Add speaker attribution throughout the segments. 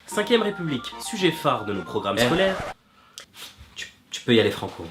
Speaker 1: 5ème République, sujet phare de nos programmes scolaires. Tu peux y aller franco.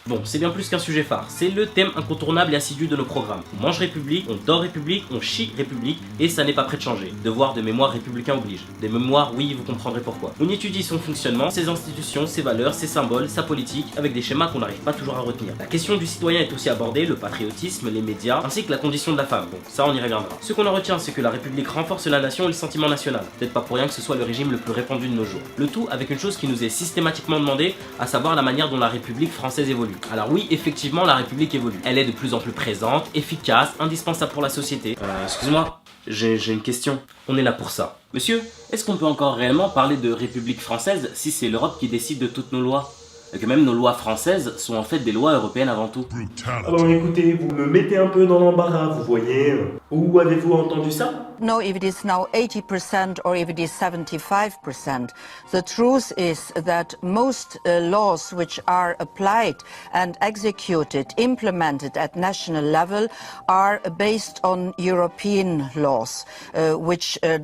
Speaker 1: Bon, c'est bien plus qu'un sujet phare, c'est le thème incontournable et assidu de nos programmes. On mange République, on dort République, on chie République, et ça n'est pas prêt de changer. Devoir de mémoire républicain oblige. Des mémoires, oui, vous comprendrez pourquoi. On étudie son fonctionnement, ses institutions, ses valeurs, ses symboles, sa politique, avec des schémas qu'on n'arrive pas toujours à retenir. La question du citoyen est aussi abordée, le patriotisme, les médias, ainsi que la condition de la femme. Bon, ça on y reviendra. Ce qu'on en retient, c'est que la République renforce la nation et le sentiment national. Peut-être pas pour rien que ce soit le régime le plus répandu de nos jours. Le tout avec une chose qui nous est systématiquement demandée, à savoir la manière dont la République française évolue. Alors oui, effectivement, la République évolue. Elle est de plus en plus présente, efficace, indispensable pour la société. Excuse-moi, j'ai une question. On est là pour ça. Monsieur, est-ce qu'on peut encore réellement parler de République française si c'est l'Europe qui décide de toutes nos lois? Et que même nos lois françaises sont en fait des lois européennes avant tout.
Speaker 2: Alors écoutez, vous me mettez un peu dans l'embarras, vous voyez. Où avez-vous entendu ça?
Speaker 3: No, if it is now 80% or if it is 75%, the truth is that most laws which are applied and executed, implemented at national level are based on European laws,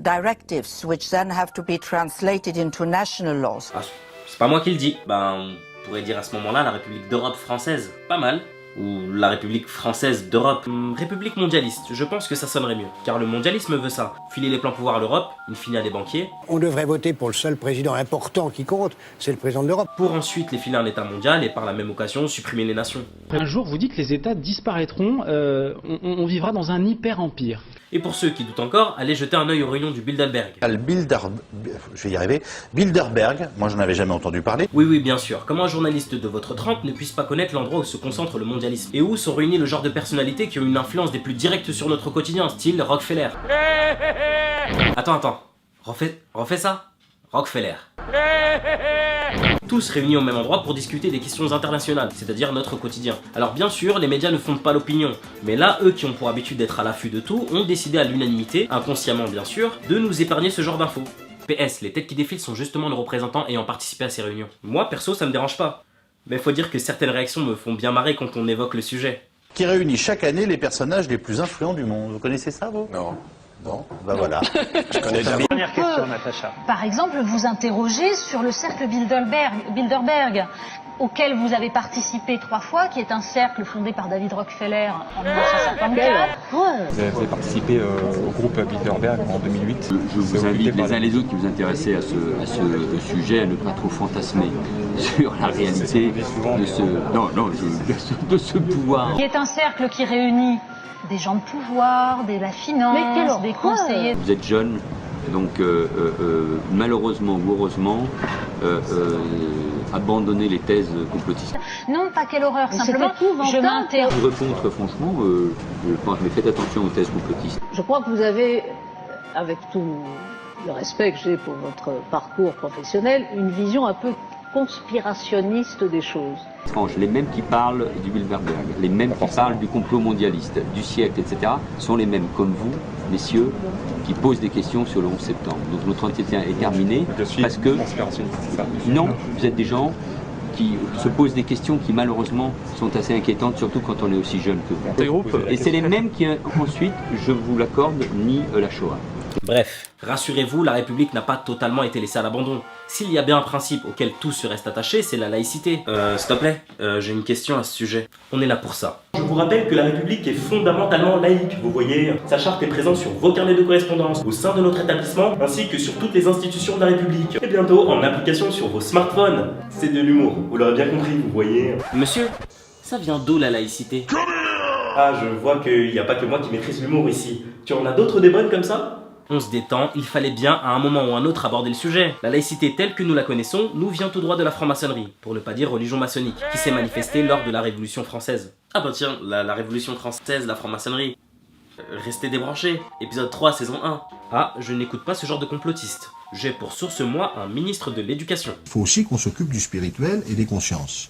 Speaker 3: directives which then have to be translated into national laws.
Speaker 1: Ah, c'est pas moi qui le dis. On pourrait dire à ce moment-là la République d'Europe française. Pas mal. Ou la République française d'Europe. République mondialiste, je pense que ça sonnerait mieux. Car le mondialisme veut ça. Filer les pleins pouvoirs à l'Europe, in fine à des banquiers.
Speaker 4: On devrait voter pour le seul président important qui compte, c'est le président de l'Europe.
Speaker 1: Pour ensuite les filer un État mondial et par la même occasion supprimer les nations.
Speaker 5: Un jour, vous dites que les États disparaîtront, on vivra dans un hyper-empire.
Speaker 1: Et pour ceux qui doutent encore, allez jeter un œil aux réunions du Bilderberg.
Speaker 6: Je vais y arriver. Bilderberg, moi j'en avais jamais entendu parler.
Speaker 1: Oui, bien sûr. Comment un journaliste de votre trempe ne puisse pas connaître l'endroit où se concentre le mondialisme? Et où sont réunis le genre de personnalités qui ont une influence des plus directes sur notre quotidien, style Rockefeller. Attends. Refais ça. Rockefeller. Tous réunis au même endroit pour discuter des questions internationales, c'est-à-dire notre quotidien. Alors bien sûr, les médias ne fondent pas l'opinion, mais là, eux qui ont pour habitude d'être à l'affût de tout, ont décidé à l'unanimité, inconsciemment bien sûr, de nous épargner ce genre d'infos. PS, les têtes qui défilent sont justement nos représentants ayant participé à ces réunions. Moi, perso, ça me dérange pas. Mais faut dire que certaines réactions me font bien marrer quand on évoque le sujet.
Speaker 6: Qui réunit chaque année les personnages les plus influents du monde. Vous connaissez ça, vous? Non. Bon, voilà.
Speaker 7: Je connais bien.
Speaker 8: Dernière question, Natacha.
Speaker 9: Par exemple, vous interrogez sur le cercle Bilderberg, auquel vous avez participé 3 fois, qui est un cercle fondé par David Rockefeller en 1954.
Speaker 7: Vous avez participé au groupe Bilderberg en 2008.
Speaker 10: Je vous invite les uns les autres qui vous intéressez à ce sujet à ne pas trop fantasmer sur la réalité de ce pouvoir.
Speaker 9: Qui est un cercle qui réunit des gens de pouvoir, de la finance, des conseillers.
Speaker 10: Vous êtes jeune, donc malheureusement ou heureusement, abandonnez les thèses complotistes.
Speaker 9: Non, pas quelle horreur, simplement je m'interroge.
Speaker 10: Pour répondre franchement, je pense, mais faites attention aux thèses complotistes.
Speaker 11: Je crois que vous avez, avec tout le respect que j'ai pour votre parcours professionnel, une vision un peu conspirationniste des choses.
Speaker 10: Les mêmes qui parlent du Bilderberg, les mêmes qui parlent du complot mondialiste, du siècle, etc., sont les mêmes, comme vous, messieurs, qui posent des questions sur le 11 septembre. Donc notre entretien est terminé parce que... Non, vous êtes des gens qui se posent des questions qui malheureusement sont assez inquiétantes, surtout quand on est aussi jeune que vous. Et c'est les mêmes qui ensuite, je vous l'accorde, nient la Shoah.
Speaker 1: Bref, rassurez-vous, la République n'a pas totalement été laissée à l'abandon. S'il y a bien un principe auquel tous se restent attachés, c'est la laïcité. S'il te plaît, j'ai une question à ce sujet. On est là pour ça.
Speaker 2: Je vous rappelle que la République est fondamentalement laïque, vous voyez. Sa charte est présente sur vos carnets de correspondance, au sein de notre établissement, ainsi que sur toutes les institutions de la République. Et bientôt en application sur vos smartphones. C'est de l'humour, vous l'aurez bien compris, vous voyez.
Speaker 1: Monsieur, ça vient d'où la laïcité?
Speaker 2: Ah, je vois qu'il n'y a pas que moi qui maîtrise l'humour ici. Tu en as d'autres des bonnes comme ça?
Speaker 1: On se détend, il fallait bien à un moment ou un autre aborder le sujet. La laïcité telle que nous la connaissons nous vient tout droit de la franc-maçonnerie, pour ne pas dire religion maçonnique, qui s'est manifestée lors de la Révolution française. Ah bah tiens, la Révolution française, la franc-maçonnerie. Restez débranchés, épisode 3, saison 1. Ah, je n'écoute pas ce genre de complotiste. J'ai pour source, moi, un ministre de l'Éducation.
Speaker 12: Il faut aussi qu'on s'occupe du spirituel et des consciences.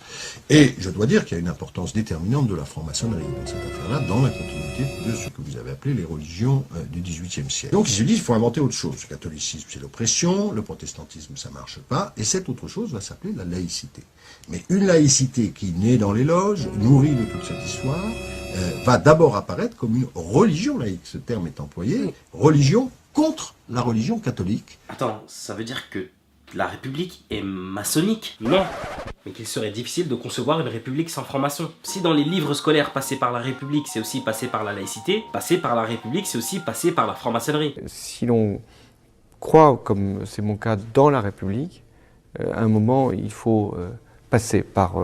Speaker 12: Et je dois dire qu'il y a une importance déterminante de la franc-maçonnerie dans cette affaire-là, dans la continuité de ce que vous avez appelé les religions du XVIIIe siècle. Donc ils se disent qu'il faut inventer autre chose. Le catholicisme, c'est l'oppression, le protestantisme, ça marche pas, et cette autre chose va s'appeler la laïcité. Mais une laïcité qui naît dans les loges, nourrie de toute cette histoire, va d'abord apparaître comme une religion laïque. Ce terme est employé, religion contre la religion catholique.
Speaker 1: Attends, ça veut dire que la République est maçonnique? Non. Mais qu'il serait difficile de concevoir une République sans franc-maçon. Si dans les livres scolaires, passer par la République, c'est aussi passer par la laïcité, passer par la République, c'est aussi passer par la franc-maçonnerie.
Speaker 8: Si l'on croit, comme c'est mon cas, dans la République, à un moment, il faut passer par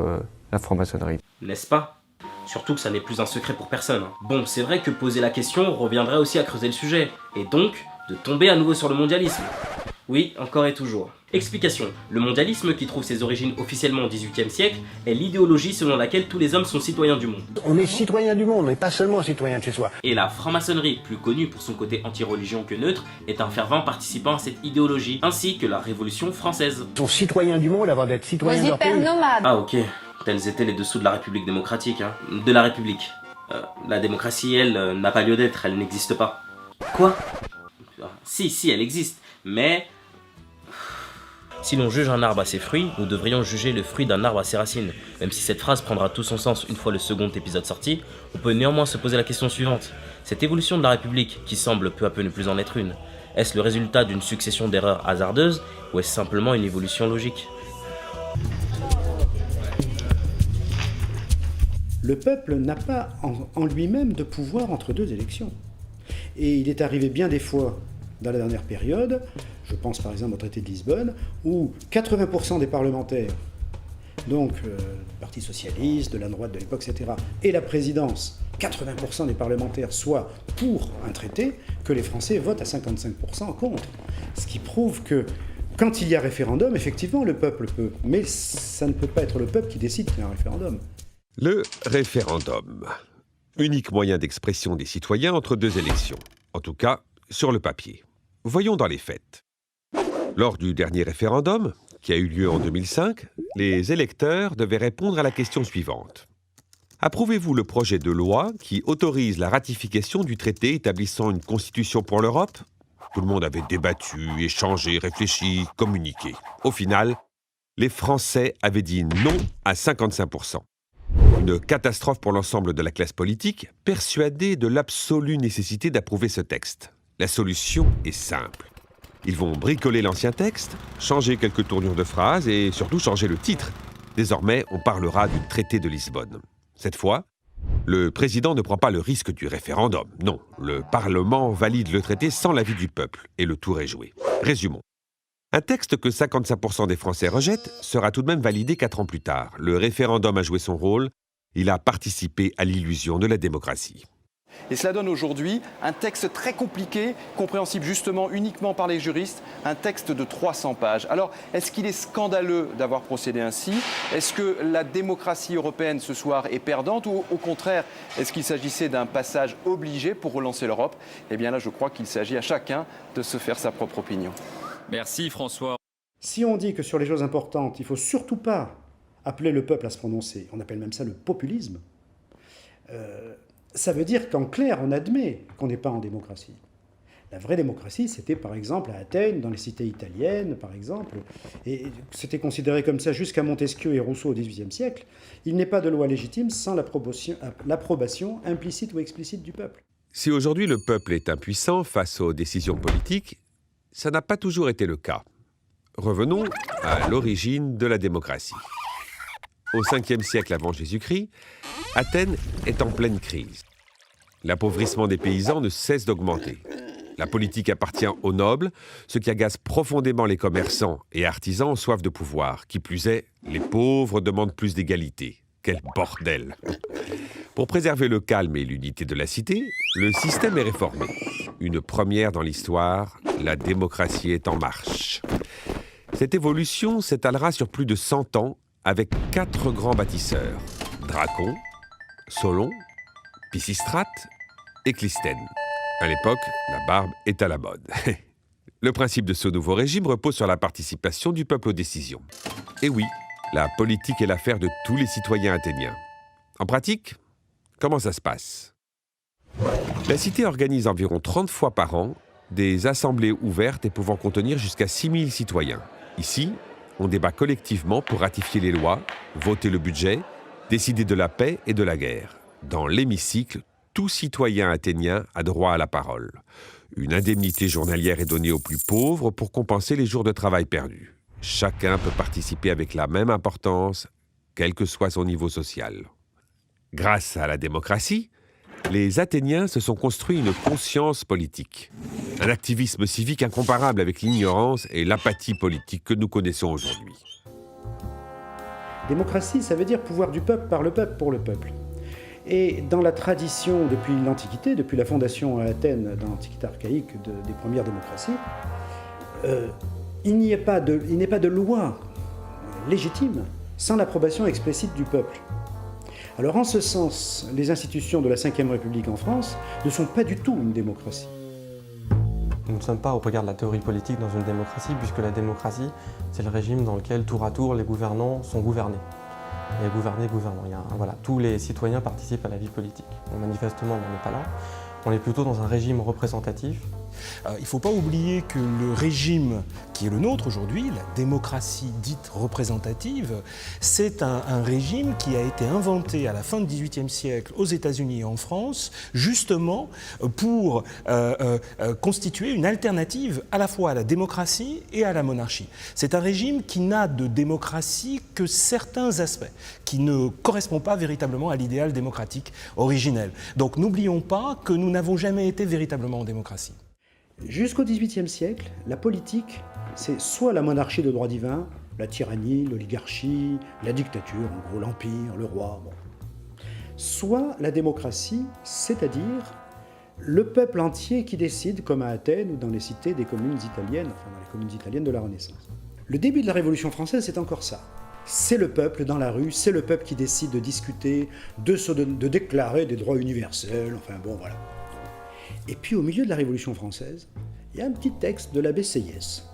Speaker 8: la franc-maçonnerie.
Speaker 1: N'est-ce pas? Surtout que ça n'est plus un secret pour personne. Bon, c'est vrai que poser la question reviendrait aussi à creuser le sujet, et donc de tomber à nouveau sur le mondialisme. Oui, encore et toujours. Explication. Le mondialisme, qui trouve ses origines officiellement au XVIIIe siècle, est l'idéologie selon laquelle tous les hommes sont citoyens du monde.
Speaker 4: On est citoyen du monde, mais pas seulement citoyen de chez soi.
Speaker 1: Et la franc-maçonnerie, plus connue pour son côté anti-religion que neutre, est un fervent participant à cette idéologie, ainsi que la Révolution française.
Speaker 4: Ils sont citoyens du monde avant d'être citoyens de leur pays.
Speaker 1: Ah ok, tels étaient les dessous de la République démocratique, hein. De la République. La démocratie, elle, n'a pas lieu d'être, elle n'existe pas. Quoi? Si, elle existe, mais... Si l'on juge un arbre à ses fruits, nous devrions juger le fruit d'un arbre à ses racines. Même si cette phrase prendra tout son sens une fois le second épisode sorti, on peut néanmoins se poser la question suivante. Cette évolution de la République, qui semble peu à peu ne plus en être une, est-ce le résultat d'une succession d'erreurs hasardeuses, ou est-ce simplement une évolution logique?
Speaker 13: Le peuple n'a pas en lui-même de pouvoir entre deux élections. Et il est arrivé bien des fois, dans la dernière période, je pense par exemple au traité de Lisbonne, où 80% des parlementaires, donc du Parti socialiste, de la droite de l'époque, etc., et la présidence, 80% des parlementaires soient pour un traité, que les Français votent à 55% contre. Ce qui prouve que quand il y a référendum, effectivement, le peuple peut, mais ça ne peut pas être le peuple qui décide qu'il y a un référendum.
Speaker 14: Le référendum. Unique moyen d'expression des citoyens entre deux élections. En tout cas, sur le papier. Voyons dans les faits. Lors du dernier référendum, qui a eu lieu en 2005, les électeurs devaient répondre à la question suivante. Approuvez-vous le projet de loi qui autorise la ratification du traité établissant une constitution pour l'Europe? Tout le monde avait débattu, échangé, réfléchi, communiqué. Au final, les Français avaient dit non à 55%. Une catastrophe pour l'ensemble de la classe politique, persuadée de l'absolue nécessité d'approuver ce texte. La solution est simple. Ils vont bricoler l'ancien texte, changer quelques tournures de phrases et surtout changer le titre. Désormais, on parlera du traité de Lisbonne. Cette fois, le président ne prend pas le risque du référendum. Non, le Parlement valide le traité sans l'avis du peuple et le tour est joué. Résumons. Un texte que 55% des Français rejettent sera tout de même validé 4 ans plus tard. Le référendum a joué son rôle, il a participé à l'illusion de la démocratie.
Speaker 15: Et cela donne aujourd'hui un texte très compliqué, compréhensible justement uniquement par les juristes, un texte de 300 pages. Alors, est-ce qu'il est scandaleux d'avoir procédé ainsi? Est-ce que la démocratie européenne ce soir est perdante ou au contraire, est-ce qu'il s'agissait d'un passage obligé pour relancer l'Europe? Eh bien là, je crois qu'il s'agit à chacun de se faire sa propre opinion.
Speaker 16: Merci François.
Speaker 13: Si on dit que sur les choses importantes, il ne faut surtout pas appeler le peuple à se prononcer, on appelle même ça le populisme, ça veut dire qu'en clair, on admet qu'on n'est pas en démocratie. La vraie démocratie, c'était par exemple à Athènes, dans les cités italiennes, par exemple, et c'était considéré comme ça jusqu'à Montesquieu et Rousseau au XVIIIe siècle. Il n'est pas de loi légitime sans l'approbation implicite ou explicite du peuple.
Speaker 14: Si aujourd'hui le peuple est impuissant face aux décisions politiques, ça n'a pas toujours été le cas. Revenons à l'origine de la démocratie. Au 5e siècle avant Jésus-Christ, Athènes est en pleine crise. L'appauvrissement des paysans ne cesse d'augmenter. La politique appartient aux nobles, ce qui agace profondément les commerçants et artisans en soif de pouvoir. Qui plus est, les pauvres demandent plus d'égalité. Quel bordel! Pour préserver le calme et l'unité de la cité, le système est réformé. Une première dans l'histoire, la démocratie est en marche. Cette évolution s'étalera sur plus de 100 ans avec 4 grands bâtisseurs, Dracon, Solon, Pisistrate et Clisthène. À l'époque, la barbe est à la mode. Le principe de ce nouveau régime repose sur la participation du peuple aux décisions. Et oui, la politique est l'affaire de tous les citoyens athéniens. En pratique, comment ça se passe? La cité organise environ 30 fois par an des assemblées ouvertes et pouvant contenir jusqu'à 6000 citoyens. Ici, on débat collectivement pour ratifier les lois, voter le budget, décider de la paix et de la guerre. Dans l'hémicycle, tout citoyen athénien a droit à la parole. Une indemnité journalière est donnée aux plus pauvres pour compenser les jours de travail perdus. Chacun peut participer avec la même importance, quel que soit son niveau social. Grâce à la démocratie, les Athéniens se sont construits une conscience politique. Un activisme civique incomparable avec l'ignorance et l'apathie politique que nous connaissons aujourd'hui.
Speaker 13: Démocratie, ça veut dire pouvoir du peuple, par le peuple, pour le peuple. Et dans la tradition, depuis l'Antiquité, depuis la fondation à Athènes, dans l'Antiquité archaïque des premières démocraties, il n'est pas de loi légitime sans l'approbation explicite du peuple. Alors en ce sens, les institutions de la Ve République en France ne sont pas du tout une démocratie.
Speaker 7: Nous ne sommes pas au regard de la théorie politique dans une démocratie, puisque la démocratie, c'est le régime dans lequel, tour à tour, les gouvernants sont gouvernés. Et gouverner, gouvernant. Voilà, tous les citoyens participent à la vie politique. Manifestement, on n'en est pas là. On est plutôt dans un régime représentatif.
Speaker 16: Il ne faut pas oublier que le régime qui est le nôtre aujourd'hui, la démocratie dite représentative, c'est un régime qui a été inventé à la fin du XVIIIe siècle aux États-Unis et en France, justement pour constituer une alternative à la fois à la démocratie et à la monarchie. C'est un régime qui n'a de démocratie que certains aspects, qui ne correspond pas véritablement à l'idéal démocratique originel. Donc n'oublions pas que nous n'avons jamais été véritablement en démocratie.
Speaker 13: Jusqu'au XVIIIe siècle, la politique, c'est soit la monarchie de droit divin, la tyrannie, l'oligarchie, la dictature, en gros l'empire, le roi, bon. Soit la démocratie, c'est-à-dire le peuple entier qui décide, comme à Athènes ou dans les cités des communes italiennes, enfin dans les communes italiennes de la Renaissance. Le début de la Révolution française, c'est encore ça. C'est le peuple dans la rue, c'est le peuple qui décide de discuter, de déclarer des droits universels, enfin bon, voilà. Et puis au milieu de la Révolution française, il y a un petit texte de l'abbé Sieyès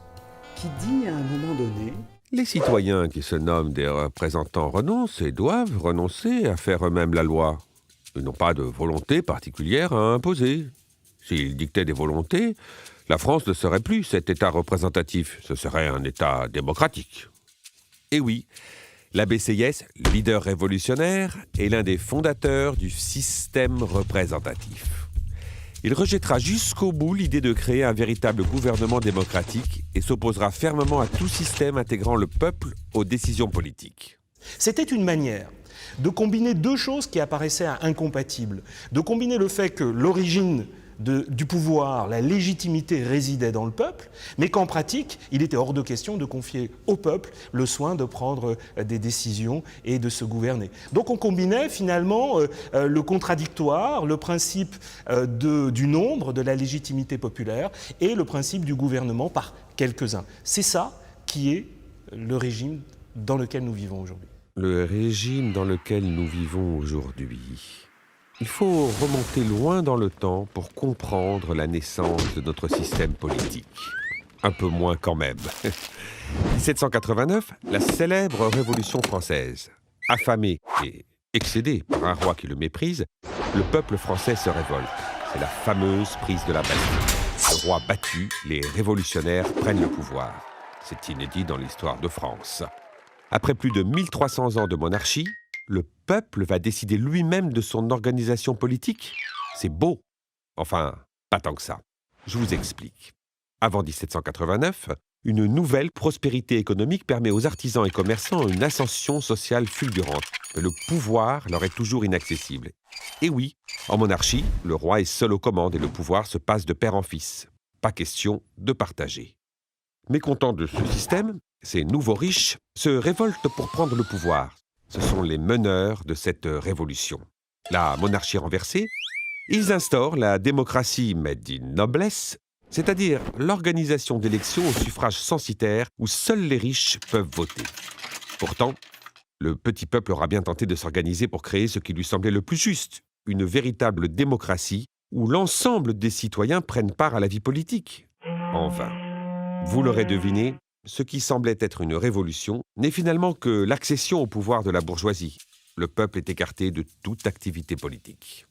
Speaker 13: qui dit à un moment donné...
Speaker 14: Les citoyens qui se nomment des représentants renoncent et doivent renoncer à faire eux-mêmes la loi. Ils n'ont pas de volonté particulière à imposer. S'ils dictaient des volontés, la France ne serait plus cet État représentatif, ce serait un État démocratique. Et oui, l'abbé Sieyès, leader révolutionnaire, est l'un des fondateurs du système représentatif. Il rejettera jusqu'au bout l'idée de créer un véritable gouvernement démocratique et s'opposera fermement à tout système intégrant le peuple aux décisions politiques.
Speaker 16: C'était une manière de combiner deux choses qui apparaissaient incompatibles. De combiner le fait que l'origine du pouvoir, la légitimité résidait dans le peuple, mais qu'en pratique, il était hors de question de confier au peuple le soin de prendre des décisions et de se gouverner. Donc on combinait finalement le contradictoire, le principe du nombre, de la légitimité populaire, et le principe du gouvernement par quelques-uns. C'est ça qui est le régime dans lequel nous vivons aujourd'hui.
Speaker 14: Le régime dans lequel nous vivons aujourd'hui. Il faut remonter loin dans le temps pour comprendre la naissance de notre système politique. Un peu moins quand même. 1789, la célèbre Révolution française. Affamé et excédé par un roi qui le méprise, le peuple français se révolte. C'est la fameuse prise de la Bastille. Le roi battu, les révolutionnaires prennent le pouvoir. C'est inédit dans l'histoire de France. Après plus de 1300 ans de monarchie, le peuple va décider lui-même de son organisation politique. C'est beau. Enfin, pas tant que ça. Je vous explique. Avant 1789, une nouvelle prospérité économique permet aux artisans et commerçants une ascension sociale fulgurante. Mais le pouvoir leur est toujours inaccessible. Et oui, en monarchie, le roi est seul aux commandes et le pouvoir se passe de père en fils. Pas question de partager. Mécontents de ce système, ces nouveaux riches se révoltent pour prendre le pouvoir. Ce sont les meneurs de cette révolution. La monarchie renversée, ils instaurent la démocratie made in noblesse, c'est-à-dire l'organisation d'élections au suffrage censitaire où seuls les riches peuvent voter. Pourtant, le petit peuple aura bien tenté de s'organiser pour créer ce qui lui semblait le plus juste, une véritable démocratie où l'ensemble des citoyens prennent part à la vie politique. En vain. Vous l'aurez deviné, ce qui semblait être une révolution n'est finalement que l'accession au pouvoir de la bourgeoisie. Le peuple est écarté de toute activité politique.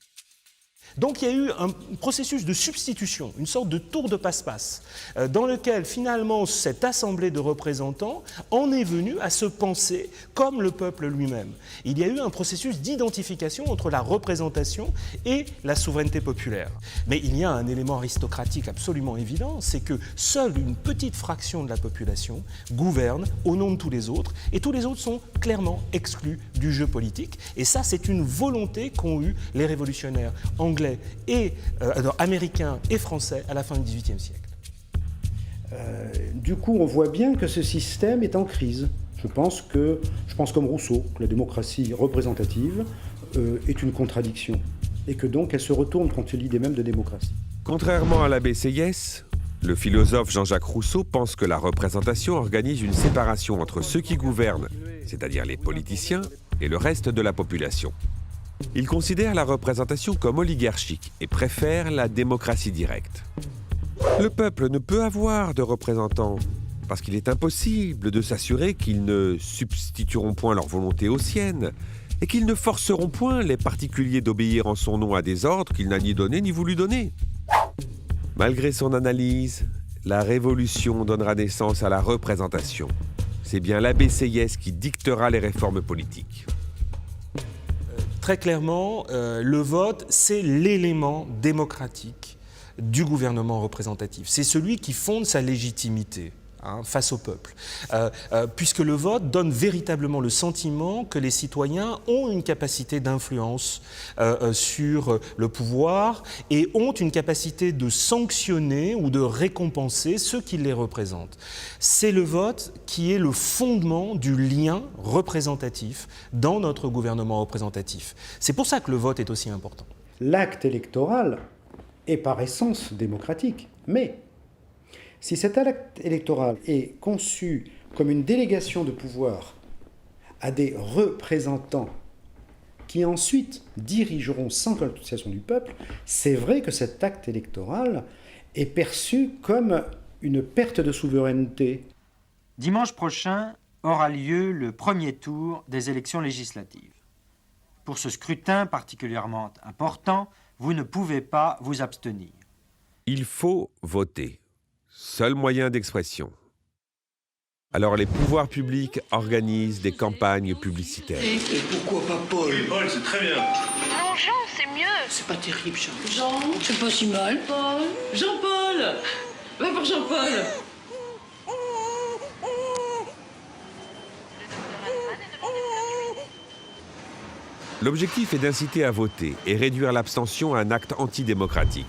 Speaker 16: Donc il y a eu un processus de substitution, une sorte de tour de passe-passe, dans lequel finalement cette assemblée de représentants en est venue à se penser comme le peuple lui-même. Il y a eu un processus d'identification entre la représentation et la souveraineté populaire. Mais il y a un élément aristocratique absolument évident, c'est que seule une petite fraction de la population gouverne au nom de tous les autres, et tous les autres sont clairement exclus du jeu politique. Et ça, c'est une volonté qu'ont eu les révolutionnaires anglais et américains et français à la fin du XVIIIe siècle.
Speaker 13: Du coup, on voit bien que ce système est en crise. Je pense comme Rousseau, que la démocratie représentative est une contradiction, et que donc elle se retourne contre l'idée même de démocratie.
Speaker 14: Contrairement à l'abbé Sieyès, le philosophe Jean-Jacques Rousseau pense que la représentation organise une séparation entre ceux qui gouvernent, c'est-à-dire les politiciens, et le reste de la population. Il considère la représentation comme oligarchique et préfère la démocratie directe. Le peuple ne peut avoir de représentants parce qu'il est impossible de s'assurer qu'ils ne substitueront point leur volonté aux siennes et qu'ils ne forceront point les particuliers d'obéir en son nom à des ordres qu'il n'a ni donnés ni voulu donner. Malgré son analyse, la Révolution donnera naissance à la représentation. C'est bien l'abbé Sieyès qui dictera les réformes politiques.
Speaker 16: Très clairement, le vote, c'est l'élément démocratique du gouvernement représentatif. C'est celui qui fonde sa légitimité face au peuple. Puisque le vote donne véritablement le sentiment que les citoyens ont une capacité d'influence sur le pouvoir et ont une capacité de sanctionner ou de récompenser ceux qui les représentent. C'est le vote qui est le fondement du lien représentatif dans notre gouvernement représentatif. C'est pour ça que le vote est aussi important.
Speaker 13: L'acte électoral est par essence démocratique, mais si cet acte électoral est conçu comme une délégation de pouvoir à des représentants qui ensuite dirigeront sans consultation du peuple, c'est vrai que cet acte électoral est perçu comme une perte de souveraineté.
Speaker 17: Dimanche prochain aura lieu le premier tour des élections législatives. Pour ce scrutin particulièrement important, vous ne pouvez pas vous abstenir.
Speaker 14: Il faut voter. Seul moyen d'expression. Alors les pouvoirs publics organisent des campagnes publicitaires.
Speaker 18: Et pourquoi pas Paul?
Speaker 19: Oui, Paul, c'est très bien.
Speaker 18: Non, Jean, c'est mieux. C'est pas terrible, Jean. Jean, c'est pas si mal, Paul.
Speaker 20: Jean-Paul, va pour Jean-Paul.
Speaker 14: L'objectif est d'inciter à voter et réduire l'abstention à un acte antidémocratique.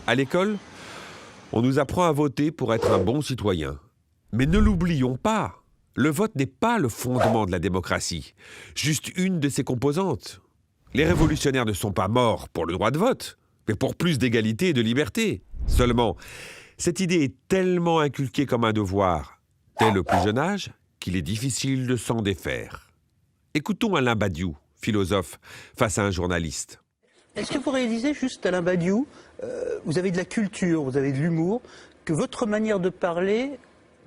Speaker 14: À l'école, on nous apprend à voter pour être un bon citoyen. Mais ne l'oublions pas, le vote n'est pas le fondement de la démocratie, juste une de ses composantes. Les révolutionnaires ne sont pas morts pour le droit de vote, mais pour plus d'égalité et de liberté. Seulement, cette idée est tellement inculquée comme un devoir, dès le plus jeune âge, qu'il est difficile de s'en défaire. Écoutons Alain Badiou, philosophe, face à un journaliste.
Speaker 21: Est-ce que vous réalisez, juste Alain Badiou, vous avez de la culture, vous avez de l'humour, que votre manière de parler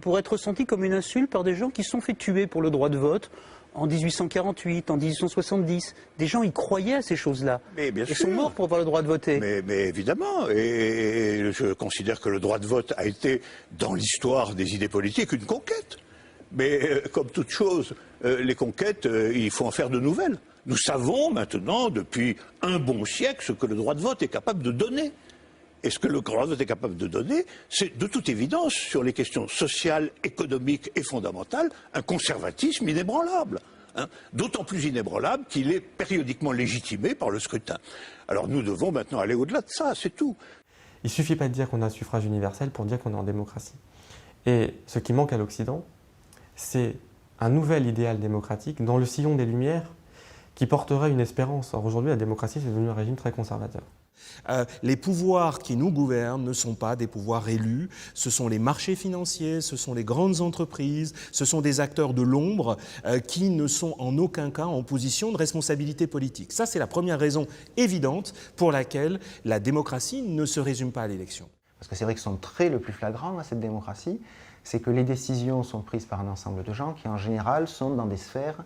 Speaker 21: pourrait être ressentie comme une insulte par des gens qui se sont fait tuer pour le droit de vote en 1848, en 1870. Des gens y croyaient à ces choses-là.
Speaker 22: Mais bien
Speaker 21: Ils
Speaker 22: sûr.
Speaker 21: sont morts pour avoir le droit de voter.
Speaker 22: Mais évidemment, et je considère que le droit de vote a été, dans l'histoire des idées politiques, une conquête. Mais comme toute chose, les conquêtes, il faut en faire de nouvelles. Nous savons maintenant, depuis un bon siècle, ce que le droit de vote est capable de donner. Et ce que le droit de vote est capable de donner, c'est de toute évidence, sur les questions sociales, économiques et fondamentales, un conservatisme inébranlable. D'autant plus inébranlable qu'il est périodiquement légitimé par le scrutin. Alors nous devons maintenant aller au-delà de ça, c'est tout.
Speaker 7: Il ne suffit pas de dire qu'on a un suffrage universel pour dire qu'on est en démocratie. Et ce qui manque à l'Occident, c'est un nouvel idéal démocratique dans le sillon des Lumières qui porterait une espérance. Or aujourd'hui, la démocratie, c'est devenu un régime très conservateur.
Speaker 16: Les pouvoirs qui nous gouvernent ne sont pas des pouvoirs élus, ce sont les marchés financiers, ce sont les grandes entreprises, ce sont des acteurs de l'ombre qui ne sont en aucun cas en position de responsabilité politique. Ça, c'est la première raison évidente pour laquelle la démocratie ne se résume pas à l'élection.
Speaker 23: Parce que c'est vrai que son trait le plus flagrant à cette démocratie, c'est que les décisions sont prises par un ensemble de gens qui, en général, sont dans des sphères,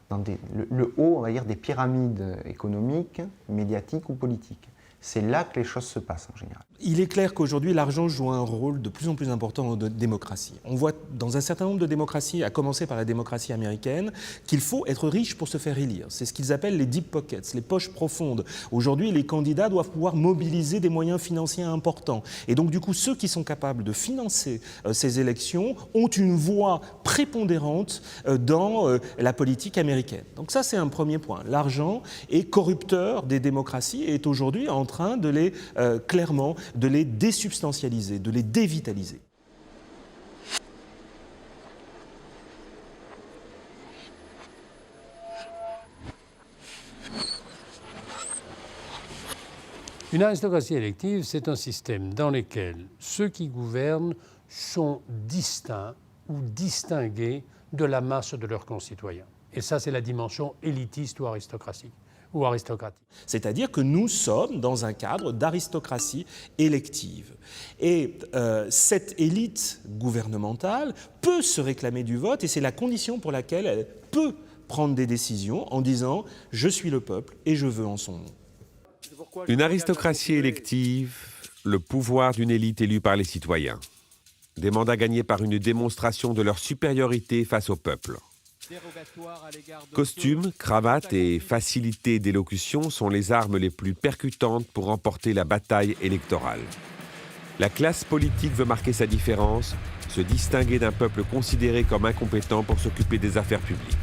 Speaker 23: dans le haut, on va dire, des pyramides économiques, médiatiques ou politiques. c'est là que les choses se passent en général.
Speaker 16: Il est clair qu'aujourd'hui, l'argent joue un rôle de plus en plus important en démocratie. On voit dans un certain nombre de démocraties, à commencer par la démocratie américaine, qu'il faut être riche pour se faire élire. C'est ce qu'ils appellent les deep pockets, les poches profondes. Aujourd'hui, les candidats doivent pouvoir mobiliser des moyens financiers importants. Et donc, du coup, ceux qui sont capables de financer ces élections ont une voix prépondérante dans la politique américaine. Donc ça, c'est un premier point. L'argent est corrupteur des démocraties et est aujourd'hui en train de les, clairement, de les désubstantialiser, de les dévitaliser.
Speaker 3: Une aristocratie élective, c'est un système dans lequel ceux qui gouvernent sont distincts ou distingués de la masse de leurs concitoyens. Et ça, c'est la dimension élitiste ou aristocratique. Ou aristocratique.
Speaker 16: C'est-à-dire que nous sommes dans un cadre d'aristocratie élective. Et cette élite gouvernementale peut se réclamer du vote et c'est la condition pour laquelle elle peut prendre des décisions en disant « je suis le peuple et je veux en son nom ».
Speaker 14: Une aristocratie élective, le pouvoir d'une élite élue par les citoyens. Des mandats gagnés par une démonstration de leur supériorité face au peuple. Costumes, cravates et facilité d'élocution sont les armes les plus percutantes pour remporter la bataille électorale. La classe politique veut marquer sa différence, se distinguer d'un peuple considéré comme incompétent pour s'occuper des affaires publiques.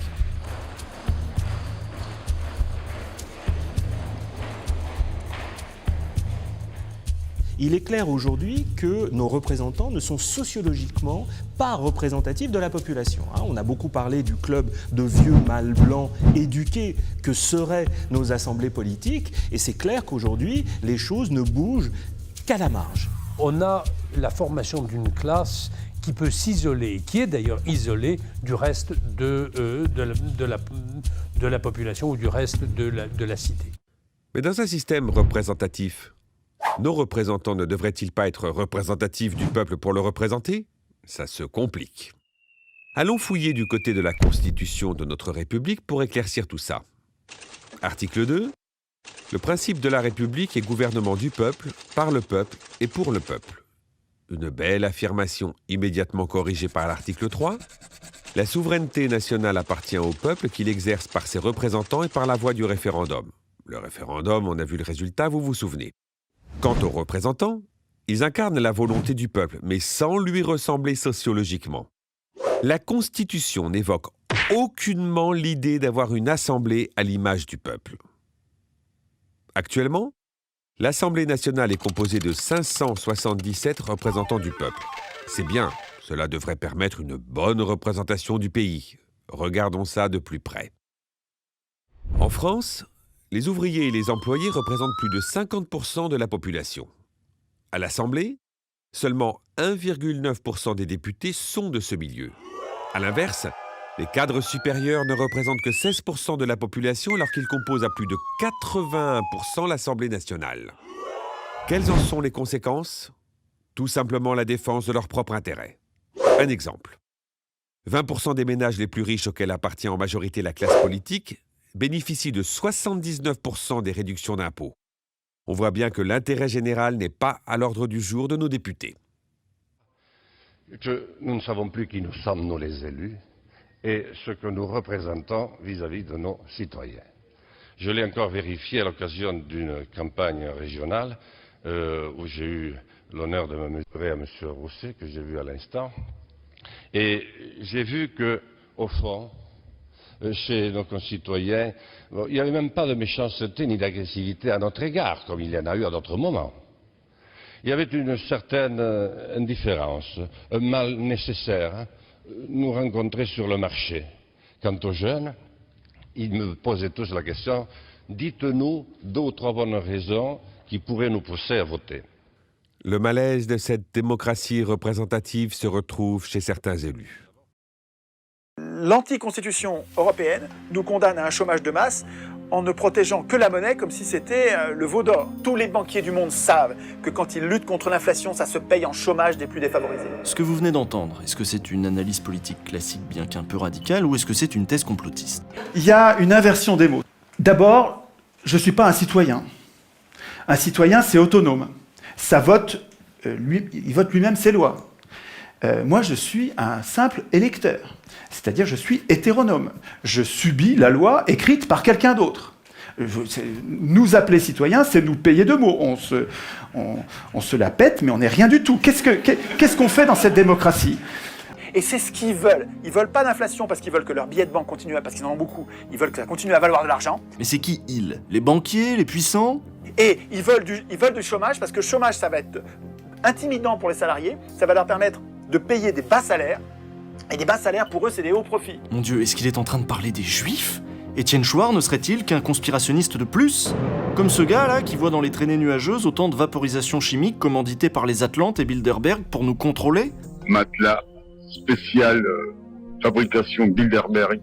Speaker 16: Il est clair aujourd'hui que nos représentants ne sont sociologiquement pas représentatifs de la population. On a beaucoup parlé du club de vieux mâles blancs éduqués que seraient nos assemblées politiques, et c'est clair qu'aujourd'hui, les choses ne bougent qu'à la marge.
Speaker 3: On a la formation d'une classe qui peut s'isoler, qui est d'ailleurs isolée du reste de la population ou du reste de la cité.
Speaker 14: Mais dans un système représentatif, nos représentants ne devraient-ils pas être représentatifs du peuple pour le représenter? Ça se complique. Allons fouiller du côté de la Constitution de notre République pour éclaircir tout ça. Article 2. Le principe de la République est gouvernement du peuple, par le peuple et pour le peuple. Une belle affirmation immédiatement corrigée par l'article 3. La souveraineté nationale appartient au peuple qui l'exerce par ses représentants et par la voie du référendum. Le référendum, on a vu le résultat, vous vous souvenez. Quant aux représentants, ils incarnent la volonté du peuple, mais sans lui ressembler sociologiquement. La Constitution n'évoque aucunement l'idée d'avoir une assemblée à l'image du peuple. Actuellement, l'Assemblée nationale est composée de 577 représentants du peuple. C'est bien, cela devrait permettre une bonne représentation du pays. Regardons ça de plus près. En France, les ouvriers et les employés représentent plus de 50% de la population. À l'Assemblée, seulement 1,9% des députés sont de ce milieu. À l'inverse, les cadres supérieurs ne représentent que 16% de la population alors qu'ils composent à plus de 81% l'Assemblée nationale. Quelles en sont les conséquences? Tout simplement la défense de leur propre intérêt. Un exemple. 20% des ménages les plus riches auxquels appartient en majorité la classe politique bénéficient de 79% des réductions d'impôts. On voit bien que l'intérêt général n'est pas à l'ordre du jour de nos députés.
Speaker 5: Nous ne savons plus qui nous sommes, nous les élus, et ce que nous représentons vis-à-vis de nos citoyens. Je l'ai encore vérifié à l'occasion d'une campagne régionale où j'ai eu l'honneur de me mesurer à M. Rousset, que j'ai vu à l'instant, et j'ai vu qu'au fond, chez nos concitoyens, il n'y avait même pas de méchanceté ni d'agressivité à notre égard, comme il y en a eu à d'autres moments. Il y avait une certaine indifférence, un mal nécessaire, nous rencontrer sur le marché. Quant aux jeunes, ils me posaient tous la question, dites-nous 2 ou 3 bonnes raisons qui pourraient nous pousser à voter.
Speaker 14: Le malaise de cette démocratie représentative se retrouve chez certains élus.
Speaker 19: L'anticonstitution européenne nous condamne à un chômage de masse en ne protégeant que la monnaie comme si c'était le veau d'or. Tous les banquiers du monde savent que quand ils luttent contre l'inflation, ça se paye en chômage des plus défavorisés.
Speaker 24: Ce que vous venez d'entendre, est-ce que c'est une analyse politique classique bien qu'un peu radicale ou est-ce que c'est une thèse complotiste?
Speaker 19: Il y a une inversion des mots. D'abord, je ne suis pas un citoyen. Un citoyen, c'est autonome. Ça vote, il vote lui-même ses lois. Moi, je suis un simple électeur. C'est-à-dire, je suis hétéronome. Je subis la loi écrite par quelqu'un d'autre. Nous appeler citoyens, c'est nous payer de mots. On se la pète, mais on n'est rien du tout. Qu'est-ce qu'on fait dans cette démocratie ? Et c'est ce qu'ils veulent. Ils veulent pas d'inflation parce qu'ils veulent que leurs billets de banque continuent, parce qu'ils en ont beaucoup. Ils veulent que ça continue à valoir de l'argent.
Speaker 24: Mais c'est qui ils? Les banquiers, les puissants?
Speaker 19: Et ils veulent du chômage parce que le chômage, ça va être intimidant pour les salariés. Ça va leur permettre de payer des bas salaires. Et des bas salaires, pour eux, c'est des hauts profits.
Speaker 24: Mon Dieu, est-ce qu'il est en train de parler des Juifs? Étienne Chouard ne serait-il qu'un conspirationniste de plus? Comme ce gars-là qui voit dans les traînées nuageuses autant de vaporisation chimique commanditée par les Atlantes et Bilderberg pour nous contrôler?
Speaker 6: Matelas spécial fabrication Bilderberg.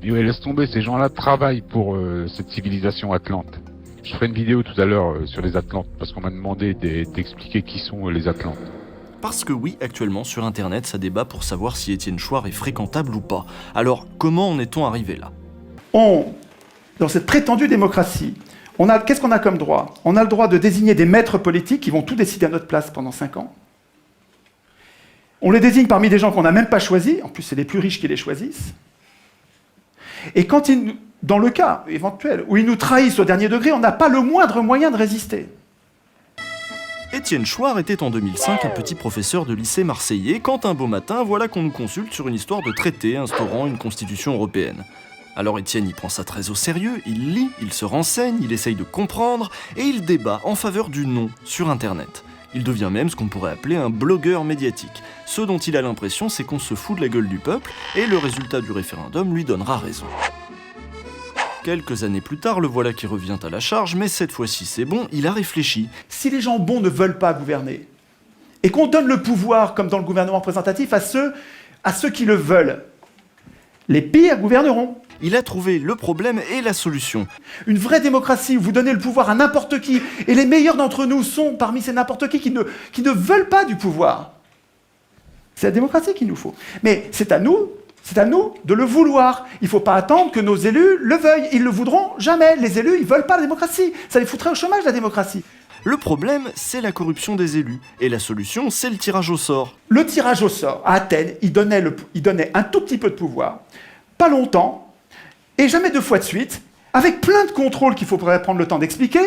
Speaker 9: Et ouais, laisse tomber, ces gens-là travaillent pour cette civilisation Atlante. Je ferai une vidéo tout à l'heure sur les Atlantes, parce qu'on m'a demandé d'expliquer qui sont les Atlantes.
Speaker 24: Parce que oui, actuellement sur Internet, ça débat pour savoir si Étienne Chouard est fréquentable ou pas. Alors, comment en est-on arrivé là?
Speaker 19: Dans cette prétendue démocratie, qu'est-ce qu'on a comme droit? On a le droit de désigner des maîtres politiques qui vont tout décider à notre place pendant 5 ans. On les désigne parmi des gens qu'on n'a même pas choisis, en plus c'est les plus riches qui les choisissent. Et dans le cas éventuel où ils nous trahissent au dernier degré, on n'a pas le moindre moyen de résister.
Speaker 24: Étienne Chouard était en 2005 un petit professeur de lycée marseillais quand un beau matin, voilà qu'on nous consulte sur une histoire de traité instaurant une constitution européenne. Alors Étienne y prend ça très au sérieux, il lit, il se renseigne, il essaye de comprendre et il débat en faveur du non sur Internet. Il devient même ce qu'on pourrait appeler un blogueur médiatique. Ce dont il a l'impression, c'est qu'on se fout de la gueule du peuple et le résultat du référendum lui donnera raison. Quelques années plus tard, le voilà qui revient à la charge, mais cette fois-ci c'est bon, il a réfléchi.
Speaker 19: Si les gens bons ne veulent pas gouverner, et qu'on donne le pouvoir, comme dans le gouvernement représentatif, à ceux qui le veulent, les pires gouverneront.
Speaker 24: Il a trouvé le problème et la solution.
Speaker 19: Une vraie démocratie où vous donnez le pouvoir à n'importe qui, et les meilleurs d'entre nous sont parmi ces n'importe qui ne veulent pas du pouvoir. C'est la démocratie qu'il nous faut. Mais c'est à nous de le vouloir. Il ne faut pas attendre que nos élus le veuillent. Ils ne le voudront jamais. Les élus, ils ne veulent pas la démocratie. Ça les foutrait au chômage, la démocratie.
Speaker 24: Le problème, c'est la corruption des élus. Et la solution, c'est le tirage au sort.
Speaker 19: Le tirage au sort, à Athènes, il donnait un tout petit peu de pouvoir, pas longtemps, et jamais 2 fois de suite, avec plein de contrôles qu'il faudrait prendre le temps d'expliquer,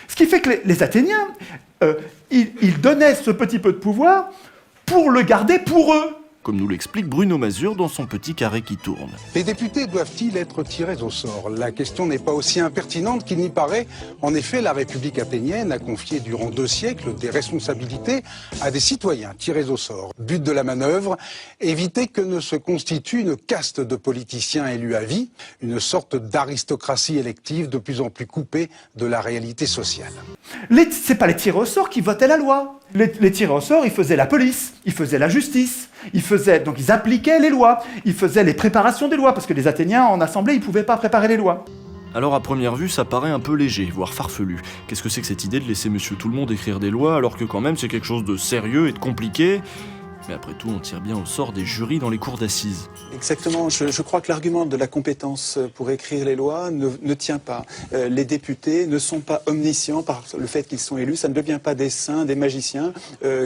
Speaker 19: ce qui fait que les Athéniens, ils donnaient ce petit peu de pouvoir pour le garder pour eux.
Speaker 24: Comme nous l'explique Bruno Mazur dans son petit carré qui tourne.
Speaker 10: Les députés doivent-ils être tirés au sort? La question n'est pas aussi impertinente qu'il n'y paraît. En effet, la République athénienne a confié durant 2 siècles des responsabilités à des citoyens tirés au sort. But de la manœuvre, éviter que ne se constitue une caste de politiciens élus à vie, une sorte d'aristocratie élective de plus en plus coupée de la réalité sociale.
Speaker 19: C'est pas les tirés au sort qui votaient la loi. Les tirés au sort, ils faisaient la police, ils faisaient la justice, donc ils appliquaient les lois, ils faisaient les préparations des lois, parce que les Athéniens, en assemblée, ils pouvaient pas préparer les lois.
Speaker 24: Alors à première vue, ça paraît un peu léger, voire farfelu. Qu'est-ce que c'est que cette idée de laisser Monsieur Tout-le-Monde écrire des lois, alors que quand même c'est quelque chose de sérieux et de compliqué? Mais après tout, on tire bien au sort des jurys dans les cours d'assises.
Speaker 11: Exactement. Je crois que l'argument de la compétence pour écrire les lois ne tient pas. Les députés ne sont pas omniscients par le fait qu'ils sont élus. Ça ne devient pas des saints, des magiciens.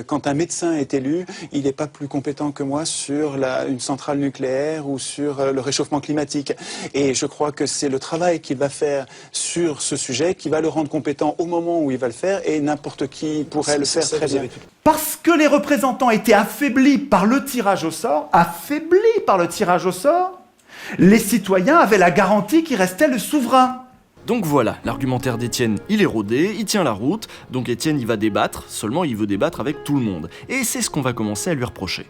Speaker 11: Quand un médecin est élu, il n'est pas plus compétent que moi sur une centrale nucléaire ou sur le réchauffement climatique. Et je crois que c'est le travail qu'il va faire sur ce sujet qui va le rendre compétent au moment où il va le faire, et n'importe qui pourrait le faire très bien.
Speaker 19: Parce que les représentants étaient affaiblis par le tirage au sort, les citoyens avaient la garantie qu'il restait le souverain.
Speaker 24: Donc voilà, l'argumentaire d'Étienne, il est rodé, il tient la route, donc Étienne il va débattre, seulement il veut débattre avec tout le monde. Et c'est ce qu'on va commencer à lui reprocher.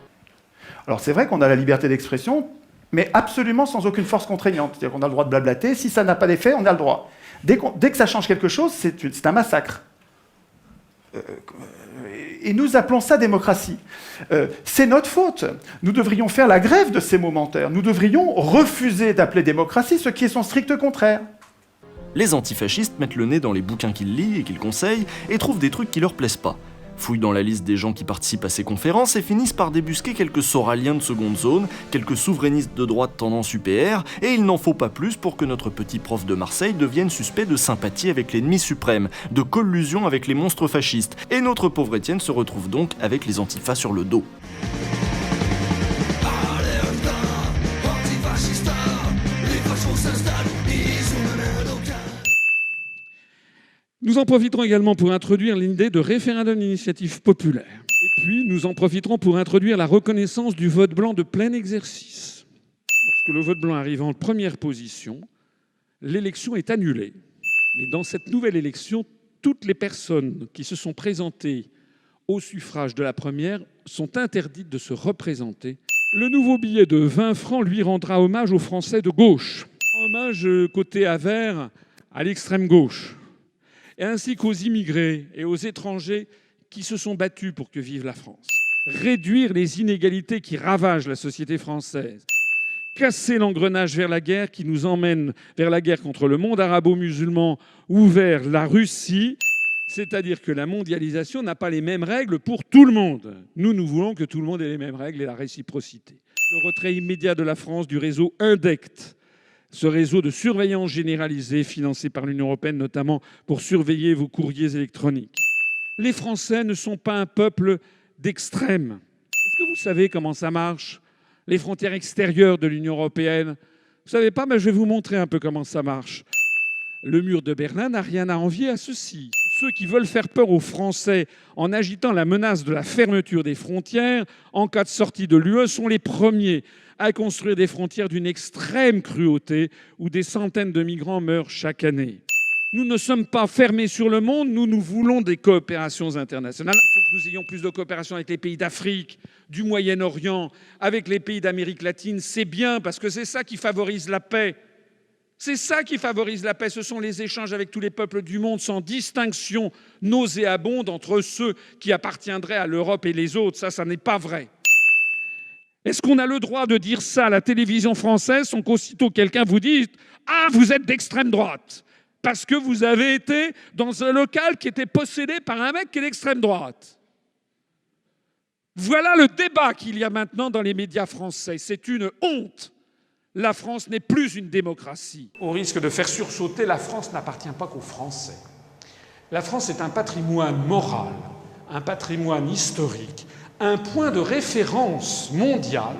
Speaker 19: Alors c'est vrai qu'on a la liberté d'expression, mais absolument sans aucune force contraignante. C'est-à-dire qu'on a le droit de blablater, si ça n'a pas d'effet, on a le droit. Dès que ça change quelque chose, c'est un massacre. Et nous appelons ça démocratie. C'est notre faute. Nous devrions faire la grève de ces momentaires. Nous devrions refuser d'appeler démocratie ce qui est son strict contraire.
Speaker 24: Les antifascistes mettent le nez dans les bouquins qu'ils lisent et qu'ils conseillent et trouvent des trucs qui leur plaisent pas. fouillent dans la liste des gens qui participent à ces conférences et finissent par débusquer quelques soraliens de seconde zone, quelques souverainistes de droite tendance UPR, et il n'en faut pas plus pour que notre petit prof de Marseille devienne suspect de sympathie avec l'ennemi suprême, de collusion avec les monstres fascistes, et notre pauvre Étienne se retrouve donc avec les antifas sur le dos.
Speaker 2: Nous en profiterons également pour introduire l'idée de référendum d'initiative populaire. Et puis, nous en profiterons pour introduire la reconnaissance du vote blanc de plein exercice. Lorsque le vote blanc arrive en première position, l'élection est annulée. Mais dans cette nouvelle élection, toutes les personnes qui se sont présentées au suffrage de la première sont interdites de se représenter. Le nouveau billet de 20 francs lui rendra hommage aux Français de gauche. Hommage côté avers à l'extrême gauche. Et ainsi qu'aux immigrés et aux étrangers qui se sont battus pour que vive la France. Réduire les inégalités qui ravagent la société française. Casser l'engrenage vers la guerre qui nous emmène vers la guerre contre le monde arabo-musulman ou vers la Russie. C'est-à-dire que la mondialisation n'a pas les mêmes règles pour tout le monde. Nous voulons que tout le monde ait les mêmes règles et la réciprocité. Le retrait immédiat de la France du réseau INDECT, ce réseau de surveillance généralisée financé par l'Union européenne, notamment pour surveiller vos courriers électroniques. Les Français ne sont pas un peuple d'extrême. Est-ce que vous savez comment ça marche, les frontières extérieures de l'Union européenne? Vous ne savez pas, mais je vais vous montrer un peu comment ça marche. Le mur de Berlin n'a rien à envier à ceci. Ceux qui veulent faire peur aux Français en agitant la menace de la fermeture des frontières en cas de sortie de l'UE sont les premiers à construire des frontières d'une extrême cruauté où des centaines de migrants meurent chaque année. Nous ne sommes pas fermés sur le monde, nous voulons des coopérations internationales. Il faut que nous ayons plus de coopération avec les pays d'Afrique, du Moyen-Orient, avec les pays d'Amérique latine. C'est bien parce que c'est ça qui favorise la paix. C'est ça qui favorise la paix, ce sont les échanges avec tous les peuples du monde sans distinction nauséabonde entre ceux qui appartiendraient à l'Europe et les autres. Ça n'est pas vrai. Est-ce qu'on a le droit de dire ça à la télévision française sans qu'aussitôt quelqu'un vous dise « Ah, vous êtes d'extrême droite !» parce que vous avez été dans un local qui était possédé par un mec qui est d'extrême droite. Voilà le débat qu'il y a maintenant dans les médias français. C'est une honte. La France n'est plus une démocratie. Au risque de faire sursauter, la France n'appartient pas qu'aux Français. La France est un patrimoine moral, un patrimoine historique, un point de référence mondial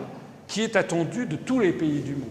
Speaker 2: qui est attendu de tous les pays du monde.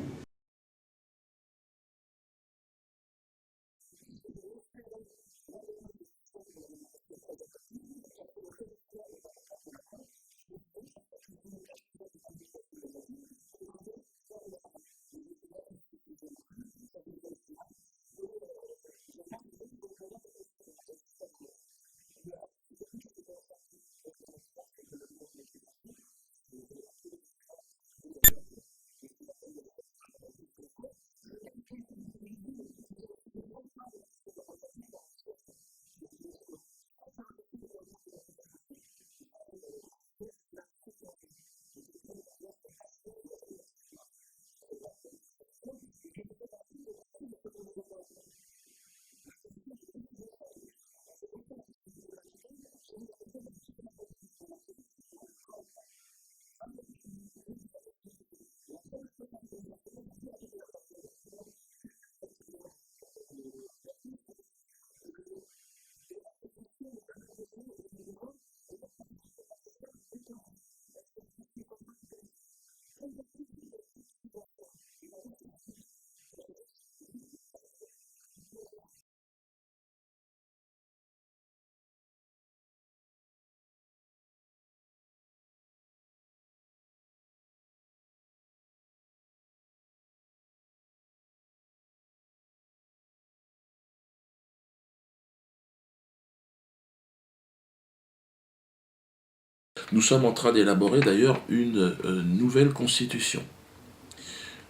Speaker 4: Nous sommes en train d'élaborer d'ailleurs une nouvelle constitution.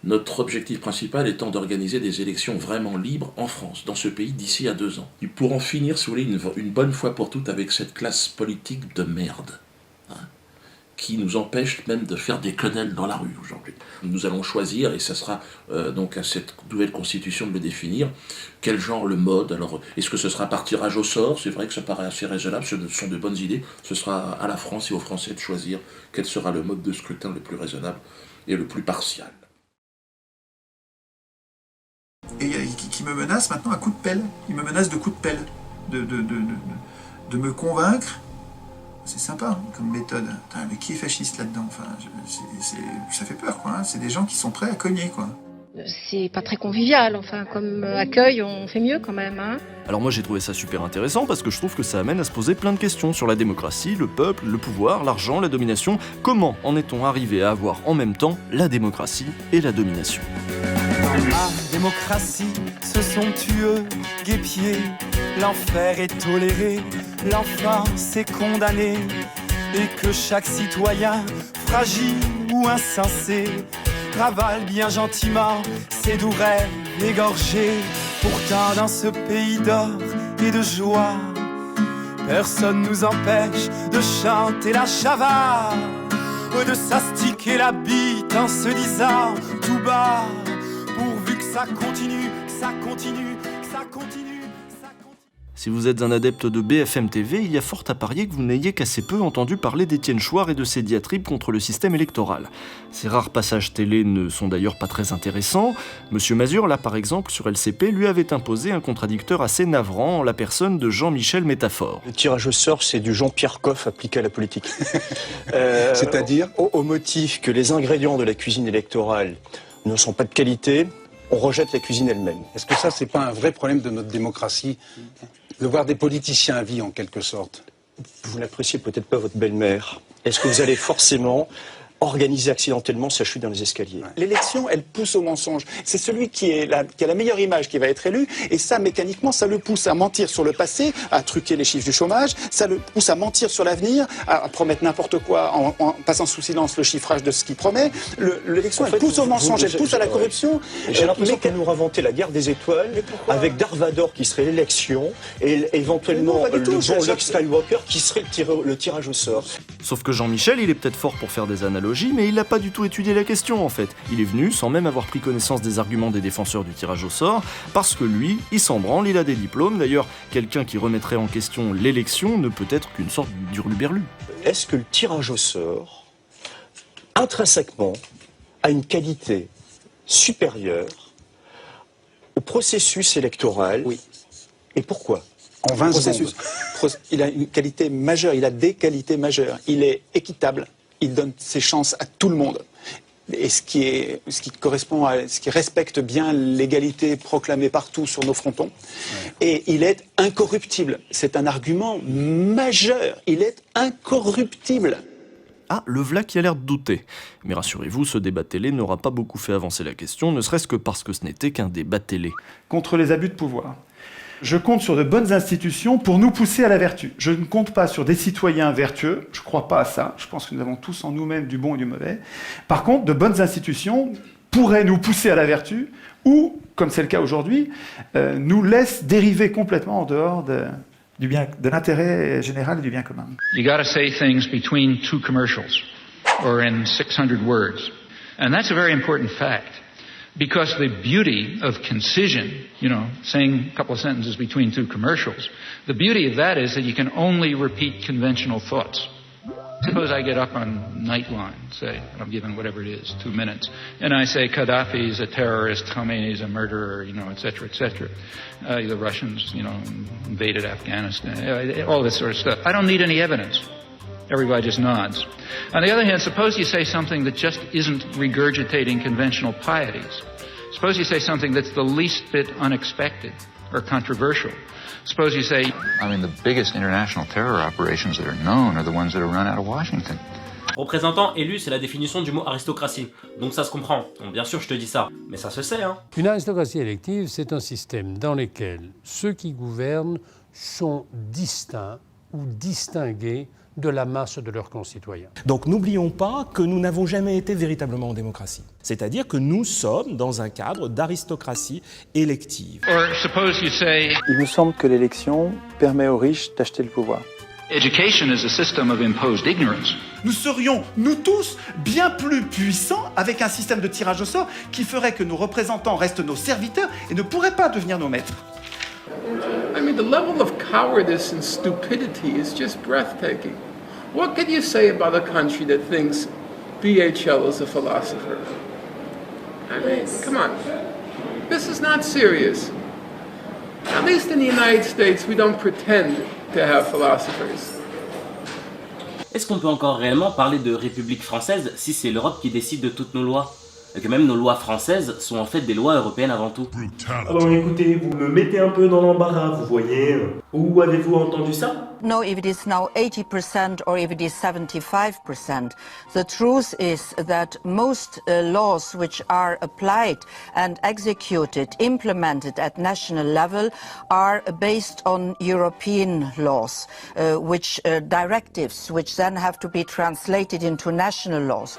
Speaker 4: Notre objectif principal étant d'organiser des élections vraiment libres en France, dans ce pays, d'ici à 2 ans. Et pour en finir, si vous voulez, une bonne fois pour toutes avec cette classe politique de merde, qui nous empêche même de faire des quenelles dans la rue aujourd'hui. Nous allons choisir, et ça sera donc à cette nouvelle constitution de le définir, quel genre, le mode. Alors, est-ce que ce sera par tirage au sort? C'est vrai que ça paraît assez raisonnable, ce sont de bonnes idées. Ce sera à la France et aux Français de choisir quel sera le mode de scrutin le plus raisonnable et le plus partial.
Speaker 1: Et qui me menace maintenant à coups de pelle. Il me menace de coups de pelle. De me convaincre. C'est sympa comme méthode. Putain, mais qui est fasciste là-dedans? Enfin, ça fait peur, quoi. Hein. C'est des gens qui sont prêts à cogner, quoi.
Speaker 8: C'est pas très convivial, enfin, comme accueil, on fait mieux quand même. Hein.
Speaker 24: Alors moi j'ai trouvé ça super intéressant parce que je trouve que ça amène à se poser plein de questions sur la démocratie, le peuple, le pouvoir, l'argent, la domination. Comment en est-on arrivé à avoir en même temps la démocratie et la domination?
Speaker 12: La démocratie, ce sont tueux, guépiers. L'enfer est toléré, l'enfance est condamnée. Et que chaque citoyen, fragile ou insensé, ravale bien gentiment ses doux rêves égorgés. Pourtant dans ce pays d'or et de joie, personne nous empêche de chanter la Chavard, de s'astiquer la bite en se disant tout bas, pourvu que ça continue, que ça continue, que ça continue.
Speaker 24: Si vous êtes un adepte de BFM TV, il y a fort à parier que vous n'ayez qu'assez peu entendu parler d'Étienne Chouard et de ses diatribes contre le système électoral. Ces rares passages télé ne sont d'ailleurs pas très intéressants. Monsieur Mazur, là par exemple, sur LCP, lui avait imposé un contradicteur assez navrant en la personne de Jean-Michel Métaphore.
Speaker 15: Le tirage au sort, c'est du Jean-Pierre Coff appliqué à la politique.
Speaker 19: C'est-à-dire
Speaker 15: au motif que les ingrédients de la cuisine électorale ne sont pas de qualité, on rejette la cuisine elle-même.
Speaker 10: Est-ce que ça, c'est pas un vrai problème de notre démocratie, de voir des politiciens à vie, en quelque sorte?
Speaker 15: Vous n'appréciez peut-être pas votre belle-mère. Est-ce que vous allez forcément organiser accidentellement sa chute dans les escaliers?
Speaker 11: L'élection, elle pousse au mensonge. C'est celui qui a la meilleure image qui va être élu, et ça, mécaniquement, ça le pousse à mentir sur le passé, à truquer les chiffres du chômage, ça le pousse à mentir sur l'avenir, à promettre n'importe quoi en passant sous silence le chiffrage de ce qu'il promet. L'élection, elle pousse au mensonge, elle pousse à la corruption.
Speaker 15: J'ai l'impression qu'on nous inventé la guerre des étoiles, avec Darth Vader qui serait l'élection, et éventuellement le bon Luke Skywalker qui serait le tirage au sort.
Speaker 24: Sauf que Jean-Michel, il est peut-être fort pour faire des analogies, mais il n'a pas du tout étudié la question en fait. Il est venu sans même avoir pris connaissance des arguments des défenseurs du tirage au sort, parce que lui, il s'en branle, il a des diplômes. D'ailleurs, quelqu'un qui remettrait en question l'élection ne peut être qu'une sorte d'hurluberlu.
Speaker 15: Est-ce que le tirage au sort, intrinsèquement, a une qualité supérieure au processus électoral?
Speaker 11: Oui.
Speaker 15: Et pourquoi?
Speaker 11: En 20 secondes. Il a une qualité majeure, il a des qualités majeures. Il est équitable, il donne ses chances à tout le monde. Et ce qui correspond à ce qui respecte bien l'égalité proclamée partout sur nos frontons. Ouais. Et il est incorruptible. C'est un argument majeur. Il est incorruptible.
Speaker 24: Ah, le v'là qui a l'air de douter. Mais rassurez-vous, ce débat télé n'aura pas beaucoup fait avancer la question, ne serait-ce que parce que ce n'était qu'un débat télé.
Speaker 19: Contre les abus de pouvoir. Je compte sur de bonnes institutions pour nous pousser à la vertu. Je ne compte pas sur des citoyens vertueux, je ne crois pas à ça. Je pense que nous avons tous en nous-mêmes du bon et du mauvais. Par contre, de bonnes institutions pourraient nous pousser à la vertu ou, comme c'est le cas aujourd'hui, nous laissent dériver complètement en dehors de l'intérêt général et du bien commun.
Speaker 25: You gotta say things between two commercials or in 600 words. And that's a very important fact. Because the beauty of concision, saying a couple of sentences between two commercials, the beauty of that is that you can only repeat conventional thoughts. Suppose I get up on Nightline, say, I'm given whatever it is, 2 minutes, and I say Gaddafi is a terrorist, Khomeini is a murderer, et cetera, et cetera. The Russians, invaded Afghanistan, all this sort of stuff. I don't need any evidence. Everybody just nods. On the other hand, suppose you say something that just isn't regurgitating conventional pieties. Suppose you say something that's the least bit unexpected or controversial. Suppose you say,
Speaker 26: the biggest international terror operations that are known are the ones that are run out of Washington.
Speaker 27: Représentant élu, c'est la définition du mot aristocratie. Donc ça se comprend. Donc bien sûr, je te dis ça. Mais ça se sait, hein.
Speaker 3: Une aristocratie élective, c'est un système dans lequel ceux qui gouvernent sont distincts ou distingués de la masse de leurs concitoyens.
Speaker 16: Donc n'oublions pas que nous n'avons jamais été véritablement en démocratie. C'est-à-dire que nous sommes dans un cadre d'aristocratie élective.
Speaker 15: Il me semble que l'élection permet aux riches d'acheter le pouvoir.
Speaker 25: Education is a system of imposed ignorance.
Speaker 19: Nous serions, nous tous, bien plus puissants avec un système de tirage au sort qui ferait que nos représentants restent nos serviteurs et ne pourraient pas devenir nos maîtres.
Speaker 7: I mean, the level of cowardice and stupidity is just breathtaking. What can you say about a country that thinks BHL is a philosopher? I mean, come on. This is not serious. At least in the United States, we don't pretend to have philosophers.
Speaker 27: Est-ce qu'on peut encore réellement parler de République française si c'est l'Europe qui décide de toutes nos lois? Et que même nos lois françaises sont en fait des lois européennes avant tout.
Speaker 13: Alors écoutez, vous me mettez un peu dans l'embarras, vous voyez. Où avez-vous entendu ça?
Speaker 17: No, if it is now 80% or if it is 75%, the truth is that most laws which are applied and executed, implemented at national level are based on European laws, directives which then have to be translated into national laws.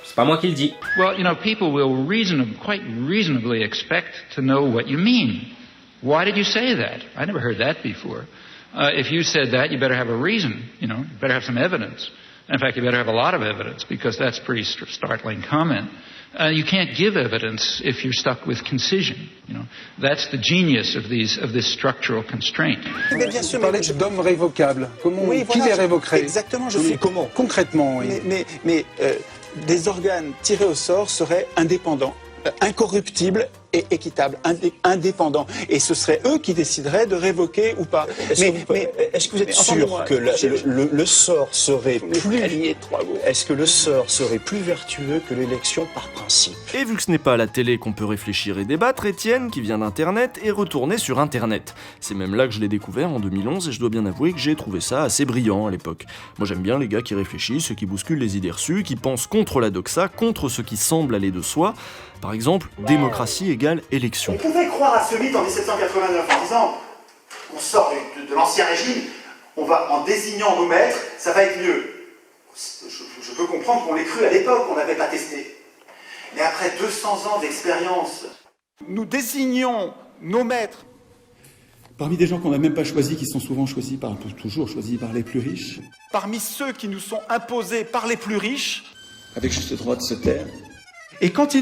Speaker 27: C'est pas moi qui le dis.
Speaker 25: Well, you know, people will quite reasonably expect to know what you mean. Why did you say that? I never heard that before. If you said that, you better have a reason, you know, you better have some evidence. In fact, you better have a lot of evidence, because that's a pretty startling comment. You can't give evidence if you're stuck with concision, you know. That's the genius of this structural constraint.
Speaker 11: Mais bien sûr,
Speaker 10: vous parlez d'hommes révocables. Comment, oui, qui les révoquerait?
Speaker 11: Exactement, je sais. Comment? Concrètement, oui. Mais des organes tirés au sort seraient indépendants, incorruptibles et équitables, indépendants. Et ce seraient eux qui décideraient de révoquer ou pas.
Speaker 15: Est-ce que vous êtes sûr que le sort serait plus... Est-ce que le sort serait plus vertueux que l'élection par principe?
Speaker 24: Et vu que ce n'est pas à la télé qu'on peut réfléchir et débattre, Étienne, qui vient d'Internet, est retourné sur Internet. C'est même là que je l'ai découvert en 2011 et je dois bien avouer que j'ai trouvé ça assez brillant à l'époque. Moi j'aime bien les gars qui réfléchissent et qui bousculent les idées reçues, qui pensent contre la doxa, contre ce qui semble aller de soi. Par exemple, démocratie égale élection.
Speaker 19: On pouvait croire à ce mythe en 1789 en disant on sort de l'ancien régime, on va en désignant nos maîtres, ça va être mieux. Je peux comprendre qu'on l'ait cru à l'époque, on n'avait pas testé. Mais après 200 ans d'expérience, nous désignons nos maîtres parmi des gens qu'on n'a même pas choisis, qui sont souvent toujours choisis par les plus riches. Parmi ceux qui nous sont imposés par les plus riches, avec juste le droit de se taire. Et quand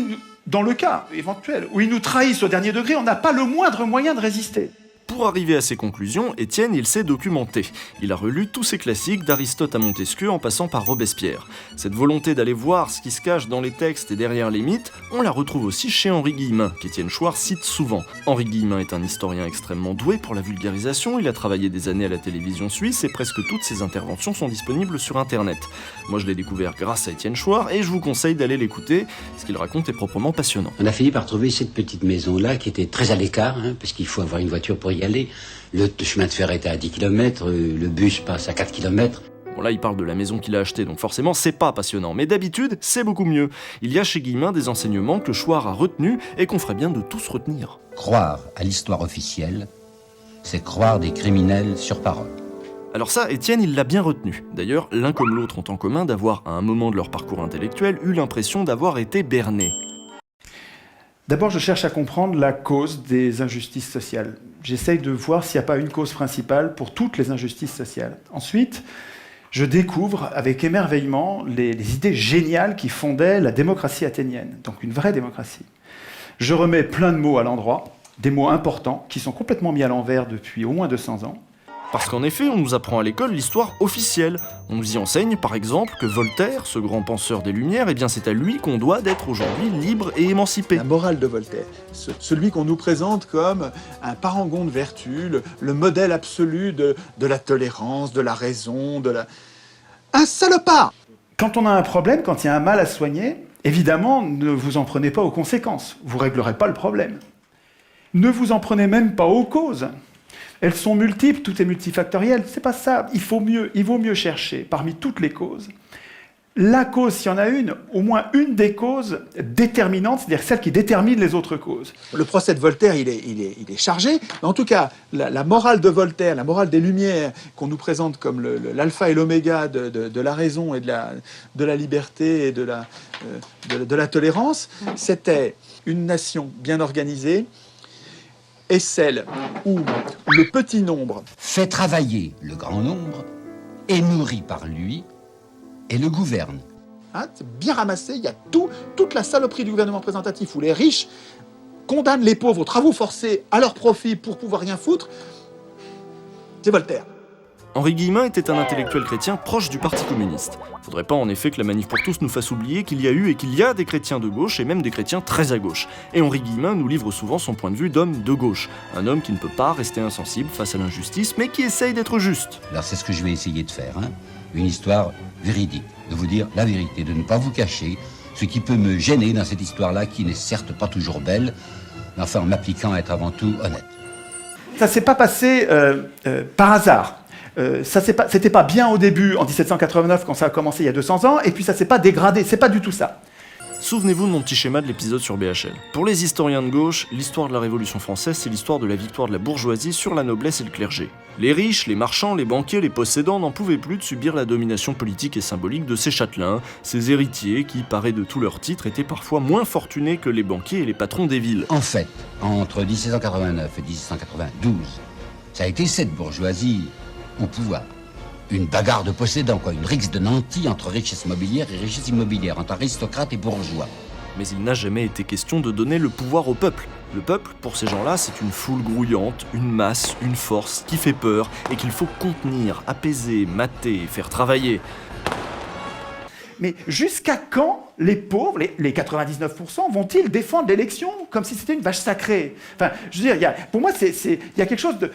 Speaker 19: dans le cas éventuel où ils nous trahissent au dernier degré, on n'a pas le moindre moyen de résister.
Speaker 24: Pour arriver à ses conclusions, Étienne, il s'est documenté. Il a relu tous ces classiques d'Aristote à Montesquieu en passant par Robespierre. Cette volonté d'aller voir ce qui se cache dans les textes et derrière les mythes, on la retrouve aussi chez Henri Guillemin, qu'Étienne Chouard cite souvent. Henri Guillemin est un historien extrêmement doué pour la vulgarisation, il a travaillé des années à la télévision suisse et presque toutes ses interventions sont disponibles sur Internet. Moi je l'ai découvert grâce à Étienne Chouard et je vous conseille d'aller l'écouter, ce qu'il raconte est proprement passionnant.
Speaker 18: On a fini par trouver cette petite maison-là qui était très à l'écart, parce qu'il faut avoir une voiture pour y aller. Le chemin de fer était à 10 km, le bus passe à 4 km.
Speaker 24: Bon là il parle de la maison qu'il a achetée, donc forcément c'est pas passionnant, mais d'habitude c'est beaucoup mieux. Il y a chez Guillemin des enseignements que Chouard a retenus et qu'on ferait bien de tous retenir.
Speaker 18: Croire à l'histoire officielle, c'est croire des criminels sur parole.
Speaker 24: Alors ça, Étienne, il l'a bien retenu. D'ailleurs, l'un comme l'autre ont en commun d'avoir, à un moment de leur parcours intellectuel, eu l'impression d'avoir été bernés.
Speaker 19: D'abord, je cherche à comprendre la cause des injustices sociales. J'essaye de voir s'il n'y a pas une cause principale pour toutes les injustices sociales. Ensuite, je découvre avec émerveillement les idées géniales qui fondaient la démocratie athénienne, donc une vraie démocratie. Je remets plein de mots à l'endroit, des mots importants qui sont complètement mis à l'envers depuis au moins 200 ans.
Speaker 24: Parce qu'en effet, on nous apprend à l'école l'histoire officielle. On nous y enseigne, par exemple, que Voltaire, ce grand penseur des Lumières, eh bien c'est à lui qu'on doit d'être aujourd'hui libre et émancipé.
Speaker 1: La morale de Voltaire, celui qu'on nous présente comme un parangon de vertu, le modèle absolu de la tolérance, de la raison, un salopard!
Speaker 19: Quand on a un problème, quand il y a un mal à soigner, évidemment, ne vous en prenez pas aux conséquences. Vous ne réglerez pas le problème. Ne vous en prenez même pas aux causes. Elles sont multiples, tout est multifactoriel. C'est pas ça. Il vaut mieux chercher parmi toutes les causes. La cause, s'il y en a une, au moins une des causes déterminantes, c'est-à-dire celle qui détermine les autres causes.
Speaker 1: Le procès de Voltaire, il est chargé. Mais en tout cas, la morale de Voltaire, la morale des Lumières, qu'on nous présente comme l'alpha et l'oméga de la raison et de la liberté et de la tolérance, c'était une nation bien organisée, est celle où le petit nombre
Speaker 18: fait travailler le grand nombre est nourri par lui et le gouverne.
Speaker 5: Hein, c'est bien ramassé, il y a toute la saloperie du gouvernement représentatif où les riches condamnent les pauvres aux travaux forcés à leur profit pour pouvoir rien foutre. C'est Voltaire.
Speaker 24: Henri Guillemin était un intellectuel chrétien proche du Parti communiste. Faudrait pas en effet que la Manif pour tous nous fasse oublier qu'il y a eu et qu'il y a des chrétiens de gauche et même des chrétiens très à gauche. Et Henri Guillemin nous livre souvent son point de vue d'homme de gauche. Un homme qui ne peut pas rester insensible face à l'injustice, mais qui essaye d'être juste.
Speaker 18: Alors c'est ce que je vais essayer de faire, hein. Une histoire véridique, de vous dire la vérité, de ne pas vous cacher ce qui peut me gêner dans cette histoire-là, qui n'est certes pas toujours belle, mais enfin en m'appliquant à être avant tout honnête.
Speaker 19: Ça ne s'est pas passé par hasard. C'était pas bien au début, en 1789, quand ça a commencé il y a 200 ans, et puis ça s'est pas dégradé, c'est pas du tout ça.
Speaker 24: Souvenez-vous de mon petit schéma de l'épisode sur BHL. Pour les historiens de gauche, l'histoire de la Révolution française, c'est l'histoire de la victoire de la bourgeoisie sur la noblesse et le clergé. Les riches, les marchands, les banquiers, les possédants n'en pouvaient plus de subir la domination politique et symbolique de ces châtelains, ces héritiers qui, parés de tous leurs titres, étaient parfois moins fortunés que les banquiers et les patrons des villes.
Speaker 18: En fait, entre 1789 et 1792, ça a été cette bourgeoisie au pouvoir. Une bagarre de possédants, quoi, une rixe de nantis entre richesse mobilière et richesse immobilière, entre aristocrates et bourgeois.
Speaker 24: Mais il n'a jamais été question de donner le pouvoir au peuple. Le peuple, pour ces gens-là, c'est une foule grouillante, une masse, une force qui fait peur et qu'il faut contenir, apaiser, mater, faire travailler.
Speaker 19: Mais jusqu'à quand les pauvres, les 99%, vont-ils défendre l'élection comme si c'était une vache sacrée? Enfin, je veux dire, pour moi, il y a quelque chose de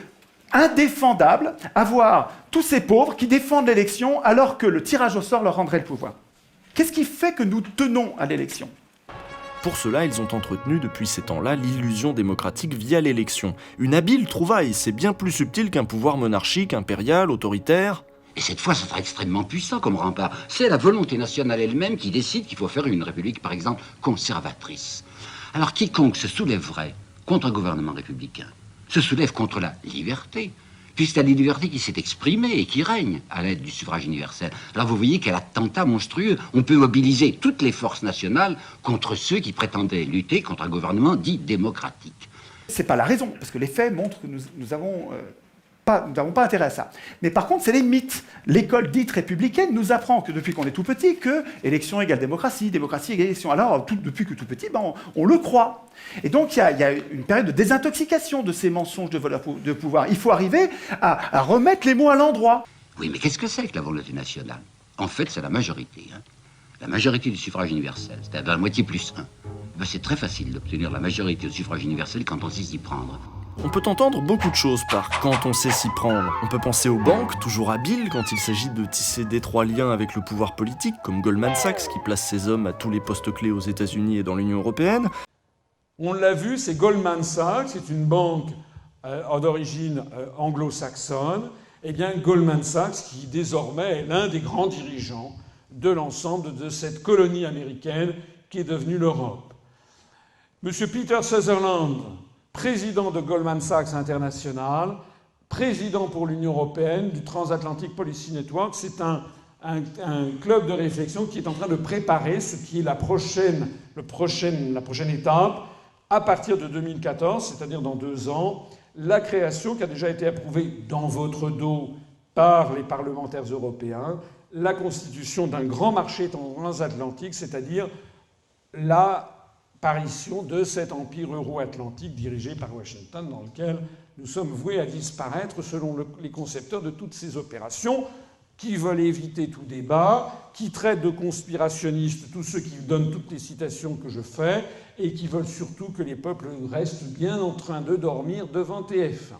Speaker 19: indéfendable à voir tous ces pauvres qui défendent l'élection alors que le tirage au sort leur rendrait le pouvoir. Qu'est-ce qui fait que nous tenons à l'élection ?
Speaker 24: Pour cela, ils ont entretenu depuis ces temps-là l'illusion démocratique via l'élection. Une habile trouvaille, c'est bien plus subtil qu'un pouvoir monarchique, impérial, autoritaire.
Speaker 18: Et cette fois, ça sera extrêmement puissant comme rempart. C'est la volonté nationale elle-même qui décide qu'il faut faire une république, par exemple, conservatrice. Alors quiconque se soulèverait contre un gouvernement républicain se soulève contre la liberté, puisque c'est la liberté qui s'est exprimée et qui règne à l'aide du suffrage universel. Alors vous voyez quel attentat monstrueux. On peut mobiliser toutes les forces nationales contre ceux qui prétendaient lutter contre un gouvernement dit démocratique.
Speaker 19: C'est pas la raison, parce que les faits montrent que nous n'avons pas intérêt à ça. Mais par contre, c'est les mythes. L'école dite républicaine nous apprend que depuis qu'on est tout petit, que élection égale démocratie, démocratie égale élection. Alors, depuis que tout petit, on le croit. Et donc, il y a une période de désintoxication de ces mensonges de pouvoir. Il faut arriver à remettre les mots à l'endroit.
Speaker 18: Oui, mais qu'est-ce que c'est que la volonté nationale? En fait, c'est la majorité. Hein. La majorité du suffrage universel, c'est-à-dire la moitié plus 1. Ben, c'est très facile d'obtenir la majorité au suffrage universel quand on sait s'y prendre.
Speaker 24: On peut entendre beaucoup de choses par « quand on sait s'y prendre ». On peut penser aux banques, toujours habiles quand il s'agit de tisser d'étroits liens avec le pouvoir politique, comme Goldman Sachs qui place ses hommes à tous les postes clés aux États-Unis et dans l'Union européenne.
Speaker 2: On l'a vu, c'est Goldman Sachs, c'est une banque d'origine anglo-saxonne. Eh bien, Goldman Sachs, qui désormais est l'un des grands dirigeants de l'ensemble de cette colonie américaine qui est devenue l'Europe. Monsieur Peter Sutherland, président de Goldman Sachs International, président pour l'Union européenne du Transatlantic Policy Network. C'est un club de réflexion qui est en train de préparer ce qui est la prochaine étape à partir de 2014, c'est-à-dire dans 2 ans, la création qui a déjà été approuvée dans votre dos par les parlementaires européens, la constitution d'un grand marché transatlantique, c'est-à-dire l'apparition de cet empire euro-atlantique dirigé par Washington, dans lequel nous sommes voués à disparaître selon les concepteurs de toutes ces opérations, qui veulent éviter tout débat, qui traitent de conspirationnistes tous ceux qui donnent toutes les citations que je fais, et qui veulent surtout que les peuples restent bien en train de dormir devant TF1.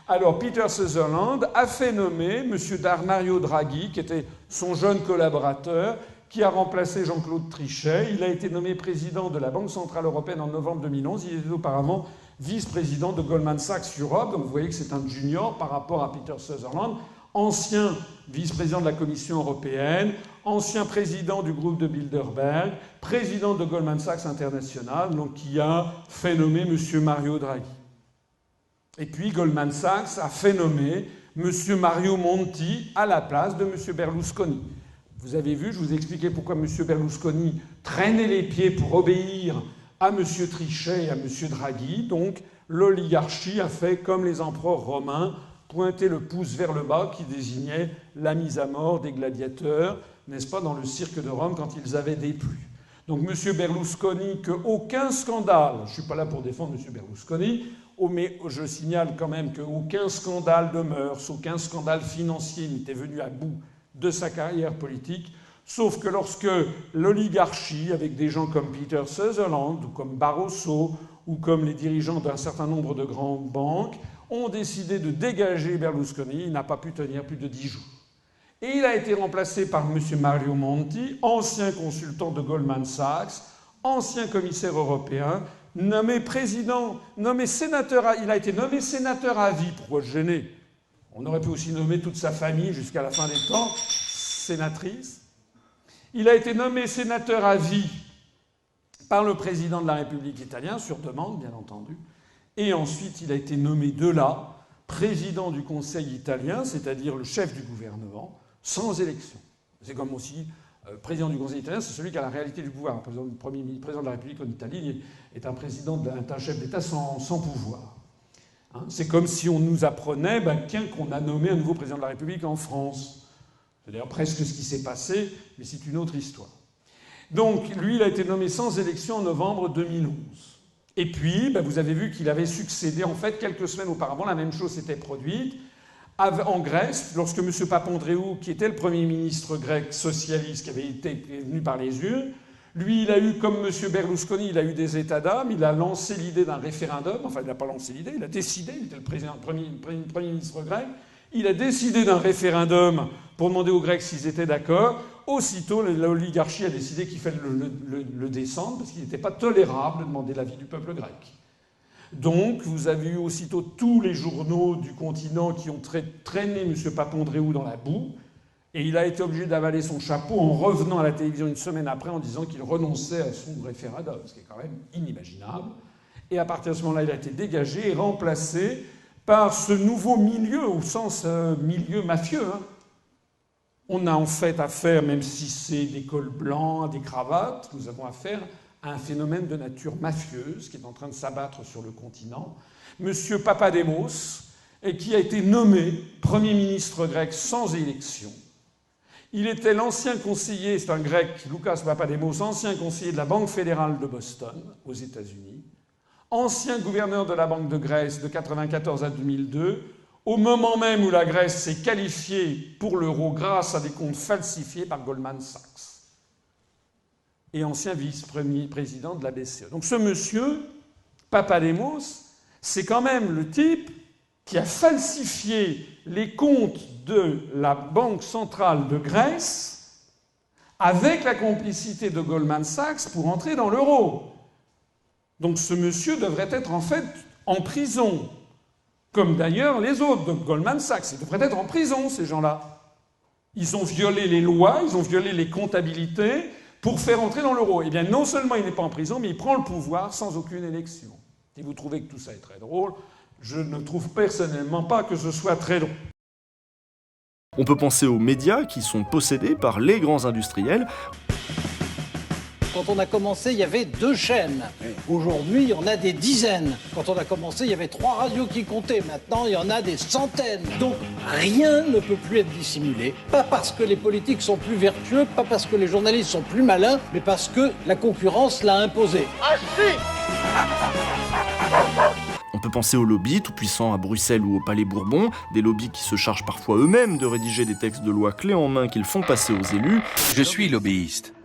Speaker 2: Alors, Peter Sutherland a fait nommer M. Mario Draghi, qui était son jeune collaborateur, qui a remplacé Jean-Claude Trichet. Il a été nommé président de la Banque Centrale Européenne en novembre 2011. Il était auparavant vice-président de Goldman Sachs Europe. Donc vous voyez que c'est un junior par rapport à Peter Sutherland, ancien vice-président de la Commission européenne, ancien président du groupe de Bilderberg, président de Goldman Sachs International, donc qui a fait nommer M. Mario Draghi. Et puis Goldman Sachs a fait nommer M. Mario Monti à la place de M. Berlusconi. Vous avez vu, je vous ai expliqué pourquoi M. Berlusconi traînait les pieds pour obéir à M. Trichet et à M. Draghi. Donc l'oligarchie a fait comme les empereurs romains, pointaient le pouce vers le bas qui désignait la mise à mort des gladiateurs, n'est-ce pas, dans le cirque de Rome quand ils avaient déplu. Donc M. Berlusconi, qu'aucun scandale, je ne suis pas là pour défendre M. Berlusconi, mais je signale quand même qu'aucun scandale de mœurs, aucun scandale financier n'était venu à bout de sa carrière politique, sauf que lorsque l'oligarchie, avec des gens comme Peter Sutherland, ou comme Barroso, ou comme les dirigeants d'un certain nombre de grandes banques, ont décidé de dégager Berlusconi, il n'a pas pu tenir plus de 10 jours. Et il a été remplacé par M. Mario Monti, ancien consultant de Goldman Sachs, ancien commissaire européen, nommé président, nommé sénateur, il a été nommé sénateur à vie. Pourquoi se gêner? On aurait pu aussi nommer toute sa famille jusqu'à la fin des temps sénatrice. Il a été nommé sénateur à vie par le président de la République italienne, sur demande bien entendu, et ensuite il a été nommé de là président du Conseil italien, c'est-à-dire le chef du gouvernement, sans élection. C'est comme aussi président du Conseil italien, c'est celui qui a la réalité du pouvoir. Le président de la République en Italie est un chef d'État sans pouvoir. Hein, c'est comme si on nous apprenait qu'on a nommé un nouveau président de la République en France. C'est d'ailleurs presque ce qui s'est passé, mais c'est une autre histoire. Donc, lui, il a été nommé sans élection en novembre 2011. Et puis, vous avez vu qu'il avait succédé, en fait, quelques semaines auparavant, la même chose s'était produite en Grèce, lorsque M. Papandréou, qui était le Premier ministre grec socialiste, qui avait été prévenu par les urnes, lui, il a eu, comme M. Berlusconi, il a eu des états d'âme, il a lancé l'idée d'un référendum, enfin, il n'a pas lancé l'idée, il a décidé, il était le Premier ministre grec, il a décidé d'un référendum pour demander aux Grecs s'ils étaient d'accord. Aussitôt, l'oligarchie a décidé qu'il fallait le descendre, parce qu'il n'était pas tolérable de demander l'avis du peuple grec. Donc, vous avez eu aussitôt tous les journaux du continent qui ont traîné M. Papandréou dans la boue, et il a été obligé d'avaler son chapeau en revenant à la télévision une semaine après en disant qu'il renonçait à son référendum, ce qui est quand même inimaginable. Et à partir de ce moment-là, il a été dégagé et remplacé par ce nouveau milieu, au sens milieu mafieux. Hein. On a en fait affaire, même si c'est des cols blancs, des cravates, nous avons affaire à un phénomène de nature mafieuse qui est en train de s'abattre sur le continent. Monsieur Papademos, qui a été nommé Premier ministre grec sans élection. Il était l'ancien conseiller, c'est un grec, Loukas Papademos, ancien conseiller de la Banque fédérale de Boston, aux États-Unis, ancien gouverneur de la Banque de Grèce de 1994 à 2002, au moment même où la Grèce s'est qualifiée pour l'euro grâce à des comptes falsifiés par Goldman Sachs, et ancien vice-président de la BCE. Donc ce monsieur, Papademos, c'est quand même le type qui a falsifié les comptes de la Banque centrale de Grèce avec la complicité de Goldman Sachs pour entrer dans l'euro. Donc ce monsieur devrait être en fait en prison, comme d'ailleurs les autres de Goldman Sachs. Ils devraient être en prison, ces gens-là. Ils ont violé les lois, ils ont violé les comptabilités pour faire entrer dans l'euro. Eh bien, non seulement il n'est pas en prison, mais il prend le pouvoir sans aucune élection. Si vous trouvez que tout ça est très drôle, je ne trouve personnellement pas que ce soit très drôle.
Speaker 24: On peut penser aux médias qui sont possédés par les grands industriels.
Speaker 6: Quand on a commencé, il y avait 2 chaînes. Aujourd'hui, il y en a des dizaines. Quand on a commencé, il y avait 3 radios qui comptaient. Maintenant, il y en a des centaines. Donc, rien ne peut plus être dissimulé. Pas parce que les politiques sont plus vertueux, pas parce que les journalistes sont plus malins, mais parce que la concurrence l'a imposé.
Speaker 24: Ah si! On peut penser aux lobbies, tout puissants à Bruxelles ou au Palais Bourbon, des lobbies qui se chargent parfois eux-mêmes de rédiger des textes de loi clés en main qu'ils font passer aux élus.
Speaker 9: Je suis lobbyiste.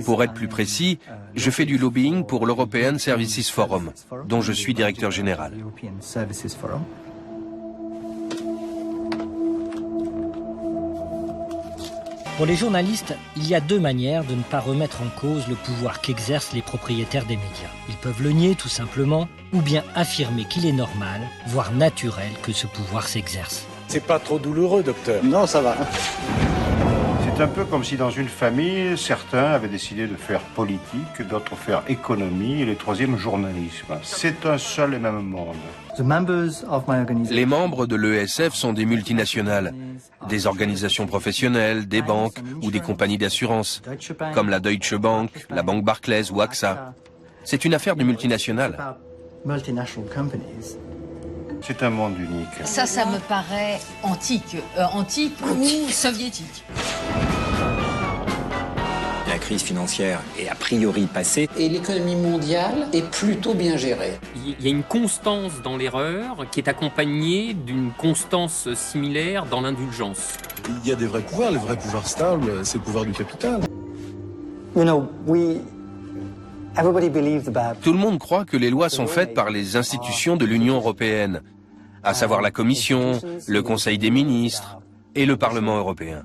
Speaker 9: Pour être plus précis, je fais du lobbying pour l'European Services Forum, dont je suis directeur général.
Speaker 14: Pour les journalistes, il y a 2 manières de ne pas remettre en cause le pouvoir qu'exercent les propriétaires des médias. Ils peuvent le nier tout simplement, ou bien affirmer qu'il est normal, voire naturel, que ce pouvoir s'exerce.
Speaker 6: C'est pas trop douloureux, docteur?
Speaker 20: Non, ça va. C'est un peu comme si dans une famille, certains avaient décidé de faire politique, d'autres faire économie, et les troisièmes journalisme. C'est un seul et même monde.
Speaker 9: Les membres de l'ESF sont des multinationales, des organisations professionnelles, des banques ou des compagnies d'assurance, comme la Deutsche Bank, la Banque Barclays ou AXA. C'est une affaire de multinationales.
Speaker 20: C'est un monde unique.
Speaker 4: Ça me paraît antique ou soviétique.
Speaker 8: La crise financière est a priori passée.
Speaker 6: Et l'économie mondiale est plutôt bien gérée.
Speaker 12: Il y a une constance dans l'erreur qui est accompagnée d'une constance similaire dans l'indulgence.
Speaker 21: Il y a des vrais pouvoirs, les vrais pouvoirs stables, c'est le pouvoir du capital.
Speaker 9: Tout le monde croit que les lois sont faites par les institutions de l'Union européenne, à savoir la Commission, le Conseil des ministres et le Parlement européen.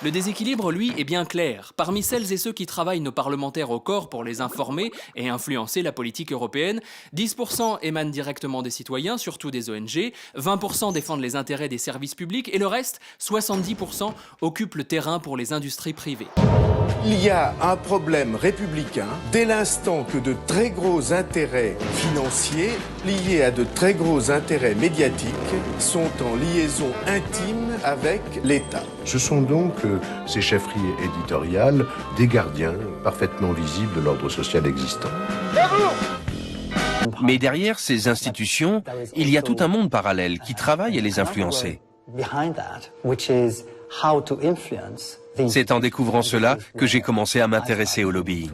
Speaker 22: Le déséquilibre, lui, est bien clair. Parmi celles et ceux qui travaillent nos parlementaires au corps pour les informer et influencer la politique européenne, 10% émanent directement des citoyens, surtout des ONG, 20% défendent les intérêts des services publics et le reste, 70%, occupent le terrain pour les industries privées.
Speaker 23: Il y a un problème républicain dès l'instant que de très gros intérêts financiers liés à de très gros intérêts médiatiques sont en liaison intime avec l'État.
Speaker 20: Ce sont donc ces chefferies éditoriales des gardiens parfaitement visibles de l'ordre social existant.
Speaker 9: Mais derrière ces institutions, il y a tout un monde parallèle qui travaille à les influencer. C'est en découvrant cela que j'ai commencé à m'intéresser au lobbying.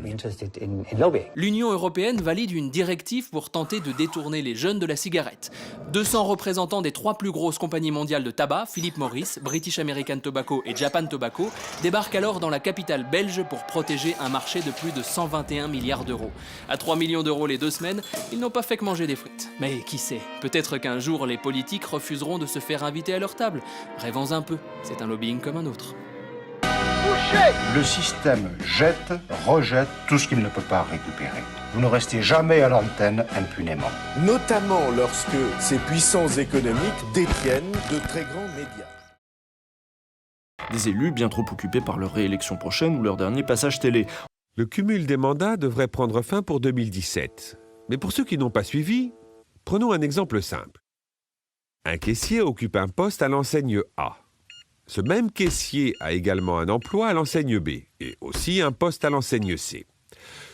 Speaker 22: L'Union européenne valide une directive pour tenter de détourner les jeunes de la cigarette. 200 représentants des 3 plus grosses compagnies mondiales de tabac, Philip Morris, British American Tobacco et Japan Tobacco, débarquent alors dans la capitale belge pour protéger un marché de plus de 121 milliards d'euros. À 3 millions d'euros les 2 semaines, ils n'ont pas fait que manger des frites. Mais qui sait, peut-être qu'un jour les politiques refuseront de se faire inviter à leur table. Rêvons un peu, c'est un lobbying comme un autre.
Speaker 20: Le système rejette tout ce qu'il ne peut pas récupérer. Vous ne restez jamais à l'antenne impunément.
Speaker 23: Notamment lorsque ces puissances économiques détiennent de très grands médias.
Speaker 24: Des élus bien trop occupés par leur réélection prochaine ou leur dernier passage télé.
Speaker 26: Le cumul des mandats devrait prendre fin pour 2017. Mais pour ceux qui n'ont pas suivi, prenons un exemple simple. Un caissier occupe un poste à l'enseigne A. Ce même caissier a également un emploi à l'enseigne B et aussi un poste à l'enseigne C.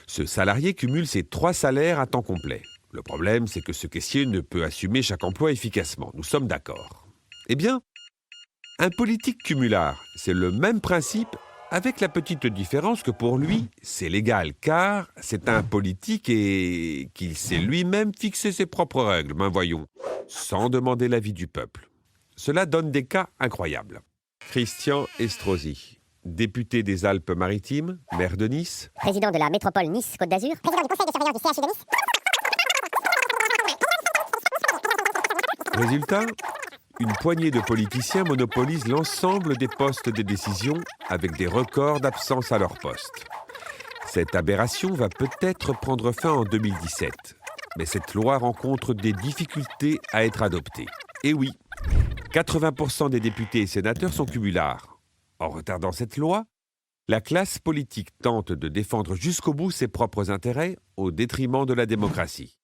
Speaker 26: Ce salarié cumule ses 3 salaires à temps complet. Le problème, c'est que ce caissier ne peut assumer chaque emploi efficacement. Nous sommes d'accord. Eh bien, un politique cumulard, c'est le même principe avec la petite différence que pour lui, c'est légal, car c'est un politique et qu'il sait lui-même fixer ses propres règles, ben voyons, sans demander l'avis du peuple. Cela donne des cas incroyables. Christian Estrosi, député des Alpes-Maritimes, maire de Nice.
Speaker 28: Président de la métropole Nice-Côte d'Azur. Président du conseil de surveillance du CHU de Nice.
Speaker 26: Résultat, une poignée de politiciens monopolise l'ensemble des postes de décision avec des records d'absence à leur poste. Cette aberration va peut-être prendre fin en 2017, mais cette loi rencontre des difficultés à être adoptée. Et oui, 80% des députés et sénateurs sont cumulards. En retardant cette loi, la classe politique tente de défendre jusqu'au bout ses propres intérêts au détriment de la démocratie.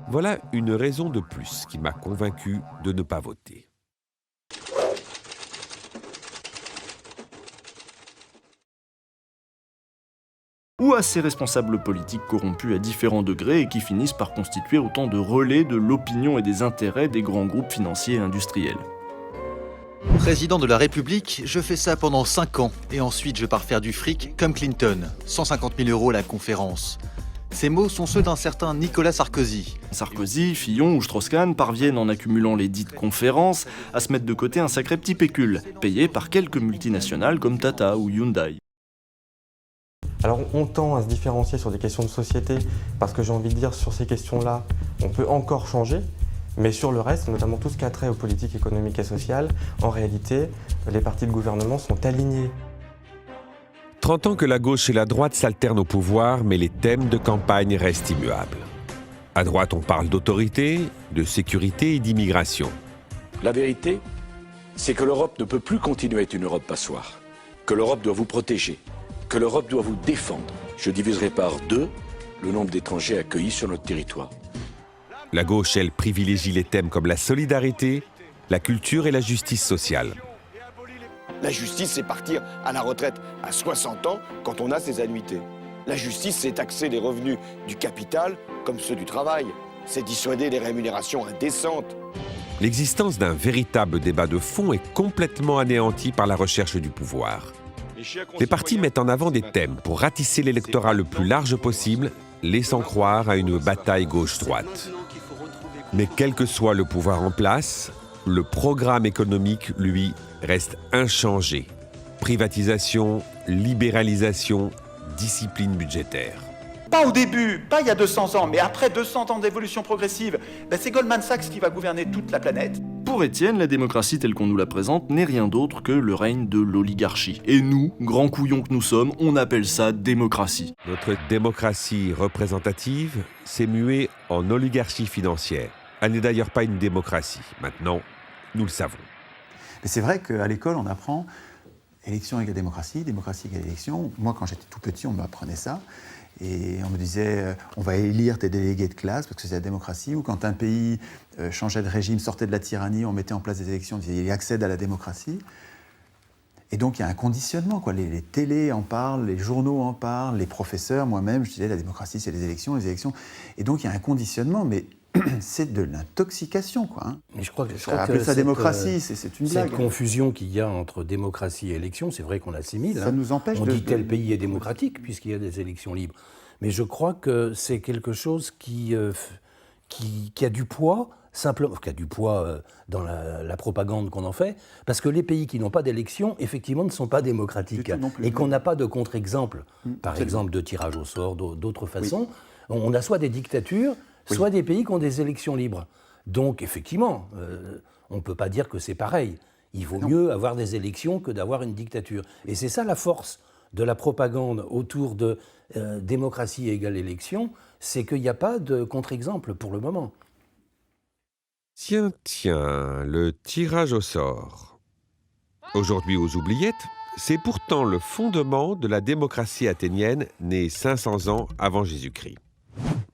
Speaker 26: Voilà une raison de plus qui m'a convaincu de ne pas voter.
Speaker 24: Ou à ces responsables politiques corrompus à différents degrés et qui finissent par constituer autant de relais de l'opinion et des intérêts des grands groupes financiers et industriels.
Speaker 29: Président de la République, je fais ça pendant 5 ans et ensuite je pars faire du fric comme Clinton. 150 000 € la conférence. Ces mots sont ceux d'un certain Nicolas Sarkozy.
Speaker 24: Sarkozy, Fillon ou Strauss-Kahn parviennent en accumulant les dites conférences à se mettre de côté un sacré petit pécule, payé par quelques multinationales comme Tata ou Hyundai.
Speaker 30: Alors on tend à se différencier sur des questions de société parce que j'ai envie de dire sur ces questions-là, on peut encore changer, mais sur le reste, notamment tout ce qui a trait aux politiques économiques et sociales, en réalité, les partis de gouvernement sont alignés.
Speaker 26: 30 ans que la gauche et la droite s'alternent au pouvoir, mais les thèmes de campagne restent immuables. À droite, on parle d'autorité, de sécurité et d'immigration.
Speaker 31: La vérité, c'est que l'Europe ne peut plus continuer à être une Europe passoire, que l'Europe doit vous protéger, que l'Europe doit vous défendre. Je diviserai par 2 le nombre d'étrangers accueillis sur notre territoire.
Speaker 26: La gauche, elle, privilégie les thèmes comme la solidarité, la culture et la justice sociale.
Speaker 31: La justice, c'est partir à la retraite à 60 ans quand on a ses annuités. La justice, c'est taxer les revenus du capital comme ceux du travail.
Speaker 1: c'est dissuader les rémunérations indécentes.
Speaker 26: L'existence d'un véritable débat de fond est complètement anéantie par la recherche du pouvoir. Les partis mettent en avant des thèmes pour ratisser l'électorat le plus large possible, laissant croire à une bataille gauche-droite. Mais quel que soit le pouvoir en place, le programme économique, lui, reste inchangé. Privatisation, libéralisation, discipline budgétaire.
Speaker 19: Pas au début, pas il y a 200 ans, mais après 200 ans d'évolution progressive, c'est Goldman Sachs qui va gouverner toute la planète.
Speaker 24: Pour Étienne, la démocratie telle qu'on nous la présente n'est rien d'autre que le règne de l'oligarchie. Et nous, grands couillons que nous sommes, on appelle ça démocratie.
Speaker 26: Notre démocratie représentative s'est muée en oligarchie financière. Elle n'est d'ailleurs pas une démocratie. Maintenant, nous le savons.
Speaker 19: Mais c'est vrai qu'à l'école, on apprend élection égale démocratie, démocratie égale élection. Moi, quand j'étais tout petit, on m'apprenait ça. Et on me disait, on va élire tes délégués de classe parce que c'est la démocratie. Ou quand un pays changeait de régime, sortait de la tyrannie, on mettait en place des élections, on disait, il accède à la démocratie. Et donc il y a un conditionnement, quoi. Les télés en parlent, les journaux en parlent, les professeurs, moi-même, je disais, la démocratie, c'est les élections. Et donc il y a un conditionnement, mais c'est de l'intoxication, quoi. Hein.
Speaker 3: Mais je crois que
Speaker 19: ça démocratie, c'est une blague.
Speaker 3: Cette confusion qu'il y a entre démocratie et élection, c'est vrai qu'on l'assimile.
Speaker 19: Ça nous empêche
Speaker 3: on dit tel pays est démocratique puisqu'il y a des élections libres. Mais je crois que c'est quelque chose qui a du poids, simplement, qui a du poids dans la propagande qu'on en fait, parce que les pays qui n'ont pas d'élection, effectivement, ne sont pas démocratiques. Et qu'on n'a pas de contre-exemple, par exemple de tirage au sort, d'autres façons. Oui. On a soit des dictatures, soit des pays qui ont des élections libres. Donc, effectivement, on ne peut pas dire que c'est pareil. Il vaut mieux avoir des élections que d'avoir une dictature. Et c'est ça la force de la propagande autour de démocratie égale élection, c'est qu'il n'y a pas de contre-exemple pour le moment.
Speaker 26: Tiens, le tirage au sort. Aujourd'hui aux oubliettes, c'est pourtant le fondement de la démocratie athénienne née 500 ans avant Jésus-Christ.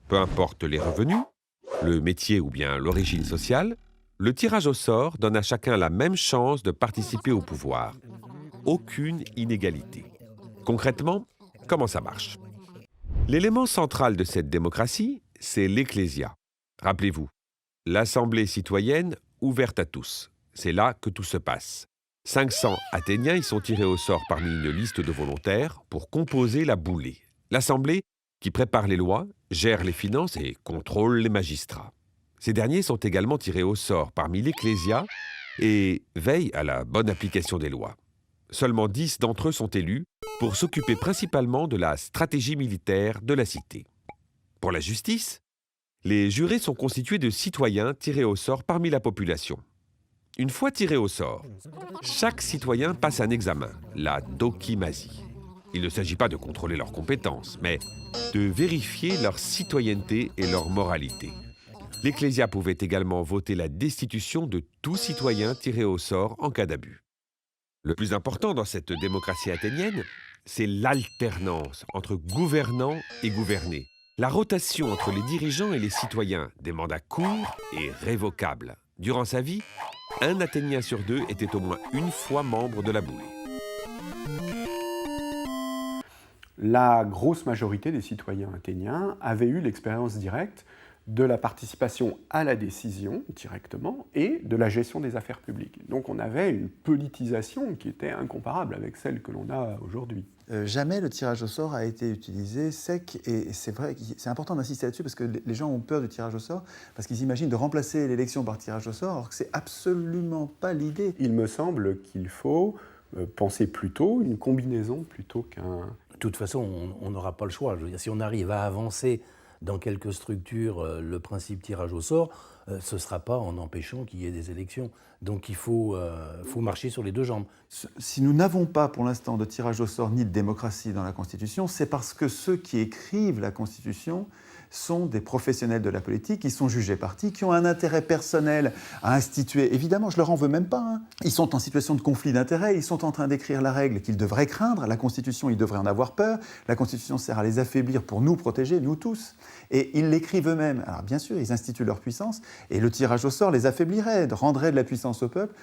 Speaker 26: Peu importe les revenus, le métier ou bien l'origine sociale, le tirage au sort donne à chacun la même chance de participer au pouvoir. Aucune inégalité. Concrètement, comment ça marche? L'élément central de cette démocratie, c'est l'Ecclésia. Rappelez-vous, l'Assemblée citoyenne ouverte à tous. C'est là que tout se passe. 500 Athéniens y sont tirés au sort parmi une liste de volontaires pour composer la boulée. L'Assemblée qui prépare les lois, gère les finances et contrôle les magistrats. Ces derniers sont également tirés au sort parmi l'Ecclésia et veillent à la bonne application des lois. Seulement 10 d'entre eux sont élus pour s'occuper principalement de la stratégie militaire de la cité. Pour la justice, les jurés sont constitués de citoyens tirés au sort parmi la population. Une fois tirés au sort, chaque citoyen passe un examen, la dokimasie. Il ne s'agit pas de contrôler leurs compétences, mais de vérifier leur citoyenneté et leur moralité. L'Ecclésia pouvait également voter la destitution de tout citoyen tiré au sort en cas d'abus. Le plus important dans cette démocratie athénienne, c'est l'alternance entre gouvernants et gouvernés. La rotation entre les dirigeants et les citoyens, des mandats courts et révocables. Durant sa vie, un Athénien sur 2 était au moins une fois membre de la boulée.
Speaker 7: La grosse majorité des citoyens athéniens avaient eu l'expérience directe de la participation à la décision directement et de la gestion des affaires publiques. Donc on avait une politisation qui était incomparable avec celle que l'on a aujourd'hui.
Speaker 19: Jamais le tirage au sort a été utilisé sec, et c'est vrai, c'est important d'insister là-dessus parce que les gens ont peur du tirage au sort, parce qu'ils imaginent de remplacer l'élection par tirage au sort, alors que c'est absolument pas l'idée.
Speaker 7: Il me semble qu'il faut penser plutôt une combinaison plutôt qu'un...
Speaker 3: De toute façon, on n'aura pas le choix. Je veux dire, si on arrive à avancer dans quelques structures le principe tirage au sort, ce ne sera pas en empêchant qu'il y ait des élections. Donc il faut marcher sur les deux jambes.
Speaker 19: Si nous n'avons pas pour l'instant de tirage au sort ni de démocratie dans la Constitution, c'est parce que ceux qui écrivent la Constitution sont des professionnels de la politique, qui sont jugés partis, qui ont un intérêt personnel à instituer. Évidemment, je leur en veux même pas. Hein. Ils sont en situation de conflit d'intérêts, ils sont en train d'écrire la règle qu'ils devraient craindre. La Constitution, ils devraient en avoir peur. La Constitution sert à les affaiblir pour nous protéger, nous tous. Et ils l'écrivent eux-mêmes. Alors bien sûr, ils instituent leur puissance, et le tirage au sort les affaiblirait, rendrait de la puissance au peuple.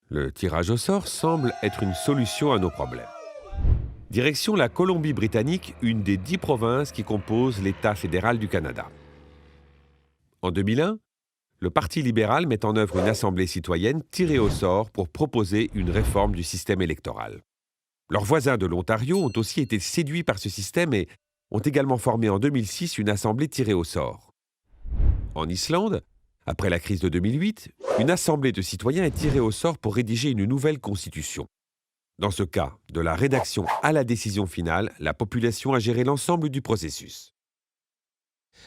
Speaker 26: Le tirage au sort semble être une solution à nos problèmes. Direction la Colombie-Britannique, une des 10 provinces qui composent l'État fédéral du Canada. En 2001, le Parti libéral met en œuvre une assemblée citoyenne tirée au sort pour proposer une réforme du système électoral. Leurs voisins de l'Ontario ont aussi été séduits par ce système et ont également formé en 2006 une assemblée tirée au sort. En Islande, après la crise de 2008, une assemblée de citoyens est tirée au sort pour rédiger une nouvelle constitution. Dans ce cas, de la rédaction à la décision finale, la population a géré l'ensemble du processus.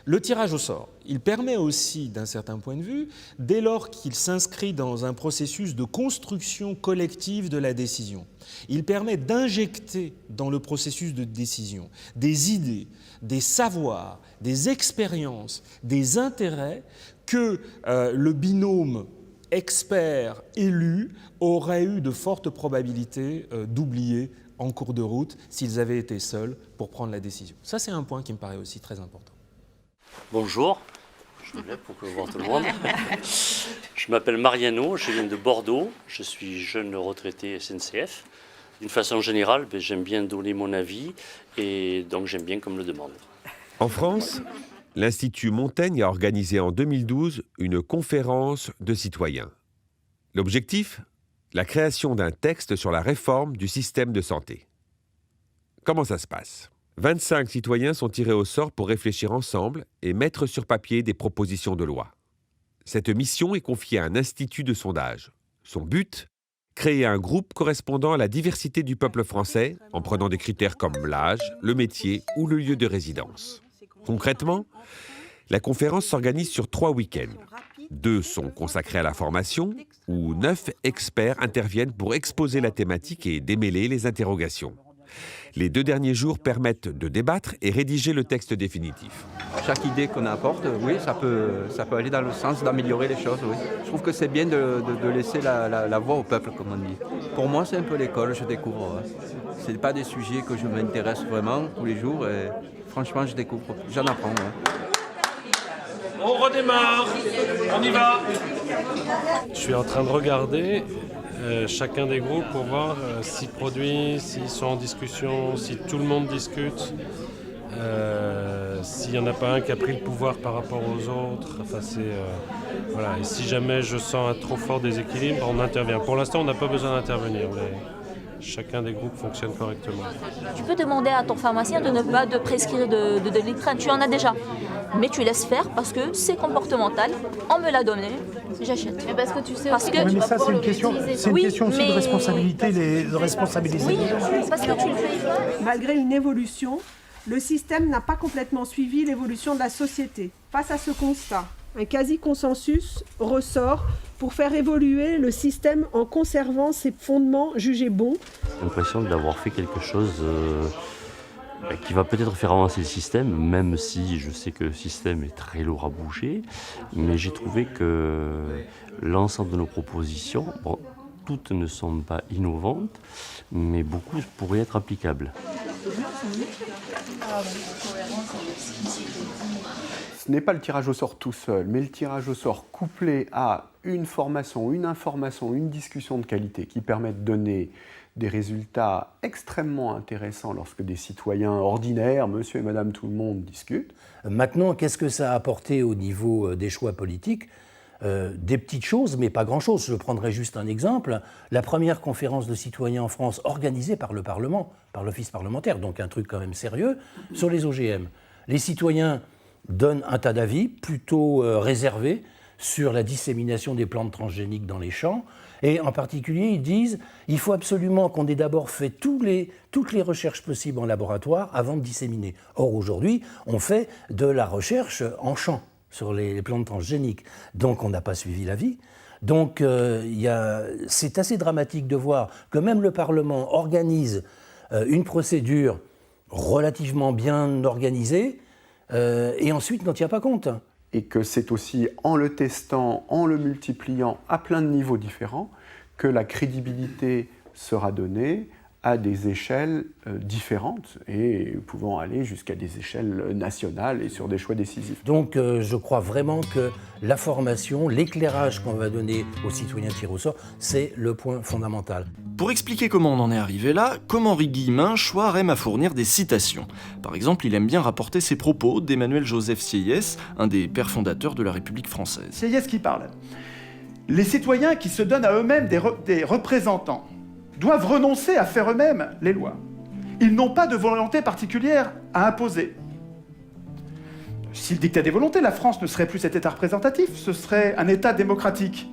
Speaker 2: Le tirage au sort, il permet aussi, d'un certain point de vue, dès lors qu'il s'inscrit dans un processus de construction collective de la décision, il permet d'injecter dans le processus de décision des idées, des savoirs, des expériences, des intérêts que le binôme expert-élu aurait eu de fortes probabilités d'oublier en cours de route s'ils avaient été seuls pour prendre la décision. Ça, c'est un point qui me paraît aussi très important.
Speaker 5: Bonjour, je me lève pour que voir tout le monde. Je m'appelle Mariano, je viens de Bordeaux, je suis jeune retraité SNCF. D'une façon générale, j'aime bien donner mon avis et donc j'aime bien qu'on me le demande.
Speaker 26: En France, l'Institut Montaigne a organisé en 2012 une conférence de citoyens. L'objectif ? La création d'un texte sur la réforme du système de santé. Comment ça se passe ? 25 citoyens sont tirés au sort pour réfléchir ensemble et mettre sur papier des propositions de loi. Cette mission est confiée à un institut de sondage. Son but ? Créer un groupe correspondant à la diversité du peuple français en prenant des critères comme l'âge, le métier ou le lieu de résidence. Concrètement, la conférence s'organise sur 3 week-ends. 2 sont consacrés à la formation, où 9 experts interviennent pour exposer la thématique et démêler les interrogations. Les 2 derniers jours permettent de débattre et rédiger le texte définitif.
Speaker 10: Chaque idée qu'on apporte, oui, ça peut aller dans le sens d'améliorer les choses, oui. Je trouve que c'est bien de laisser la voix au peuple, comme on dit. Pour moi, c'est un peu l'école, je découvre. Ce n'est pas des sujets que je m'intéresse vraiment tous les jours. Et franchement, je découvre, j'en apprends. Ouais.
Speaker 11: On redémarre, on y va.
Speaker 13: Je suis en train de regarder chacun des groupes pour voir s'ils produisent, s'ils sont en discussion, si tout le monde discute, s'il n'y en a pas un qui a pris le pouvoir par rapport aux autres. Enfin, voilà. Et si jamais je sens un trop fort déséquilibre, on intervient. Pour l'instant, on n'a pas besoin d'intervenir. Chacun des groupes fonctionne correctement.
Speaker 15: Tu peux demander à ton pharmacien de ne pas te prescrire de Doliprane, tu en as déjà. Mais tu laisses faire parce que c'est comportemental, on me l'a donné, j'achète.
Speaker 16: Mais parce que tu sais
Speaker 15: parce
Speaker 16: aussi
Speaker 15: que
Speaker 16: mais ça c'est une question aussi de responsabilité, de responsabiliser.
Speaker 15: Oui, parce que tu le fais.
Speaker 17: Malgré une évolution, le système n'a pas complètement suivi l'évolution de la société. Face à ce constat, un quasi-consensus ressort pour faire évoluer le système en conservant ses fondements jugés bons.
Speaker 18: J'ai l'impression d'avoir fait quelque chose qui va peut-être faire avancer le système, même si je sais que le système est très lourd à bouger, mais j'ai trouvé que l'ensemble de nos propositions, bon, toutes ne sont pas innovantes, mais beaucoup pourraient être applicables.
Speaker 7: Ce n'est pas le tirage au sort tout seul, mais le tirage au sort couplé à une formation, une information, une discussion de qualité qui permet de donner des résultats extrêmement intéressants lorsque des citoyens ordinaires, monsieur et madame tout le monde, discutent.
Speaker 3: Maintenant, qu'est-ce que ça a apporté au niveau des choix politiques ? Des petites choses, mais pas grand-chose. Je prendrai juste un exemple. La première conférence de citoyens en France organisée par le Parlement, par l'Office parlementaire, donc un truc quand même sérieux, sur les OGM. Les citoyens donnent un tas d'avis plutôt réservés sur la dissémination des plantes transgéniques dans les champs. Et en particulier, ils disent qu'il faut absolument qu'on ait d'abord fait toutes les recherches possibles en laboratoire avant de disséminer. Or, aujourd'hui, on fait de la recherche en champ sur les plantes transgéniques. Donc, on n'a pas suivi l'avis. Donc, c'est assez dramatique de voir que même le Parlement organise une procédure relativement bien organisée et ensuite n'en tient pas compte.
Speaker 7: Et que c'est aussi en le testant, en le multipliant à plein de niveaux différents, que la crédibilité sera donnée à des échelles différentes et pouvant aller jusqu'à des échelles nationales et sur des choix décisifs.
Speaker 3: Donc je crois vraiment que la formation, l'éclairage qu'on va donner aux citoyens tirés au sort, c'est le point fondamental.
Speaker 24: Pour expliquer comment on en est arrivé là, comme Henri Guillemin, Chouard aime à fournir des citations. Par exemple, il aime bien rapporter ses propos d'Emmanuel Joseph Sieyès, un des pères fondateurs de la République française.
Speaker 19: Sieyès qui parle. Les citoyens qui se donnent à eux-mêmes des représentants doivent renoncer à faire eux-mêmes les lois. Ils n'ont pas de volonté particulière à imposer. S'ils dictaient des volontés, la France ne serait plus cet État représentatif, ce serait un État démocratique.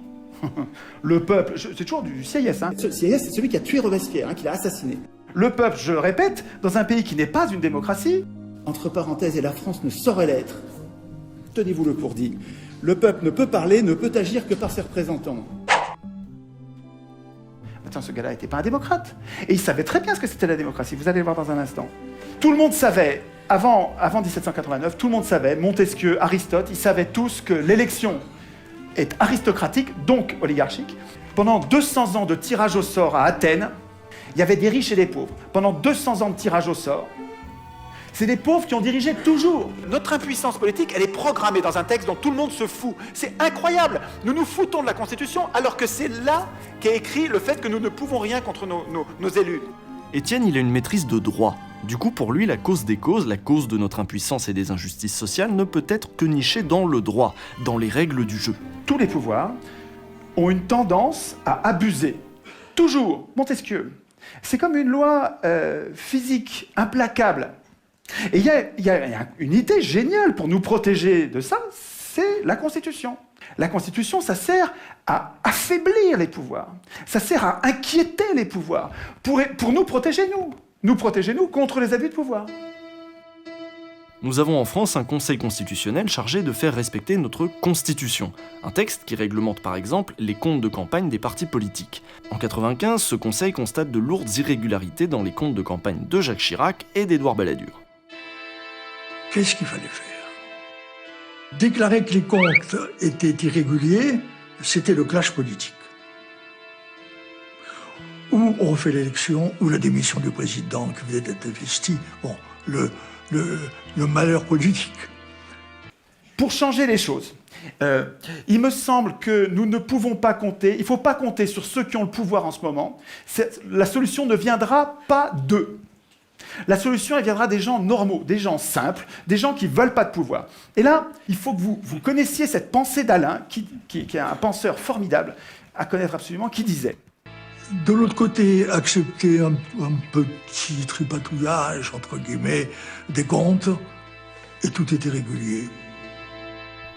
Speaker 19: Le peuple, c'est toujours du Sieyès. Sieyès, c'est celui qui a tué Robespierre, qui l'a assassiné. Le peuple, je le répète, dans un pays qui n'est pas une démocratie, entre parenthèses, et la France ne saurait l'être. Tenez-vous-le pour dit. Le peuple ne peut parler, ne peut agir que par ses représentants. Attends, ce gars-là n'était pas un démocrate. Et il savait très bien ce que c'était la démocratie. Vous allez le voir dans un instant. Tout le monde savait, avant 1789, tout le monde savait, Montesquieu, Aristote, ils savaient tous que l'élection est aristocratique, donc oligarchique. Pendant 200 ans de tirage au sort à Athènes, il y avait des riches et des pauvres. Pendant 200 ans de tirage au sort, c'est des pauvres qui ont dirigé toujours. Notre impuissance politique, elle est programmée dans un texte dont tout le monde se fout. C'est incroyable. Nous nous foutons de la Constitution alors que c'est là qu'est écrit le fait que nous ne pouvons rien contre nos élus.
Speaker 24: Étienne, il a une maîtrise de droit. Du coup, pour lui, la cause des causes, la cause de notre impuissance et des injustices sociales ne peut être que nichée dans le droit, dans les règles du jeu.
Speaker 19: Tous les pouvoirs ont une tendance à abuser. Toujours. Montesquieu. C'est comme une loi physique, implacable. Et il y a une idée géniale pour nous protéger de ça, c'est la Constitution. La Constitution, ça sert à affaiblir les pouvoirs. Ça sert à inquiéter les pouvoirs, pour nous protéger, nous. Nous protéger, nous, contre les abus de pouvoir.
Speaker 24: Nous avons en France un conseil constitutionnel chargé de faire respecter notre Constitution. Un texte qui réglemente par exemple les comptes de campagne des partis politiques. En 1995, ce conseil constate de lourdes irrégularités dans les comptes de campagne de Jacques Chirac et d'Édouard Balladur.
Speaker 4: Qu'est-ce qu'il fallait faire? Déclarer que les comptes étaient irréguliers, c'était le clash politique. Ou on refait l'élection, ou la démission du président qui venait d'être investi. Bon, le malheur politique.
Speaker 19: Pour changer les choses, il me semble que nous ne pouvons pas compter, il ne faut pas compter sur ceux qui ont le pouvoir en ce moment. La solution ne viendra pas d'eux. La solution, elle viendra des gens normaux, des gens simples, des gens qui ne veulent pas de pouvoir. Et là, il faut que vous connaissiez cette pensée d'Alain, qui est un penseur formidable, à connaître absolument, qui disait:
Speaker 4: de l'autre côté, accepter un petit tripatouillage, entre guillemets, des comptes, et tout était régulier.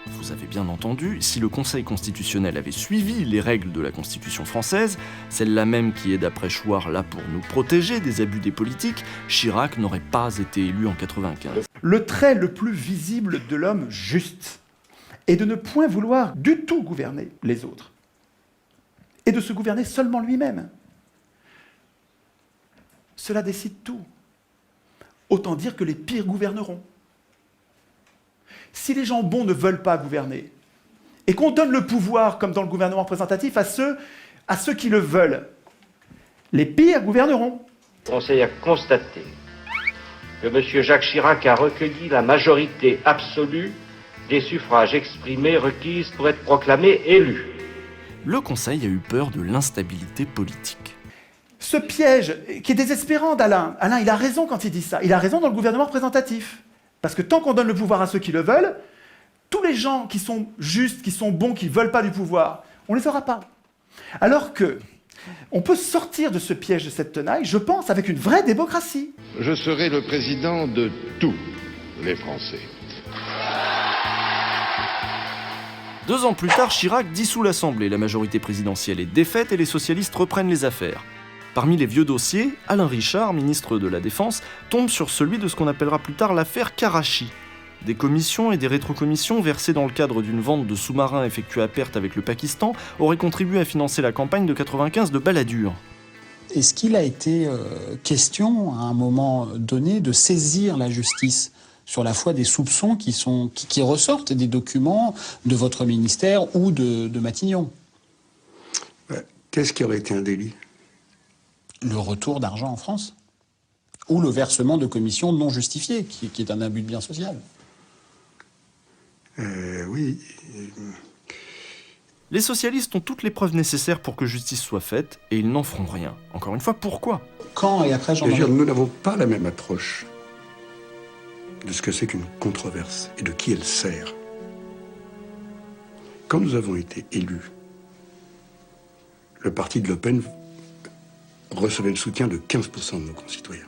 Speaker 24: Vous avez bien entendu, si le Conseil constitutionnel avait suivi les règles de la Constitution française, celle-là même qui est d'après Chouard là pour nous protéger des abus des politiques, Chirac n'aurait pas été élu en 1995.
Speaker 19: Le trait le plus visible de l'homme juste est de ne point vouloir du tout gouverner les autres, et de se gouverner seulement lui-même. Cela décide tout. Autant dire que les pires gouverneront. Si les gens bons ne veulent pas gouverner, et qu'on donne le pouvoir, comme dans le gouvernement représentatif, à ceux qui le veulent, les pires gouverneront.
Speaker 6: Le Conseil a constaté que M. Jacques Chirac a recueilli la majorité absolue des suffrages exprimés requises pour être proclamé élu.
Speaker 24: Le Conseil a eu peur de l'instabilité politique.
Speaker 19: Ce piège qui est désespérant d'Alain, Alain, il a raison quand il dit ça, il a raison dans le gouvernement représentatif. Parce que tant qu'on donne le pouvoir à ceux qui le veulent, tous les gens qui sont justes, qui sont bons, qui ne veulent pas du pouvoir, on ne les aura pas. Alors que on peut sortir de ce piège, de cette tenaille, je pense, avec une vraie démocratie.
Speaker 8: Je serai le président de tous les Français.
Speaker 24: 2 ans plus tard, Chirac dissout l'Assemblée, la majorité présidentielle est défaite et les socialistes reprennent les affaires. Parmi les vieux dossiers, Alain Richard, ministre de la Défense, tombe sur celui de ce qu'on appellera plus tard l'affaire Karachi. Des commissions et des rétrocommissions versées dans le cadre d'une vente de sous-marins effectuée à perte avec le Pakistan auraient contribué à financer la campagne de 1995 de Balladur.
Speaker 9: Est-ce qu'il a été question, à un moment donné, de saisir la justice sur la foi des soupçons qui ressortent des documents de votre ministère ou de Matignon?
Speaker 4: Qu'est-ce qui aurait été un délit?
Speaker 9: le retour d'argent en France. Ou le versement de commissions non justifiées, qui est un abus de bien social.
Speaker 4: Oui.
Speaker 24: Les socialistes ont toutes les preuves nécessaires pour que justice soit faite, et ils n'en feront rien. Encore une fois, pourquoi?
Speaker 9: Quand et après
Speaker 4: Je veux dire, nous n'avons pas la même approche de ce que c'est qu'une controverse et de qui elle sert. Quand nous avons été élus, le parti de Le Pen recevait le soutien de 15% de nos concitoyens.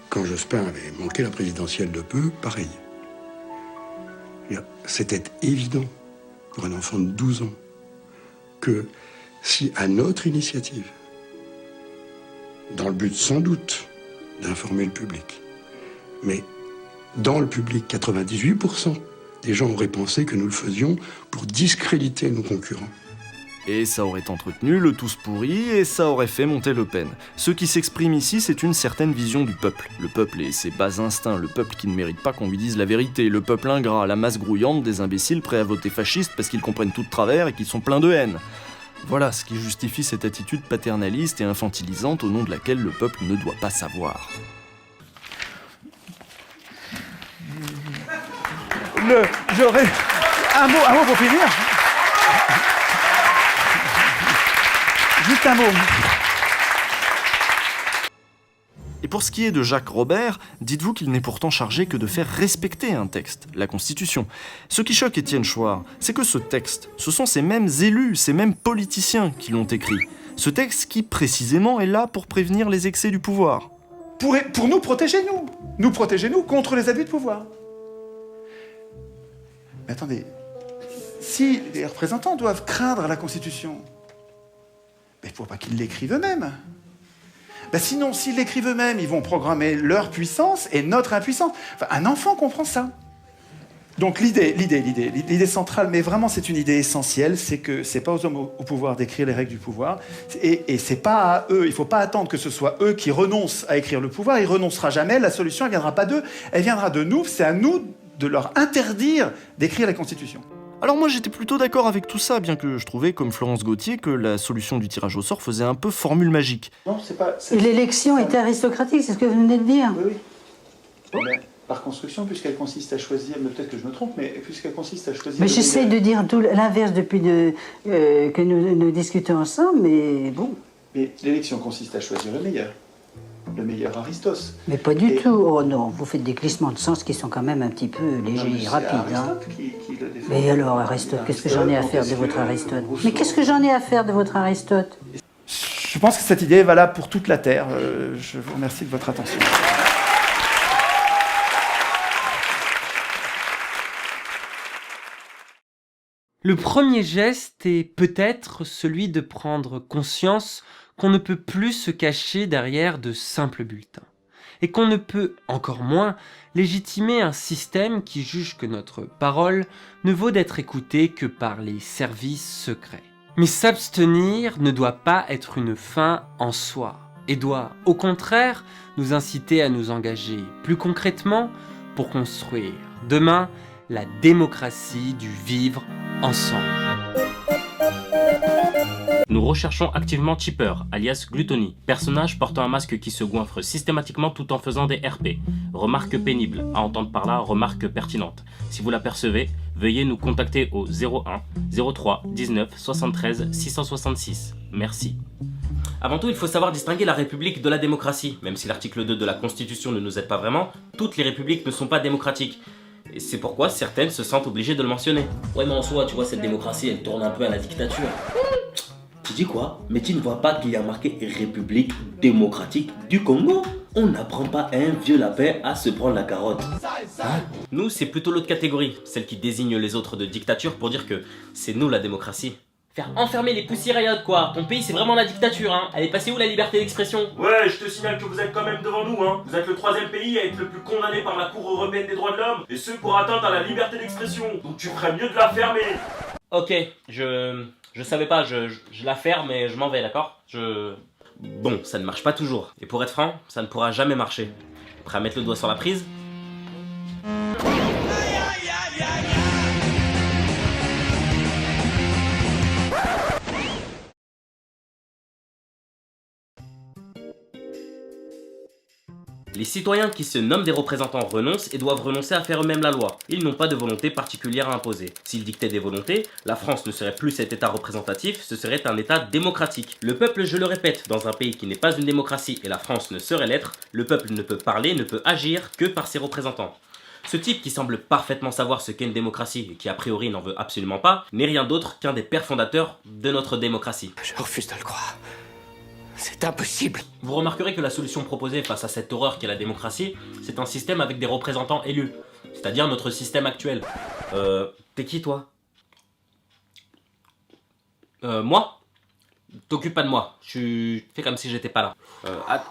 Speaker 4: Quand Jospin avait manqué la présidentielle de peu, pareil. C'était évident pour un enfant de 12 ans que si, à notre initiative, dans le but sans doute d'informer le public, mais dans le public, 98% des gens auraient pensé que nous le faisions pour discréditer nos concurrents.
Speaker 24: Et ça aurait entretenu le tous pourri, et ça aurait fait monter Le Pen. Ce qui s'exprime ici, c'est une certaine vision du peuple. Le peuple et ses bas instincts, le peuple qui ne mérite pas qu'on lui dise la vérité, le peuple ingrat, la masse grouillante des imbéciles prêts à voter fasciste parce qu'ils comprennent tout de travers et qu'ils sont pleins de haine. Voilà ce qui justifie cette attitude paternaliste et infantilisante au nom de laquelle le peuple ne doit pas savoir.
Speaker 19: J'aurais un mot pour finir. Juste un mot.
Speaker 24: Et pour ce qui est de Jacques Robert, dites-vous qu'il n'est pourtant chargé que de faire respecter un texte, la Constitution. Ce qui choque Étienne Chouard, c'est que ce texte, ce sont ces mêmes élus, ces mêmes politiciens qui l'ont écrit. Ce texte qui, précisément, est là pour prévenir les excès du pouvoir.
Speaker 19: Pour nous protéger, nous protéger, nous, contre les abus de pouvoir. Mais attendez, si les représentants doivent craindre la Constitution, il ne faut pas qu'ils l'écrivent eux-mêmes. Sinon, s'ils l'écrivent eux-mêmes, ils vont programmer leur puissance et notre impuissance. Enfin, un enfant comprend ça. Donc l'idée centrale, mais vraiment c'est une idée essentielle, c'est que c'est pas aux hommes au pouvoir d'écrire les règles du pouvoir, et c'est pas à eux, il faut pas attendre que ce soit eux qui renoncent à écrire le pouvoir, ils renoncera jamais, la solution elle viendra pas d'eux, elle viendra de nous, c'est à nous de leur interdire d'écrire la Constitution.
Speaker 24: Alors moi j'étais plutôt d'accord avec tout ça, bien que je trouvais, comme Florence Gauthier, que la solution du tirage au sort faisait un peu formule magique.
Speaker 19: Non, c'est pas...
Speaker 12: L'élection était aristocratique, c'est ce que vous venez de dire.
Speaker 19: Oui. Mais, par construction, puisqu'elle consiste à choisir, mais peut-être que je me trompe, mais puisqu'elle consiste à choisir...
Speaker 12: Mais j'essaie de dire tout l'inverse depuis que nous discutons ensemble, mais bon.
Speaker 19: Mais l'élection consiste à choisir le meilleur Aristos.
Speaker 12: Mais pas du tout. Oh non, vous faites des glissements de sens qui sont quand même un petit peu légers et rapides. Hein. Mais alors, Aristote, qu'est-ce que j'en ai à faire de votre Aristote? Mais qu'est-ce que j'en ai à faire de votre Aristote?
Speaker 19: Je pense que cette idée est valable pour toute la Terre. Je vous remercie de votre attention.
Speaker 14: Le premier geste est peut-être celui de prendre conscience qu'on ne peut plus se cacher derrière de simples bulletins, et qu'on ne peut, encore moins, légitimer un système qui juge que notre parole ne vaut d'être écoutée que par les services secrets. Mais s'abstenir ne doit pas être une fin en soi, et doit, au contraire, nous inciter à nous engager plus concrètement pour construire, demain, la démocratie du vivre ensemble.
Speaker 20: Nous recherchons activement Chipper, alias Gluttony, personnage portant un masque qui se goinfre systématiquement tout en faisant des RP. Remarque pénible, à entendre par là, remarque pertinente. Si vous l'apercevez, veuillez nous contacter au 01 03 19 73 666. Merci. Avant tout, il faut savoir distinguer la République de la démocratie. Même si l'article 2 de la Constitution ne nous aide pas vraiment, toutes les républiques ne sont pas démocratiques. Et c'est pourquoi certaines se sentent obligées de le mentionner. Ouais, mais en soi, tu vois, cette démocratie, elle tourne un peu à la dictature. Tu dis quoi? Mais tu ne vois pas qu'il y a marqué République démocratique du Congo? On n'apprend pas à un vieux lapin à se prendre la carotte. Hein? Nous, c'est plutôt l'autre catégorie, celle qui désigne les autres de dictature pour dire que c'est nous la démocratie. Faire enfermer les poussiéraillotes quoi. Ton pays c'est vraiment la dictature hein. Elle est passée où la liberté d'expression?
Speaker 11: Ouais, je te signale que vous êtes quand même devant nous hein. Vous êtes le 3e pays à être le plus condamné par la Cour européenne des droits de l'homme, et ce pour atteinte à la liberté d'expression. Donc tu ferais mieux de la fermer.
Speaker 20: Ok, je savais pas, je la ferme et je m'en vais, d'accord? Bon, ça ne marche pas toujours. Et pour être franc, ça ne pourra jamais marcher. Prêt à mettre le doigt sur la prise? Les citoyens qui se nomment des représentants renoncent et doivent renoncer à faire eux-mêmes la loi. Ils n'ont pas de volonté particulière à imposer. S'ils dictaient des volontés, la France ne serait plus cet état représentatif, ce serait un état démocratique. Le peuple, je le répète, dans un pays qui n'est pas une démocratie et la France ne saurait l'être, le peuple ne peut parler, ne peut agir que par ses représentants. Ce type qui semble parfaitement savoir ce qu'est une démocratie et qui a priori n'en veut absolument pas, n'est rien d'autre qu'un des pères fondateurs de notre démocratie.
Speaker 1: Je refuse de le croire. C'est impossible.
Speaker 20: Vous remarquerez que la solution proposée face à cette horreur qu'est la démocratie, c'est un système avec des représentants élus. C'est-à-dire notre système actuel. T'es qui toi? Moi? T'occupes pas de moi. Je fais comme si j'étais pas là.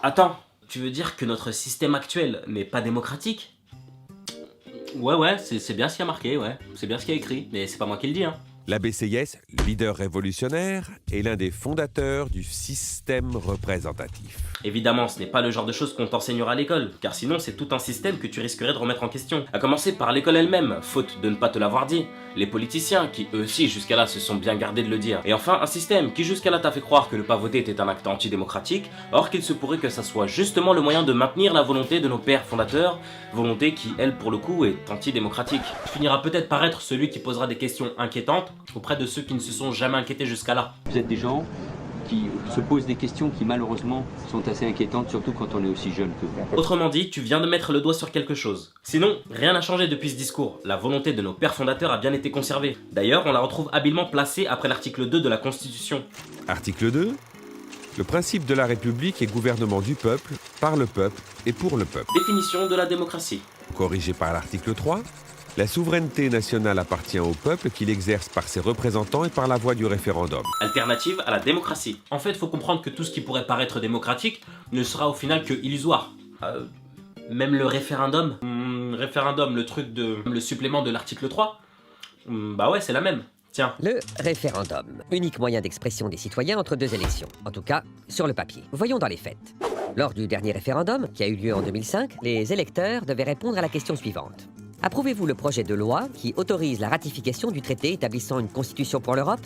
Speaker 20: Attends, tu veux dire que notre système actuel n'est pas démocratique? Ouais, c'est bien ce qu'il y a marqué, ouais. C'est bien ce qu'il y a écrit, mais c'est pas moi qui le dis, hein.
Speaker 26: La BCIS, leader révolutionnaire, est l'un des fondateurs du système représentatif.
Speaker 20: Évidemment, ce n'est pas le genre de choses qu'on t'enseignera à l'école, car sinon c'est tout un système que tu risquerais de remettre en question. À commencer par l'école elle-même, faute de ne pas te l'avoir dit. Les politiciens, qui eux aussi jusqu'à là se sont bien gardés de le dire. Et enfin, un système qui jusqu'à là t'a fait croire que ne pas voter était un acte antidémocratique, or qu'il se pourrait que ça soit justement le moyen de maintenir la volonté de nos pères fondateurs, volonté qui, elle, pour le coup, est antidémocratique. Tu finiras peut-être par être celui qui posera des questions inquiétantes auprès de ceux qui ne se sont jamais inquiétés jusqu'à là.
Speaker 1: Vous êtes des gens qui se posent des questions qui malheureusement sont assez inquiétantes, surtout quand on est aussi jeune que vous.
Speaker 20: Autrement dit, tu viens de mettre le doigt sur quelque chose. Sinon, rien n'a changé depuis ce discours. La volonté de nos pères fondateurs a bien été conservée. D'ailleurs, on la retrouve habilement placée après l'article 2 de la Constitution.
Speaker 26: Article 2. Le principe de la République est gouvernement du peuple, par le peuple et pour le peuple.
Speaker 20: Définition de la démocratie.
Speaker 26: Corrigé par l'article 3. La souveraineté nationale appartient au peuple qui l'exerce par ses représentants et par la voie du référendum.
Speaker 20: Alternative à la démocratie. En fait, il faut comprendre que tout ce qui pourrait paraître démocratique ne sera au final que illusoire. Même le référendum. Référendum, le truc de... le supplément de l'article 3. Bah ouais, c'est la même. Tiens.
Speaker 2: Le référendum, unique moyen d'expression des citoyens entre deux élections. En tout cas, sur le papier. Voyons dans les faits. Lors du dernier référendum, qui a eu lieu en 2005, les électeurs devaient répondre à la question suivante. Approuvez-vous le projet de loi qui autorise la ratification du traité établissant une constitution pour l'Europe?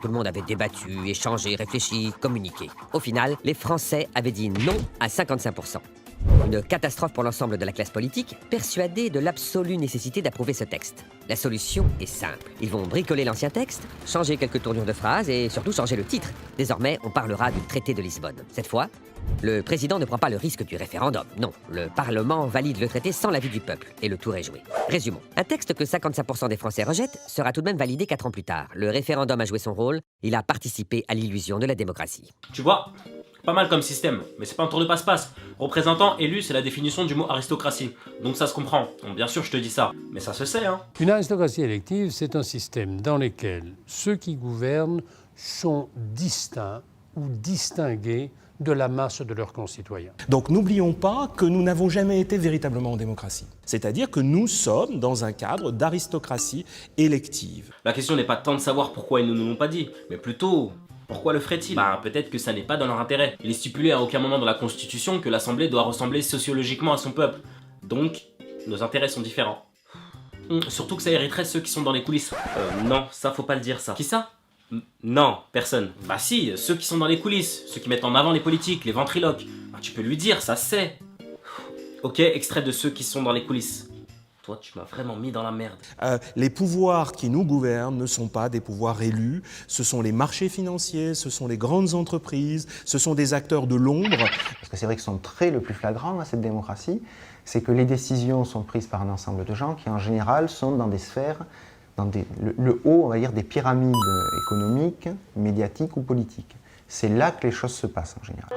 Speaker 2: Tout le monde avait débattu, échangé, réfléchi, communiqué. Au final, les Français avaient dit non à 55%. Une catastrophe pour l'ensemble de la classe politique, persuadée de l'absolue nécessité d'approuver ce texte. La solution est simple. Ils vont bricoler l'ancien texte, changer quelques tournures de phrases et surtout changer le titre. Désormais, on parlera du traité de Lisbonne. Cette fois, le président ne prend pas le risque du référendum. Non, le Parlement valide le traité sans l'avis du peuple et le tour est joué. Résumons. Un texte que 55% des Français rejettent sera tout de même validé 4 ans plus tard. Le référendum a joué son rôle, il a participé à l'illusion de la démocratie.
Speaker 20: Tu vois, pas mal comme système, mais c'est pas un tour de passe-passe. Représentant, élu, c'est la définition du mot aristocratie. Donc ça se comprend. Bon, bien sûr, je te dis ça, mais ça se sait, hein.
Speaker 21: Une aristocratie élective, c'est un système dans lequel ceux qui gouvernent sont distincts ou distingués de la masse de leurs concitoyens.
Speaker 22: Donc n'oublions pas que nous n'avons jamais été véritablement en démocratie. C'est-à-dire que nous sommes dans un cadre d'aristocratie élective.
Speaker 20: La question n'est pas tant de savoir pourquoi ils ne nous l'ont pas dit, mais plutôt... pourquoi le ferait-il? Bah peut-être que ça n'est pas dans leur intérêt. Il est stipulé à aucun moment dans la Constitution que l'Assemblée doit ressembler sociologiquement à son peuple. Donc, nos intérêts sont différents. Surtout que ça hériterait ceux qui sont dans les coulisses. Non, ça faut pas le dire ça. Qui ça? Non, personne. Bah si, ceux qui sont dans les coulisses, ceux qui mettent en avant les politiques, les ventriloques. Bah, tu peux lui dire, ça c'est. Ok, extrait de ceux qui sont dans les coulisses. Toi, tu m'as vraiment mis dans la merde.
Speaker 22: Les pouvoirs qui nous gouvernent ne sont pas des pouvoirs élus, ce sont les marchés financiers, ce sont les grandes entreprises, ce sont des acteurs de l'ombre.
Speaker 23: Parce que c'est vrai que son trait le plus flagrant dans cette démocratie, c'est que les décisions sont prises par un ensemble de gens qui en général sont dans des sphères, dans le haut, on va dire, des pyramides économiques, médiatiques ou politiques. C'est là que les choses se passent en général.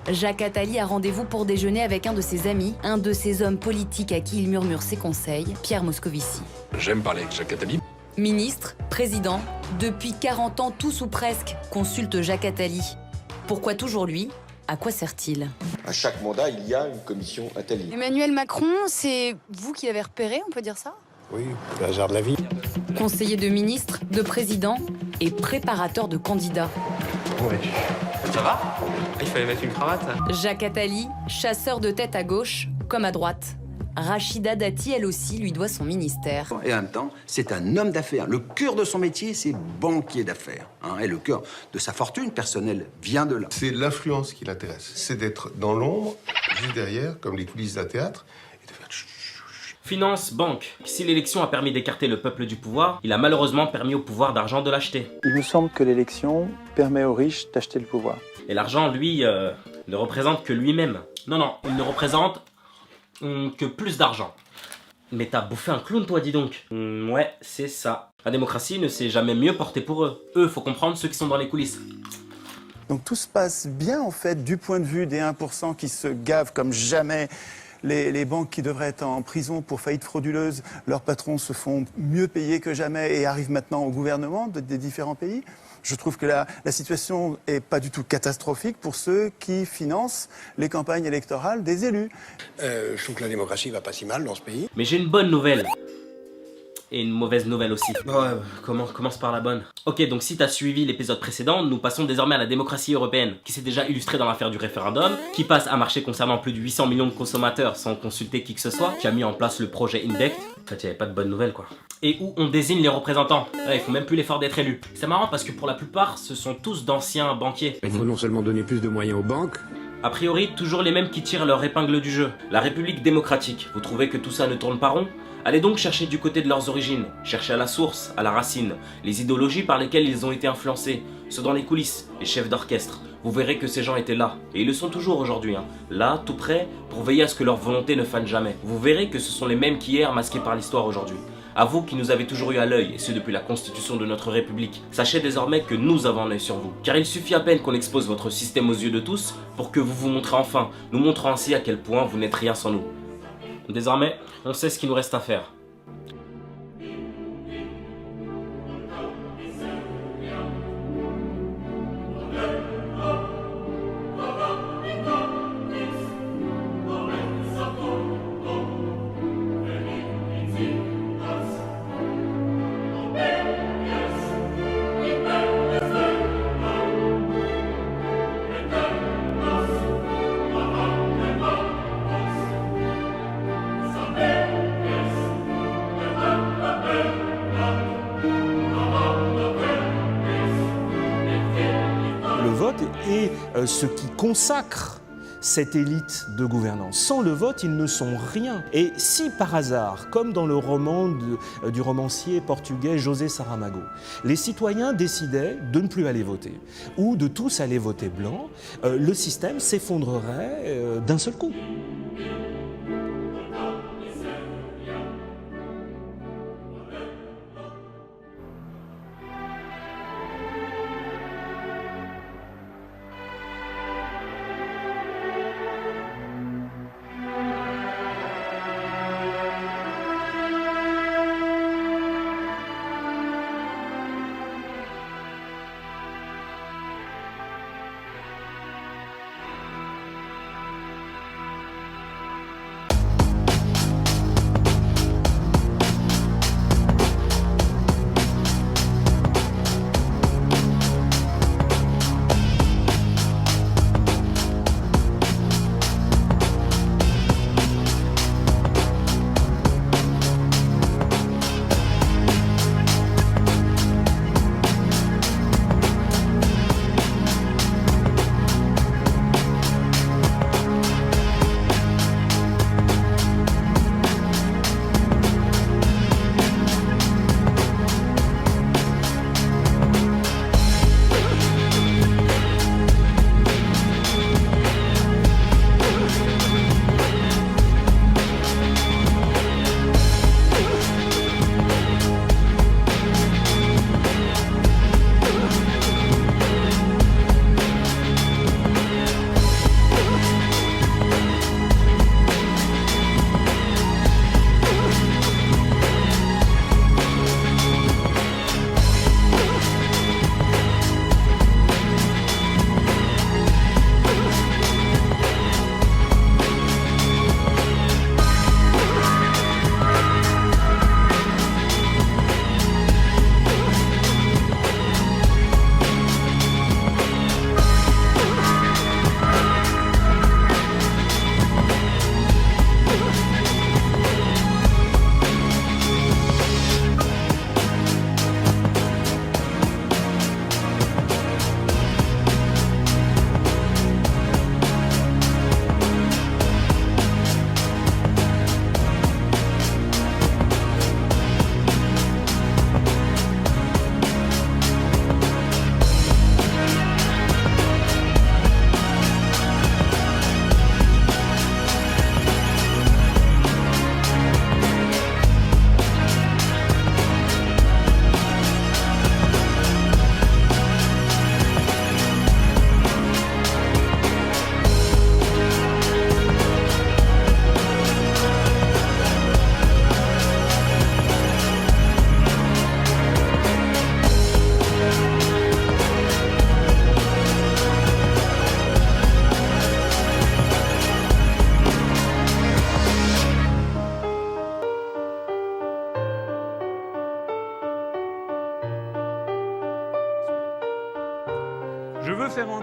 Speaker 25: Jacques Attali a rendez-vous pour déjeuner avec un de ses amis, un de ces hommes politiques à qui il murmure ses conseils, Pierre Moscovici.
Speaker 8: J'aime parler avec Jacques Attali.
Speaker 25: Ministre, président, depuis 40 ans, tous ou presque, consulte Jacques Attali. Pourquoi toujours lui? À quoi sert-il?
Speaker 8: À chaque mandat, il y a une commission Attali.
Speaker 27: Emmanuel Macron, c'est vous qui l'avez repéré, on peut dire ça?
Speaker 8: Oui, le hasard de la vie.
Speaker 25: Conseiller de ministre, de président et préparateur de candidats.
Speaker 8: Ouais.
Speaker 10: Ça va? Il fallait mettre une cravate.
Speaker 25: Jacques Attali, chasseur de tête à gauche comme à droite. Rachida Dati, elle aussi, lui doit son ministère.
Speaker 5: Et en même temps, c'est un homme d'affaires. Le cœur de son métier, c'est banquier d'affaires. Et le cœur de sa fortune personnelle vient de là.
Speaker 7: C'est l'influence qui l'intéresse. C'est d'être dans l'ombre, juste derrière, comme les coulisses d'un théâtre.
Speaker 20: Finance, banque. Si l'élection a permis d'écarter le peuple du pouvoir, il a malheureusement permis au pouvoir d'argent de l'acheter.
Speaker 13: Il me semble que l'élection permet aux riches d'acheter le pouvoir.
Speaker 20: Et l'argent, lui, ne représente que lui-même. Non, il ne représente que plus d'argent. Mais t'as bouffé un clown, toi, dis donc. Ouais, c'est ça. La démocratie ne s'est jamais mieux portée pour eux. Eux, faut comprendre ceux qui sont dans les coulisses.
Speaker 15: Donc tout se passe bien, en fait, du point de vue des 1% qui se gavent comme jamais. Les banques qui devraient être en prison pour faillite frauduleuse, leurs patrons se font mieux payer que jamais et arrivent maintenant au gouvernement des différents pays. Je trouve que la situation n'est pas du tout catastrophique pour ceux qui financent les campagnes électorales des élus.
Speaker 7: Je trouve que la démocratie va pas si mal dans ce pays.
Speaker 20: Mais j'ai une bonne nouvelle. Et une mauvaise nouvelle aussi. Commence par la bonne. Ok, donc si t'as suivi l'épisode précédent, nous passons désormais à la démocratie européenne, qui s'est déjà illustrée dans l'affaire du référendum, qui passe à marcher concernant plus de 800 millions de consommateurs sans consulter qui que ce soit, qui a mis en place le projet INDECT. En fait, il n'y avait pas de bonne nouvelle, quoi. Et où on désigne les représentants. Ils font même plus l'effort d'être élus. C'est marrant parce que pour la plupart, ce sont tous d'anciens banquiers.
Speaker 16: Il faut non seulement donner plus de moyens aux banques,
Speaker 20: a priori, toujours les mêmes qui tirent leur épingle du jeu. La République démocratique, vous trouvez que tout ça ne tourne pas rond ? Allez donc chercher du côté de leurs origines, chercher à la source, à la racine, les idéologies par lesquelles ils ont été influencés, ceux dans les coulisses, les chefs d'orchestre. Vous verrez que ces gens étaient là, et ils le sont toujours aujourd'hui, là, tout près, pour veiller à ce que leur volonté ne fane jamais. Vous verrez que ce sont les mêmes qu'hier masqués par l'histoire aujourd'hui. À vous qui nous avez toujours eu à l'œil, et ce depuis la constitution de notre République, sachez désormais que nous avons un œil sur vous. Car il suffit à peine qu'on expose votre système aux yeux de tous pour que vous vous montrez enfin, nous montrant ainsi à quel point vous n'êtes rien sans nous. Désormais, on sait ce qu'il nous reste à faire.
Speaker 22: Et ce qui consacre cette élite de gouvernance. Sans le vote, ils ne sont rien. Et si par hasard, comme dans le roman du romancier portugais José Saramago, les citoyens décidaient de ne plus aller voter, ou de tous aller voter blanc, le système s'effondrerait d'un seul coup.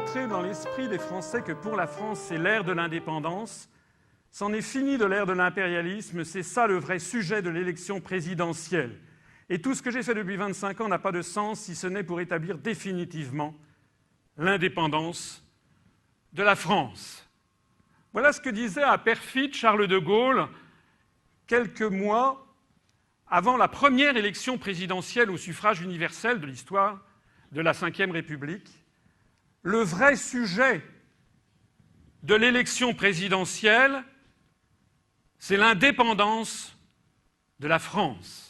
Speaker 3: entré dans l'esprit des Français que pour la France, c'est l'ère de l'indépendance. C'en est fini de l'ère de l'impérialisme, c'est ça le vrai sujet de l'élection présidentielle. Et tout ce que j'ai fait depuis 25 ans n'a pas de sens si ce n'est pour établir définitivement l'indépendance de la France. Voilà ce que disait à perfide Charles de Gaulle quelques mois avant la première élection présidentielle au suffrage universel de l'histoire de la Ve République. Le vrai sujet de l'élection présidentielle, c'est l'indépendance de la France.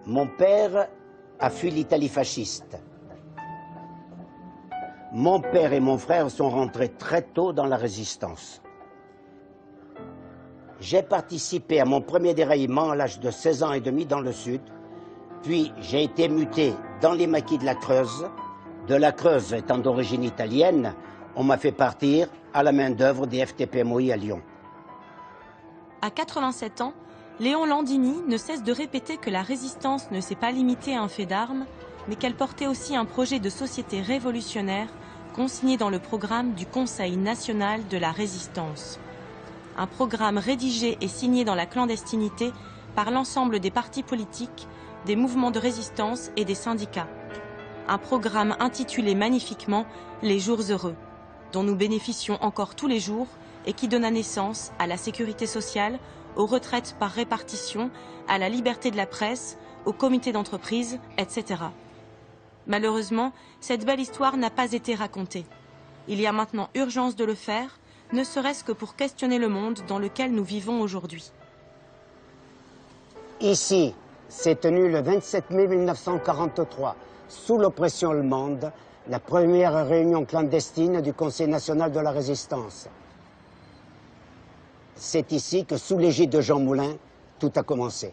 Speaker 4: Mon père a fui l'Italie fasciste. Mon père et mon frère sont rentrés très tôt dans la résistance. J'ai participé à mon premier déraillement à l'âge de 16 ans et demi dans le Sud, puis j'ai été muté dans les maquis de la Creuse. De la Creuse étant d'origine italienne, on m'a fait partir à la main-d'œuvre des FTP-MOI à Lyon.
Speaker 6: À 87 ans, Léon Landini ne cesse de répéter que la résistance ne s'est pas limitée à un fait d'armes, mais qu'elle portait aussi un projet de société révolutionnaire consigné dans le programme du Conseil national de la résistance. Un programme rédigé et signé dans la clandestinité par l'ensemble des partis politiques, des mouvements de résistance et des syndicats. Un programme intitulé magnifiquement « Les jours heureux », dont nous bénéficions encore tous les jours et qui donna naissance à la sécurité sociale, aux retraites par répartition, à la liberté de la presse, au comité d'entreprise, etc. Malheureusement, cette belle histoire n'a pas été racontée. Il y a maintenant urgence de le faire, ne serait-ce que pour questionner le monde dans lequel nous vivons aujourd'hui.
Speaker 4: Ici, s'est tenue le 27 mai 1943, sous l'oppression allemande, la première réunion clandestine du Conseil national de la résistance. C'est ici que, sous l'égide de Jean Moulin, tout a commencé.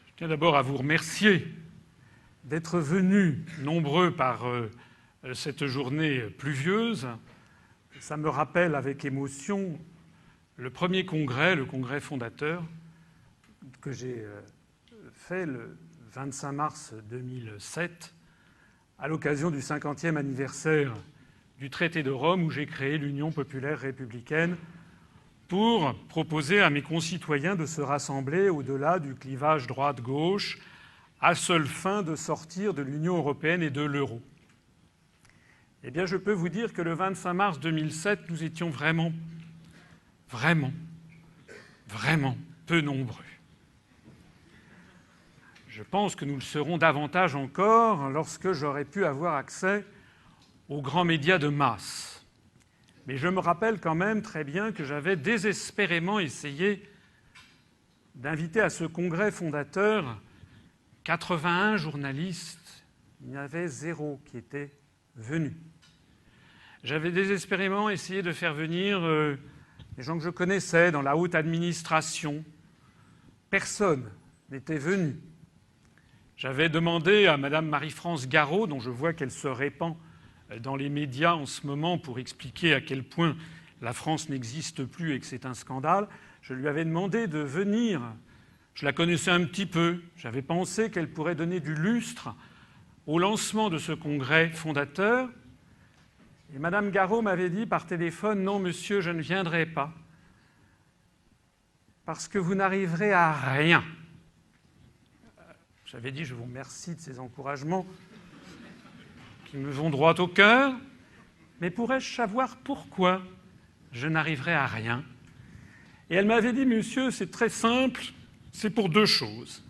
Speaker 3: Je tiens d'abord à vous remercier d'être venus nombreux par cette journée pluvieuse. Ça me rappelle avec émotion le premier congrès, le congrès fondateur, que j'ai fait le 25 mars 2007, à l'occasion du 50e anniversaire du traité de Rome, où j'ai créé l'Union populaire républicaine pour proposer à mes concitoyens de se rassembler au-delà du clivage droite-gauche, à seule fin de sortir de l'Union européenne et de l'euro. Eh bien, je peux vous dire que le 25 mars 2007, nous étions vraiment peu nombreux. Je pense que nous le serons davantage encore lorsque j'aurai pu avoir accès aux grands médias de masse. Mais je me rappelle quand même très bien que j'avais désespérément essayé d'inviter à ce congrès fondateur 81 journalistes, il y en avait 0 qui étaient venus. J'avais désespérément essayé de faire venir les gens que je connaissais dans la haute administration. Personne n'était venu. J'avais demandé à Madame Marie-France Garot, dont je vois qu'elle se répand dans les médias en ce moment pour expliquer à quel point la France n'existe plus et que c'est un scandale, je lui avais demandé de venir. Je la connaissais un petit peu. J'avais pensé qu'elle pourrait donner du lustre au lancement de ce congrès fondateur. Et Madame Garot m'avait dit par téléphone « Non, monsieur, je ne viendrai pas, parce que vous n'arriverez à rien. » J'avais dit « Je vous remercie de ces encouragements qui me vont droit au cœur, mais pourrais-je savoir pourquoi je n'arriverai à rien ?» Et elle m'avait dit, monsieur, c'est très simple, c'est pour deux choses.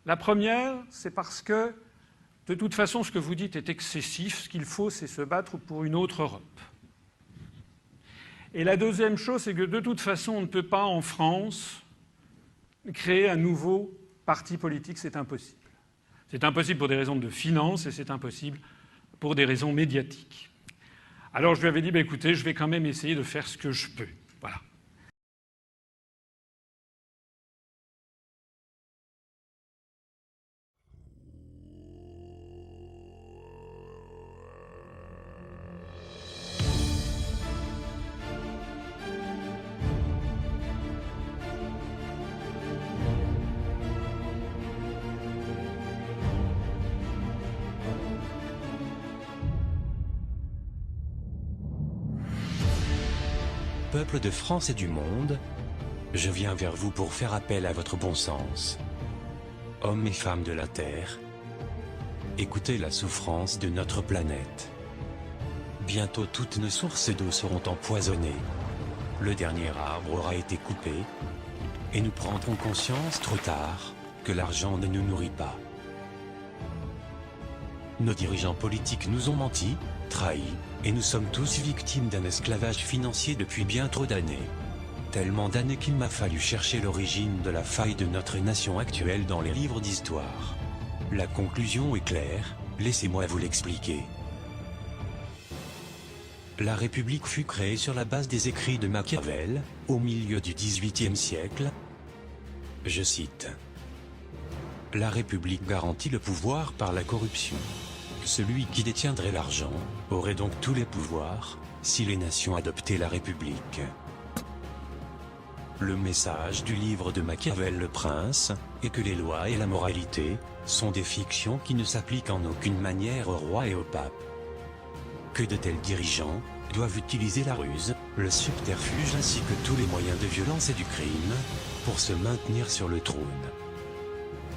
Speaker 3: La première, c'est parce que, de toute façon, ce que vous dites est excessif. Ce qu'il faut, c'est se battre pour une autre Europe. Et la deuxième chose, c'est que, de toute façon, on ne peut pas, en France, créer un nouveau parti politique. C'est impossible. C'est impossible pour des raisons de finances et c'est impossible pour des raisons médiatiques. Alors, je lui avais dit, écoutez, je vais quand même essayer de faire ce que je peux. Voilà.
Speaker 9: Peuple de France et du monde, je viens vers vous pour faire appel à votre bon sens. Hommes et femmes de la Terre, écoutez la souffrance de notre planète. Bientôt toutes nos sources d'eau seront empoisonnées. Le dernier arbre aura été coupé et nous prendrons conscience trop tard que l'argent ne nous nourrit pas. Nos dirigeants politiques nous ont menti, trahis, et nous sommes tous victimes d'un esclavage financier depuis bien trop d'années. Tellement d'années qu'il m'a fallu chercher l'origine de la faille de notre nation actuelle dans les livres d'histoire. La conclusion est claire, laissez-moi vous l'expliquer. La République fut créée sur la base des écrits de Machiavel, au milieu du XVIIIe siècle. Je cite. « La République garantit le pouvoir par la corruption. Celui qui détiendrait l'argent aurait donc tous les pouvoirs si les nations adoptaient la République. » Le message du livre de Machiavel le Prince est que les lois et la moralité sont des fictions qui ne s'appliquent en aucune manière au roi et au pape. Que de tels dirigeants doivent utiliser la ruse, le subterfuge ainsi que tous les moyens de violence et du crime pour se maintenir sur le trône.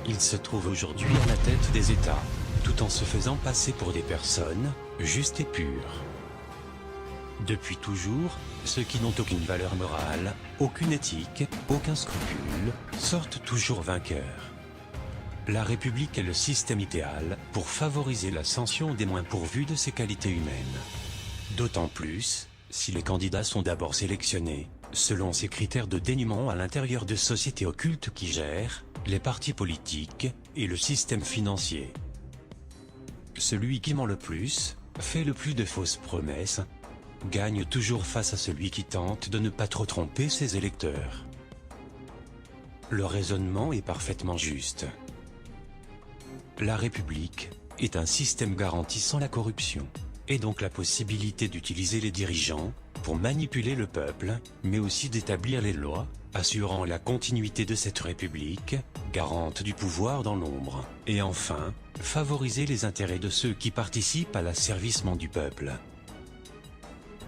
Speaker 9: Ils se trouvent aujourd'hui à la tête des États, tout en se faisant passer pour des personnes justes et pures. Depuis toujours, ceux qui n'ont aucune valeur morale, aucune éthique, aucun scrupule, sortent toujours vainqueurs. La République est le système idéal pour favoriser l'ascension des moins pourvus de ses qualités humaines. D'autant plus, si les candidats sont d'abord sélectionnés, selon ces critères de dénuement à l'intérieur de sociétés occultes qui gèrent les partis politiques et le système financier. Celui qui ment le plus, fait le plus de fausses promesses, gagne toujours face à celui qui tente de ne pas trop tromper ses électeurs. Le raisonnement est parfaitement juste. La République est un système garantissant la corruption, et donc la possibilité d'utiliser les dirigeants pour manipuler le peuple, mais aussi d'établir les lois, assurant la continuité de cette République, garante du pouvoir dans l'ombre, et enfin, favoriser les intérêts de ceux qui participent à l'asservissement du peuple.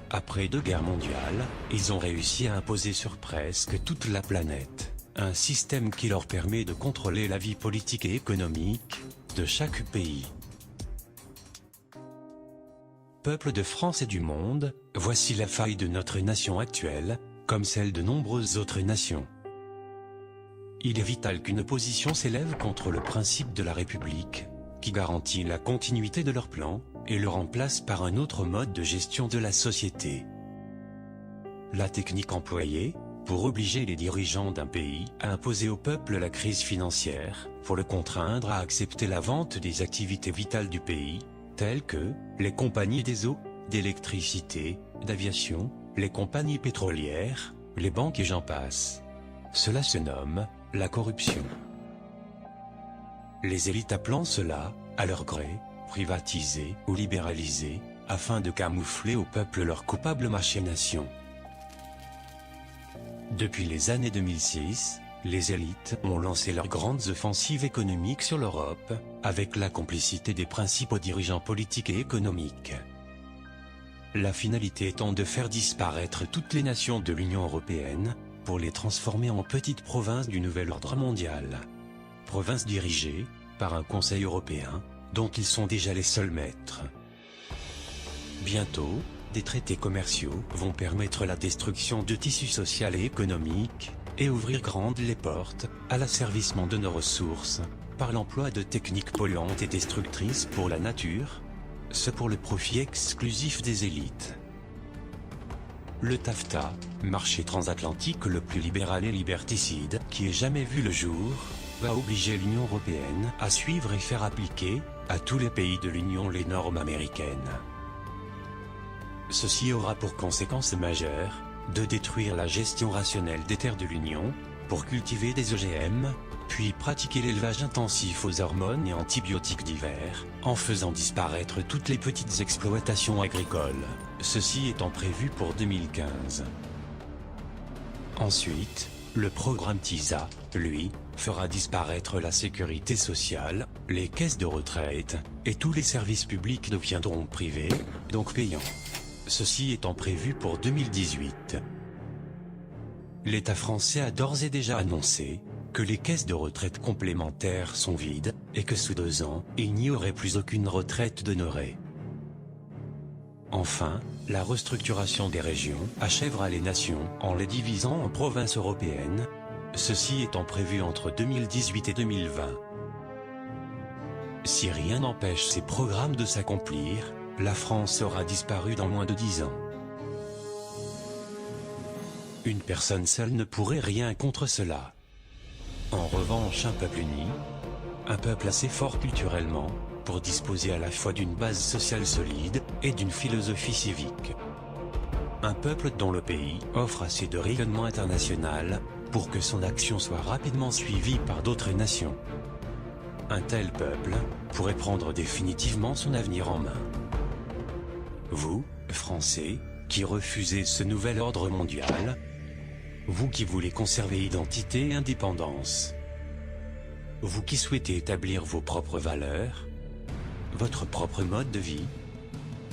Speaker 9: Après 2 guerres mondiales, ils ont réussi à imposer sur presque toute la planète un système qui leur permet de contrôler la vie politique et économique de chaque pays. Peuple de France et du monde, voici la faille de notre nation actuelle, comme celle de nombreuses autres nations. Il est vital qu'une opposition s'élève contre le principe de la République, qui garantit la continuité de leur plan, et le remplace par un autre mode de gestion de la société. La technique employée, pour obliger les dirigeants d'un pays à imposer au peuple la crise financière, pour le contraindre à accepter la vente des activités vitales du pays, telles que les compagnies des eaux, d'électricité, d'aviation, les compagnies pétrolières, les banques et j'en passe. Cela se nomme la corruption. Les élites appelant cela, à leur gré, privatiser ou libéraliser, afin de camoufler au peuple leurs coupables machinations. Depuis les années 2006, les élites ont lancé leurs grandes offensives économiques sur l'Europe, avec la complicité des principaux dirigeants politiques et économiques. La finalité étant de faire disparaître toutes les nations de l'Union européenne, pour les transformer en petites provinces du nouvel ordre mondial. Provinces dirigées par un Conseil européen, dont ils sont déjà les seuls maîtres. Bientôt, des traités commerciaux vont permettre la destruction de tissus sociaux et économiques, et ouvrir grandes les portes à l'asservissement de nos ressources, par l'emploi de techniques polluantes et destructrices pour la nature, ce pour le profit exclusif des élites. Le TAFTA, marché transatlantique le plus libéral et liberticide qui ait jamais vu le jour, va obliger l'Union européenne à suivre et faire appliquer à tous les pays de l'Union les normes américaines. Ceci aura pour conséquence majeure de détruire la gestion rationnelle des terres de l'Union pour cultiver des OGM, puis pratiquer l'élevage intensif aux hormones et antibiotiques divers, en faisant disparaître toutes les petites exploitations agricoles, ceci étant prévu pour 2015. Ensuite, le programme TISA, lui, fera disparaître la sécurité sociale, les caisses de retraite, et tous les services publics deviendront privés, donc payants. Ceci étant prévu pour 2018. L'État français a d'ores et déjà annoncé que les caisses de retraite complémentaires sont vides, et que sous 2 ans, il n'y aurait plus aucune retraite d'honoré. Enfin, la restructuration des régions achèvera les nations en les divisant en provinces européennes, ceci étant prévu entre 2018 et 2020. Si rien n'empêche ces programmes de s'accomplir, la France aura disparu dans moins de 10 ans. Une personne seule ne pourrait rien contre cela. En revanche, un peuple uni, un peuple assez fort culturellement, pour disposer à la fois d'une base sociale solide et d'une philosophie civique. Un peuple dont le pays offre assez de rayonnement international pour que son action soit rapidement suivie par d'autres nations. Un tel peuple pourrait prendre définitivement son avenir en main. Vous, Français, qui refusez ce nouvel ordre mondial, vous qui voulez conserver identité et indépendance, vous qui souhaitez établir vos propres valeurs, votre propre mode de vie,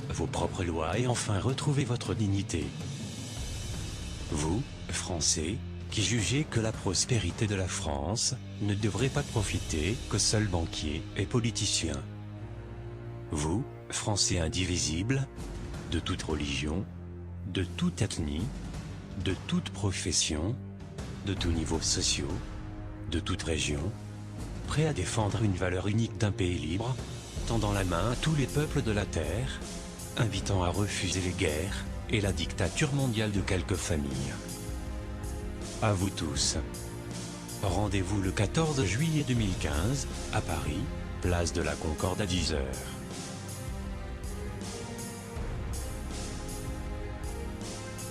Speaker 9: vos propres lois et enfin retrouver votre dignité. Vous, Français, qui jugez que la prospérité de la France ne devrait pas profiter qu'aux seuls banquiers et politiciens. Vous, Français indivisibles, de toute religion, de toute ethnie, de toute profession, de tous niveaux sociaux, de toute région, prêts à défendre une valeur unique d'un pays libre, tendant la main à tous les peuples de la terre, invitant à refuser les guerres et la dictature mondiale de quelques familles. À vous tous. Rendez-vous le 14 juillet 2015, à Paris, place de la Concorde à 10 h.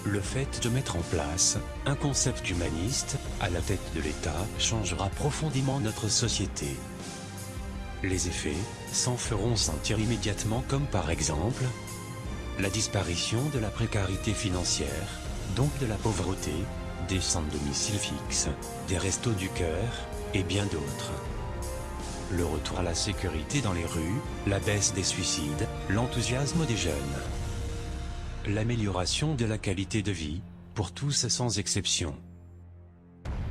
Speaker 9: Le fait de mettre en place un concept humaniste à la tête de l'État changera profondément notre société. Les effets s'en feront sentir immédiatement, comme par exemple la disparition de la précarité financière, donc de la pauvreté, des sans domicile fixe, des restos du cœur et bien d'autres. Le retour à la sécurité dans les rues, la baisse des suicides, l'enthousiasme des jeunes. L'amélioration de la qualité de vie, pour tous sans exception.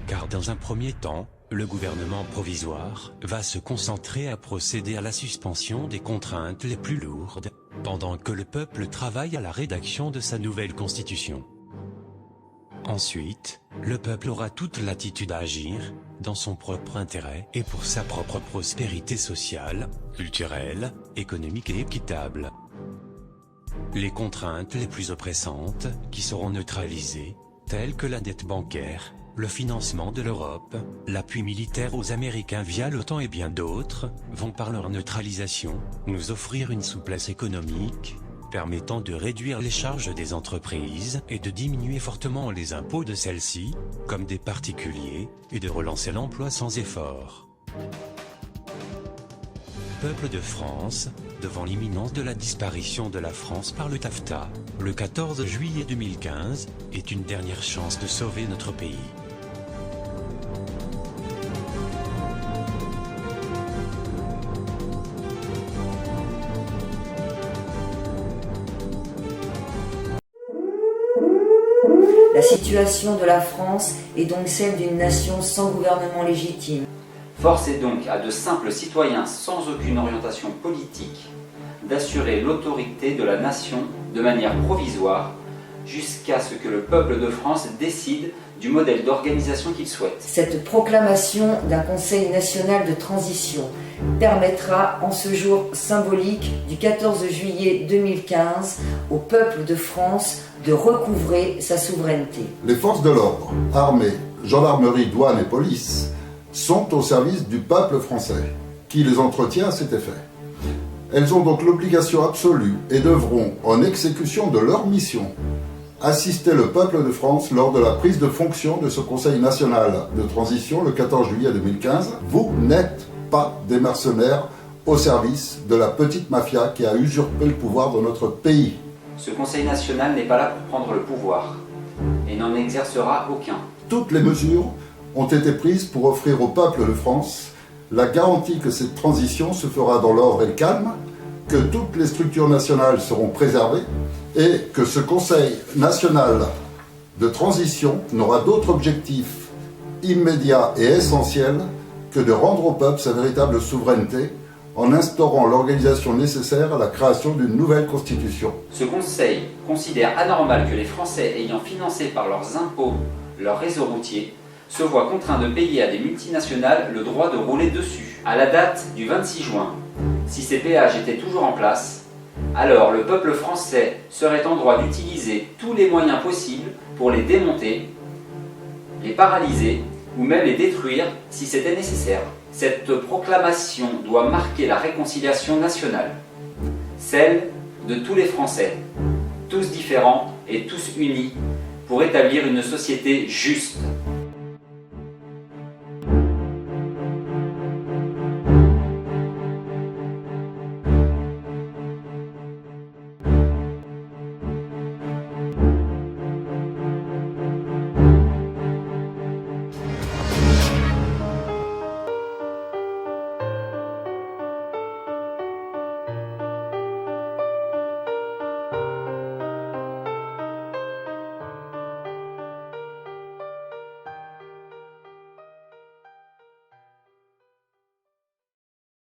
Speaker 9: Car dans un premier temps, le gouvernement provisoire va se concentrer à procéder à la suspension des contraintes les plus lourdes, pendant que le peuple travaille à la rédaction de sa nouvelle constitution. Ensuite, le peuple aura toute latitude à agir, dans son propre intérêt et pour sa propre prospérité sociale, culturelle, économique et équitable. Les contraintes les plus oppressantes, qui seront neutralisées, telles que la dette bancaire, le financement de l'Europe, l'appui militaire aux Américains via l'OTAN et bien d'autres, vont par leur neutralisation, nous offrir une souplesse économique, permettant de réduire les charges des entreprises et de diminuer fortement les impôts de celles-ci, comme des particuliers, et de relancer l'emploi sans effort. Peuple de France, devant l'imminence de la disparition de la France par le TAFTA, le 14 juillet 2015, est une dernière chance de sauver notre pays.
Speaker 11: La situation de la France est donc celle d'une nation sans gouvernement légitime.
Speaker 12: Force est donc à de simples citoyens sans aucune orientation politique d'assurer l'autorité de la nation de manière provisoire, jusqu'à ce que le peuple de France décide du modèle d'organisation qu'il souhaite.
Speaker 11: Cette proclamation d'un Conseil national de transition permettra, en ce jour symbolique du 14 juillet 2015, au peuple de France de recouvrer sa souveraineté.
Speaker 1: Les forces de l'ordre, armée, gendarmerie, douane et police, sont au service du peuple français, qui les entretient à cet effet. Elles ont donc l'obligation absolue et devront, en exécution de leur mission, assister le peuple de France lors de la prise de fonction de ce Conseil national de transition le 14 juillet 2015. Vous n'êtes pas des mercenaires au service de la petite mafia qui a usurpé le pouvoir dans notre pays.
Speaker 12: Ce Conseil national n'est pas là pour prendre le pouvoir et n'en exercera aucun.
Speaker 1: Toutes les mesures ont été prises pour offrir au peuple de France la garantie que cette transition se fera dans l'ordre et le calme, que toutes les structures nationales seront préservées et que ce Conseil national de transition n'aura d'autre objectif immédiat et essentiel que de rendre au peuple sa véritable souveraineté en instaurant l'organisation nécessaire à la création d'une nouvelle constitution.
Speaker 12: Ce Conseil considère anormal que les Français ayant financé par leurs impôts leur réseau routier se voient contraints de payer à des multinationales le droit de rouler dessus. À la date du 26 juin, si ces péages étaient toujours en place, alors le peuple français serait en droit d'utiliser tous les moyens possibles pour les démonter, les paralyser ou même les détruire si c'était nécessaire. Cette proclamation doit marquer la réconciliation nationale, celle de tous les Français, tous différents et tous unis, pour établir une société juste.